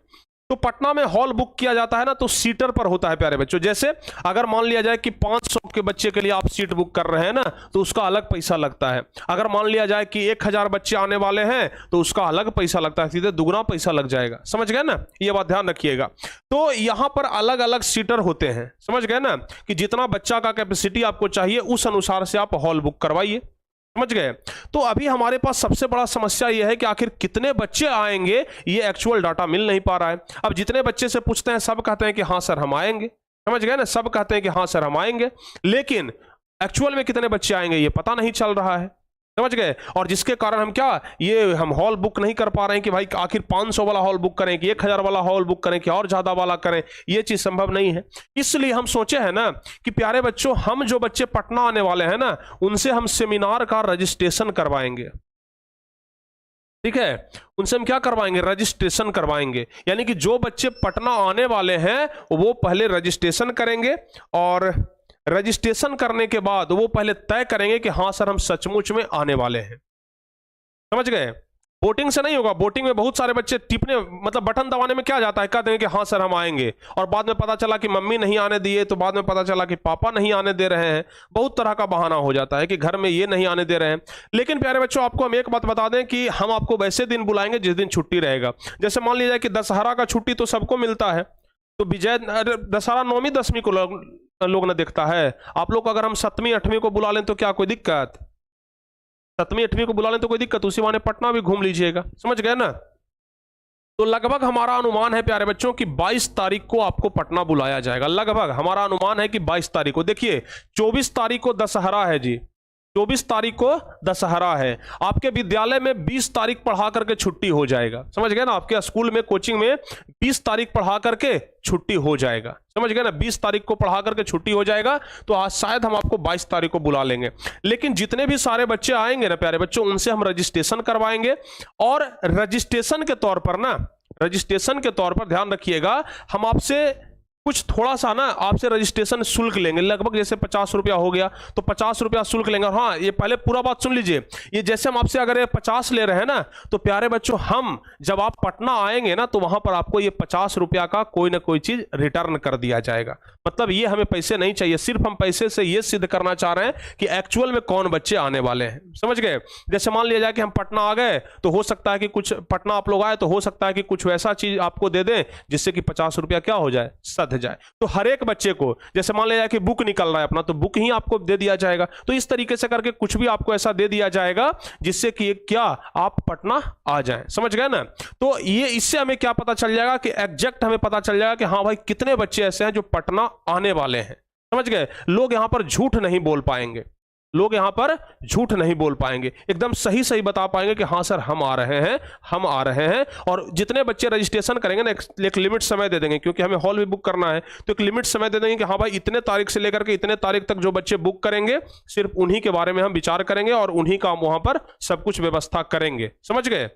तो पटना में हॉल बुक किया जाता है ना, तो सीटर पर होता है प्यारे बच्चों। जैसे अगर मान लिया जाए कि 500 के बच्चे के लिए आप सीट बुक कर रहे हैं ना, तो उसका अलग पैसा लगता है। अगर मान लिया जाए कि 1000 बच्चे आने वाले हैं तो उसका अलग पैसा लगता है, सीधे दुगना पैसा लग जाएगा, समझ गए ना, ये बात ध्यान रखिएगा। तो यहां पर अलग अलग सीटर होते हैं, समझ गए ना, कि जितना बच्चा का कैपेसिटी आपको चाहिए उस अनुसार से आप हॉल बुक करवाइए, समझ गए। तो अभी हमारे पास सबसे बड़ा समस्या यह है कि आखिर कितने बच्चे आएंगे, ये एक्चुअल डाटा मिल नहीं पा रहा है। अब जितने बच्चे से पूछते हैं सब कहते हैं कि हाँ सर हम आएंगे, समझ गए ना, सब कहते हैं कि हाँ सर हम आएंगे, लेकिन एक्चुअल में कितने बच्चे आएंगे ये पता नहीं चल रहा है, समझ गए। और जिसके कारण हम हॉल बुक नहीं कर पा रहे हैं कि भाई आखिर 500 वाला हॉल बुक करें कि 1000 वाला हॉल बुक करें कि और ज्यादा वाला करें, ये चीज संभव नहीं है। इसलिए हम सोचे हैं ना कि प्यारे बच्चों, हम जो बच्चे पटना आने वाले हैं ना, उनसे हम सेमिनार का रजिस्ट्रेशन करवाएंगे, ठीक है। उनसे हम क्या करवाएंगे, रजिस्ट्रेशन करवाएंगे। यानी कि जो बच्चे पटना आने वाले हैं वो पहले रजिस्ट्रेशन करेंगे, और रजिस्ट्रेशन करने के बाद वो पहले तय करेंगे कि हाँ सर हम सचमुच में आने वाले हैं, समझ गए। वोटिंग से नहीं होगा, वोटिंग में बहुत सारे बच्चे टिपने मतलब बटन दबाने में क्या जाता है, कहते हैं कि हाँ सर हम आएंगे, और बाद में पता चला कि मम्मी नहीं आने दिए, तो बाद में पता चला कि पापा नहीं आने दे रहे हैं, बहुत तरह का बहाना हो जाता है कि घर में ये नहीं आने दे रहे हैं। लेकिन प्यारे बच्चों, आपको हम एक बात बता दें कि हम आपको वैसे दिन बुलाएंगे जिस दिन छुट्टी रहेगा। जैसे मान लीजिए कि दशहरा का छुट्टी तो सबको मिलता है, तो विजय दशहरा 9वीं 10वीं को लोग ना देखता है। आप लोग अगर हम 7वीं 8वीं को बुला लें तो क्या कोई दिक्कत, 7वीं 8वीं को बुला लें तो कोई दिक्कत, उसी बहाने पटना भी घूम लीजिएगा, समझ गए ना। तो लगभग हमारा अनुमान है प्यारे बच्चों कि 22 तारीख को आपको पटना बुलाया जाएगा। लगभग हमारा अनुमान है कि 22 तारीख को। देखिए 24 तारीख को दशहरा है जी, 24 तारीख को दशहरा है। आपके विद्यालय में 20 तारीख पढ़ा करके छुट्टी हो जाएगा, समझ गए ना। आपके स्कूल में कोचिंग में 20 तारीख पढ़ा करके छुट्टी हो जाएगा, समझ गए ना। 20 तारीख को पढ़ा करके छुट्टी हो जाएगा, तो आज शायद हम आपको 22 तारीख को बुला लेंगे। लेकिन जितने भी सारे बच्चे आएंगे ना प्यारे बच्चों, उनसे हम रजिस्ट्रेशन करवाएंगे, और रजिस्ट्रेशन के तौर पर ध्यान रखिएगा, हम आपसे कुछ थोड़ा सा ना आपसे रजिस्ट्रेशन शुल्क लेंगे। लगभग जैसे 50 रुपया हो गया तो 50 रुपया शुल्क लेंगे। हाँ, ये पहले पूरा बात सुन लीजिए। ये जैसे हम आपसे अगर ये 50 ले रहे हैं ना, तो प्यारे बच्चों, हम जब आप पटना आएंगे ना, तो वहां पर आपको ये 50 रुपया का कोई ना कोई चीज रिटर्न कर दिया जाएगा। मतलब ये हमें पैसे नहीं चाहिए, सिर्फ हम पैसे से ये सिद्ध करना चाह रहे हैं कि एक्चुअल में कौन बच्चे आने वाले हैं, समझ गए। जैसे मान लिया जाए कि हम पटना आ गए, तो हो सकता है कि कुछ पटना आप लोग आए तो हो सकता है कि कुछ वैसा चीज आपको दे दें जिससे कि 50 रुपया क्या हो जाए, सध जाए। तो हर एक बच्चे को, जैसे मान लिया जाए कि बुक निकल रहा है अपना, तो बुक ही आपको दे दिया जाएगा। तो इस तरीके से करके कुछ भी आपको ऐसा दे दिया जाएगा जिससे कि क्या आप पटना आ जाएं, समझ गए ना। तो ये इससे हमें क्या पता चल जाएगा कि एग्जैक्ट हमें पता चल जाएगा कि हाँ भाई कितने बच्चे ऐसे हैं जो पटना आने वाले हैं, समझ गए। लोग यहां पर झूठ नहीं बोल पाएंगे, लोग यहां पर झूठ नहीं बोल पाएंगे, एकदम सही सही बता पाएंगे कि हाँ सर हम आ रहे हैं, हम आ रहे हैं। और जितने बच्चे रजिस्ट्रेशन करेंगे ना, एक लिमिट समय दे देंगे, क्योंकि हमें हॉल भी बुक करना है, तो एक लिमिट समय दे देंगे कि हाँ भाई इतने तारीख से लेकर के इतने तारीख तक जो बच्चे बुक करेंगे, सिर्फ उन्हीं के बारे में हम विचार करेंगे और उन्हीं का वहां पर सब कुछ व्यवस्था करेंगे, समझ गए।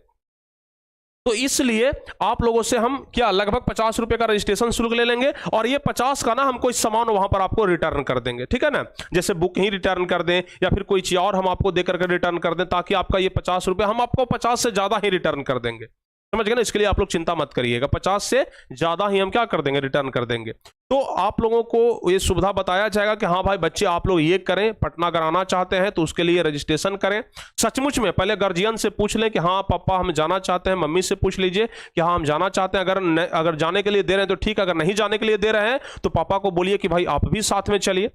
तो इसलिए आप लोगों से हम क्या लगभग 50 रुपए का रजिस्ट्रेशन शुल्क ले लेंगे, और ये 50 का ना हम कोई सामान वहां पर आपको रिटर्न कर देंगे, ठीक है ना। जैसे बुक ही रिटर्न कर दें या फिर कोई चीज और हम आपको देकर के रिटर्न कर दें, ताकि आपका ये 50 रुपए हम आपको 50 से ज्यादा ही रिटर्न कर देंगे, समझ गए ना। इसके लिए आप लोग चिंता मत करिएगा, 50 से ज्यादा ही हम क्या कर देंगे, रिटर्न कर देंगे। तो आप लोगों को ये सुविधा बताया जाएगा कि हाँ भाई बच्चे आप लोग ये करें, पटना अगर आना चाहते हैं तो उसके लिए रजिस्ट्रेशन करें। सचमुच में पहले गार्जियन से पूछ लें कि हाँ पापा हम जाना चाहते हैं, मम्मी से पूछ लीजिए कि हाँ हम जाना चाहते हैं। अगर जाने के लिए दे रहे हैं तो ठीक, अगर नहीं जाने के लिए दे रहे हैं तो पापा को बोलिए कि भाई आप भी साथ में चलिए।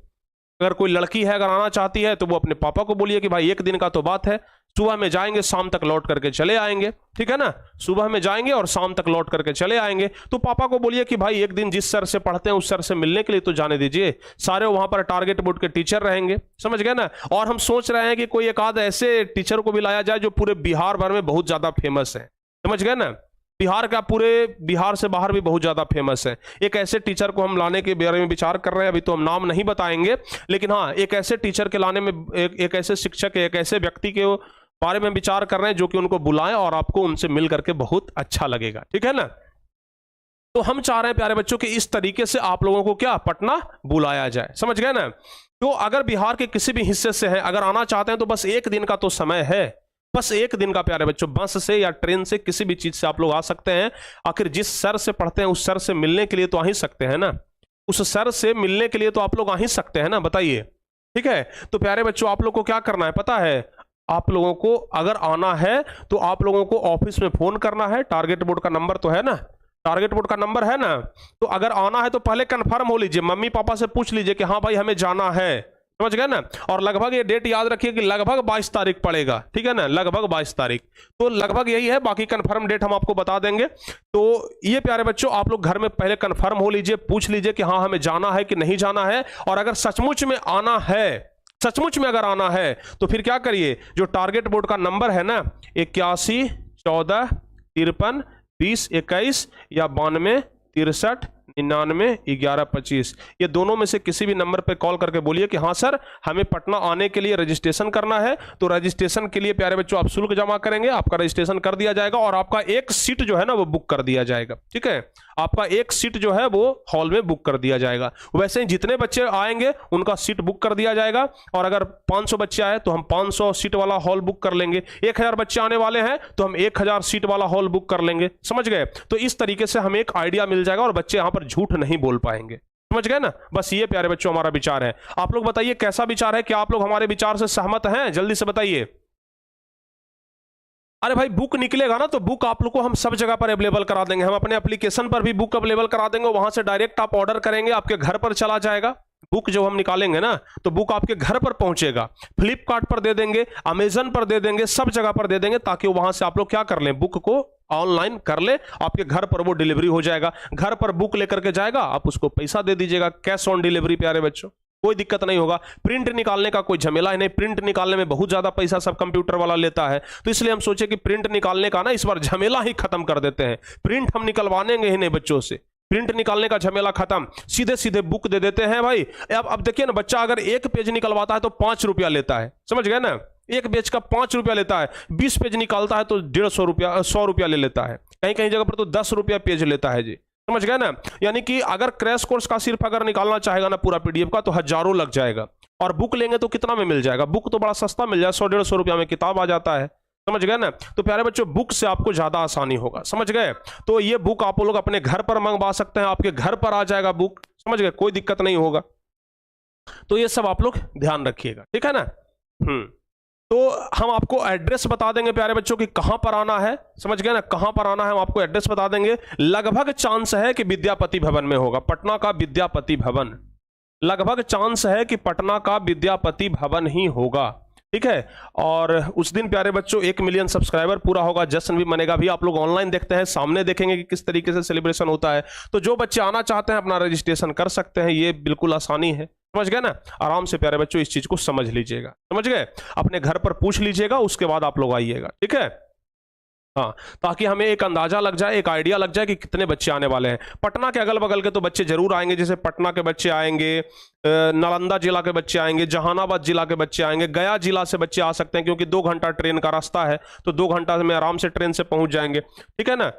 अगर कोई लड़की है अगर आना चाहती है तो वो अपने पापा को बोलिए कि भाई एक दिन का तो बात है, सुबह में जाएंगे, शाम तक लौट करके चले आएंगे, ठीक है ना। सुबह में जाएंगे और शाम तक लौट करके चले आएंगे। तो पापा को बोलिए कि भाई एक दिन जिस सर से पढ़ते हैं उस सर से मिलने के लिए तो जाने दीजिए। सारे वहां पर टारगेट बोर्ड के टीचर रहेंगे, समझ गए ना। और हम सोच रहे हैं कि कोई एक आध ऐसे टीचर को भी लाया जाए जो पूरे बिहार भर में बहुत ज्यादा फेमस है, समझ गए ना। बिहार का, पूरे बिहार से बाहर भी बहुत ज्यादा फेमस है। एक ऐसे टीचर को हम लाने के बारे में विचार कर रहे हैं, अभी तो हम नाम नहीं बताएंगे, लेकिन हाँ एक ऐसे टीचर के लाने में, एक ऐसे शिक्षक, एक ऐसे व्यक्ति के बारे में विचार कर रहे हैं जो कि उनको बुलाएं और आपको उनसे मिल करके बहुत अच्छा लगेगा, ठीक है ना। तो हम चाह रहे हैं प्यारे बच्चों कि इस तरीके से आप लोगों को क्या पटना बुलाया जाए, समझ गए ना। तो अगर बिहार के किसी भी हिस्से से हैं, अगर आना चाहते हैं तो बस एक दिन का तो समय है, बस एक दिन का प्यारे बच्चों। बस से या ट्रेन से, किसी भी चीज से आप लोग आ सकते हैं। आखिर जिस सर से पढ़ते हैं उस सर से मिलने के लिए तो आ ही सकते हैं ना, उस सर से मिलने के लिए तो आप लोग आ ही सकते हैं ना, बताइए, ठीक है। तो प्यारे बच्चों आप लोग को क्या करना है पता है, आप लोगों को अगर आना है तो आप लोगों को ऑफिस में फोन करना है। टारगेट बोर्ड का नंबर तो है ना, टारगेट बोर्ड का नंबर है ना। तो अगर आना है तो पहले कंफर्म हो लीजिए, मम्मी पापा से पूछ लीजिए कि हाँ भाई हमें जाना है, समझ गए ना। और लगभग ये डेट याद रखिए कि लगभग 22 तारीख पड़ेगा, ठीक है ना, लगभग 22 तारीख। तो लगभग यही है, बाकी कंफर्म डेट हम आपको बता देंगे। तो ये प्यारे बच्चों आप लोग घर में पहले कंफर्म हो लीजिए, पूछ लीजिए कि हाँ हमें जाना है कि नहीं जाना है। और अगर सचमुच में आना है, सचमुच में अगर आना है तो फिर क्या करिए, जो टारगेट बोर्ड का नंबर है ना 81 14 53 20 21 या 92 63 99 11 25, ये दोनों में से किसी भी नंबर पे कॉल करके बोलिए कि हाँ सर हमें पटना आने के लिए रजिस्ट्रेशन करना है। तो रजिस्ट्रेशन के लिए प्यारे बच्चों आप शुल्क जमा करेंगे, आपका रजिस्ट्रेशन कर दिया जाएगा और आपका एक सीट जो है ना वो बुक कर दिया जाएगा, ठीक है। आपका एक सीट जो है वो हॉल में बुक कर दिया जाएगा। वैसे ही जितने बच्चे आएंगे उनका सीट बुक कर दिया जाएगा। और अगर 500 बच्चे आए तो हम 500 सीट वाला हॉल बुक कर लेंगे। 1000 बच्चे आने वाले हैं तो हम 1000 सीट वाला हॉल बुक कर लेंगे, समझ गए। तो इस तरीके से हमें एक आइडिया मिल जाएगा और बच्चे यहां पर झूठ नहीं बोल पाएंगे, समझ गए ना। बस ये प्यारे बच्चों हमारा विचार है। आप लोग बताइए कैसा विचार है, क्या आप लोग हमारे विचार से सहमत हैं, जल्दी से बताइए। अरे भाई बुक निकलेगा ना तो बुक आप लोग को हम सब जगह पर अवेलेबल करा देंगे। हम अपने एप्लीकेशन पर भी बुक अवेलेबल करा देंगे, वहां से डायरेक्ट आप ऑर्डर करेंगे, आपके घर पर चला जाएगा। बुक जो हम निकालेंगे ना तो बुक आपके घर पर पहुंचेगा। फ्लिपकार्ट पर दे देंगे, अमेजन पर दे देंगे, सब जगह पर दे देंगे, ताकि वहां से आप लोग क्या कर लें, बुक को ऑनलाइन कर ले, आपके घर पर वो डिलीवरी हो जाएगा। घर पर बुक लेकर के जाएगा, आप उसको पैसा दे दीजिएगा, कैश ऑन डिलीवरी प्यारे बच्चों, कोई दिक्कत नहीं होगा। प्रिंट निकालने का कोई झमेला ही नहीं, प्रिंट निकालने में बहुत ज्यादा पैसा सब कंप्यूटर वाला लेता है, तो इसलिए हम सोचे कि प्रिंट निकालने का ना इस बार झमेला ही खत्म कर देते हैं। प्रिंट हम निकलवाने ही नहीं बच्चों से, प्रिंट निकालने का झमेला खत्म, सीधे सीधे बुक दे देते हैं भाई। अब देखिए ना, बच्चा अगर एक पेज निकलवाता है तो 5 रुपया लेता है, समझ गए ना, एक पेज का 5 रुपया लेता है। 20 पेज निकालता है तो 150 रुपया 100 रुपया ले लेता है, कहीं कहीं जगह पर तो 10 रुपया पेज लेता है जी, समझ गए ना। यानी कि अगर क्रैश कोर्स का सिर्फ अगर निकालना चाहेगा ना पूरा पीडीएफ का तो हजारों लग जाएगा। और बुक लेंगे तो कितना में मिल जाएगा, बुक तो बड़ा सस्ता मिल जाए, 100-150 रुपया में किताब आ जाता है, समझ गए ना। तो प्यारे बच्चों बुक से आपको ज्यादा आसानी होगा, समझ गए। तो ये बुक आप लोग अपने घर पर मंगवा सकते हैं, आपके घर पर आ जाएगा बुक, समझ गए, कोई दिक्कत नहीं होगा। तो ये सब आप लोग ध्यान रखिएगा, ठीक है ना। तो हम आपको एड्रेस बता देंगे प्यारे बच्चों कि कहां पर आना है, समझ गए ना, कहां पर आना है हम आपको एड्रेस बता देंगे। लगभग चांस है कि विद्यापति भवन में होगा, पटना का विद्यापति भवन, लगभग चांस है कि पटना का विद्यापति भवन ही होगा, ठीक है। और उस दिन प्यारे बच्चों 1 मिलियन सब्सक्राइबर पूरा होगा, जश्न भी मनेगा भी। आप लोग ऑनलाइन देखते हैं, सामने देखेंगे कि किस तरीके से सेलिब्रेशन होता है। तो जो बच्चे आना चाहते हैं अपना रजिस्ट्रेशन कर सकते हैं, ये बिल्कुल आसानी है, समझ गए ना। आराम से प्यारे बच्चों इस चीज को समझ लीजिएगा, समझ गए। अपने घर पर पूछ लीजिएगा, उसके बाद आप लोग आइएगा, ठीक है। हाँ, ताकि हमें एक अंदाजा लग जाए, एक आइडिया लग जाए कि कितने बच्चे आने वाले हैं। पटना के अगल बगल के तो बच्चे जरूर आएंगे, जैसे पटना के बच्चे आएंगे, नालंदा जिला के बच्चे आएंगे, जहानाबाद जिला के बच्चे आएंगे, गया जिला से बच्चे आ सकते हैं, क्योंकि 2 घंटा ट्रेन का रास्ता है, तो 2 घंटा में आराम से ट्रेन से पहुंच जाएंगे, ठीक है ना।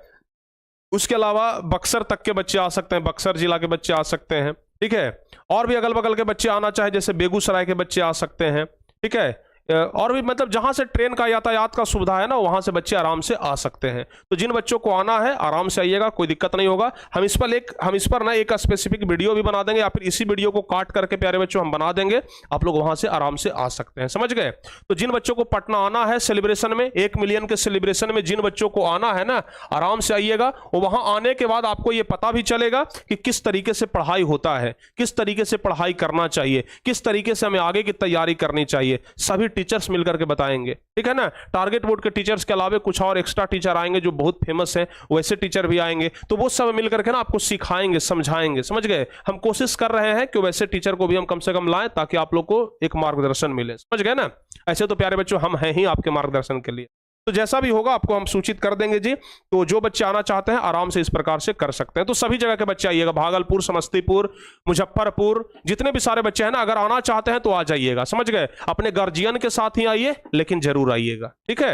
उसके अलावा बक्सर तक के बच्चे आ सकते हैं, बक्सर जिला के बच्चे आ सकते हैं, ठीक है। और भी अगल बगल के बच्चे आना चाहे, जैसे बेगूसराय के बच्चे आ सकते हैं, ठीक है। और भी मतलब जहां से ट्रेन का यातायात का सुविधा है ना, वहां से बच्चे आराम से आ सकते हैं। तो जिन बच्चों को आना है आराम से आइएगा, कोई दिक्कत नहीं होगा। हम इस पर ना एक स्पेसिफिक वीडियो भी बना देंगे, या फिर इसी वीडियो को काट करके प्यारे बच्चों हम बना देंगे, आप लोग वहां से आराम से आ सकते हैं, समझ गए। तो जिन बच्चों को पटना आना है सेलिब्रेशन में, 1 मिलियन के सेलिब्रेशन में जिन बच्चों को आना है ना, आराम से आइएगा। और वहां आने के बाद आपको यह पता भी चलेगा कि किस तरीके से पढ़ाई होता है, किस तरीके से पढ़ाई करना चाहिए, किस तरीके से हमें आगे की तैयारी करनी चाहिए। सभी टीचर्स मिलकर के बताएंगे, ठीक है ना। टारगेट बोर्ड के टीचर्स के अलावा कुछ और एक्स्ट्रा टीचर आएंगे जो बहुत फेमस हैं, वैसे टीचर भी आएंगे, तो वो सब मिलकर के ना आपको सिखाएंगे, समझाएंगे, समझ गए। हम कोशिश कर रहे हैं कि वैसे टीचर को भी हम कम से कम लाएं ताकि आप लोग को एक मार्गदर्शन मिले, समझ गए ना। ऐसे तो प्यारे बच्चों हम हैं ही आपके मार्गदर्शन के लिए, तो जैसा भी होगा आपको हम सूचित कर देंगे जी। तो जो बच्चे आना चाहते हैं आराम से इस प्रकार से कर सकते हैं। तो सभी जगह के बच्चे आइएगा, भागलपुर, समस्तीपुर, मुजफ्फरपुर, जितने भी सारे बच्चे हैं ना, अगर आना चाहते हैं तो आ जाइएगा, समझ गए। अपने गार्जियन के साथ ही आइए, लेकिन जरूर आइएगा, ठीक है।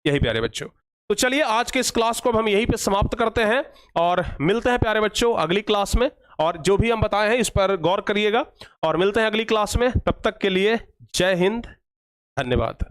यही प्यारे बच्चों, तो चलिए आज के इस क्लास को हम यहीं पे समाप्त करते हैं और मिलते हैं प्यारे बच्चों अगली क्लास में। और जो भी हम बताए हैं इस पर गौर करिएगा और मिलते हैं अगली क्लास में। तब तक के लिए जय हिंद, धन्यवाद।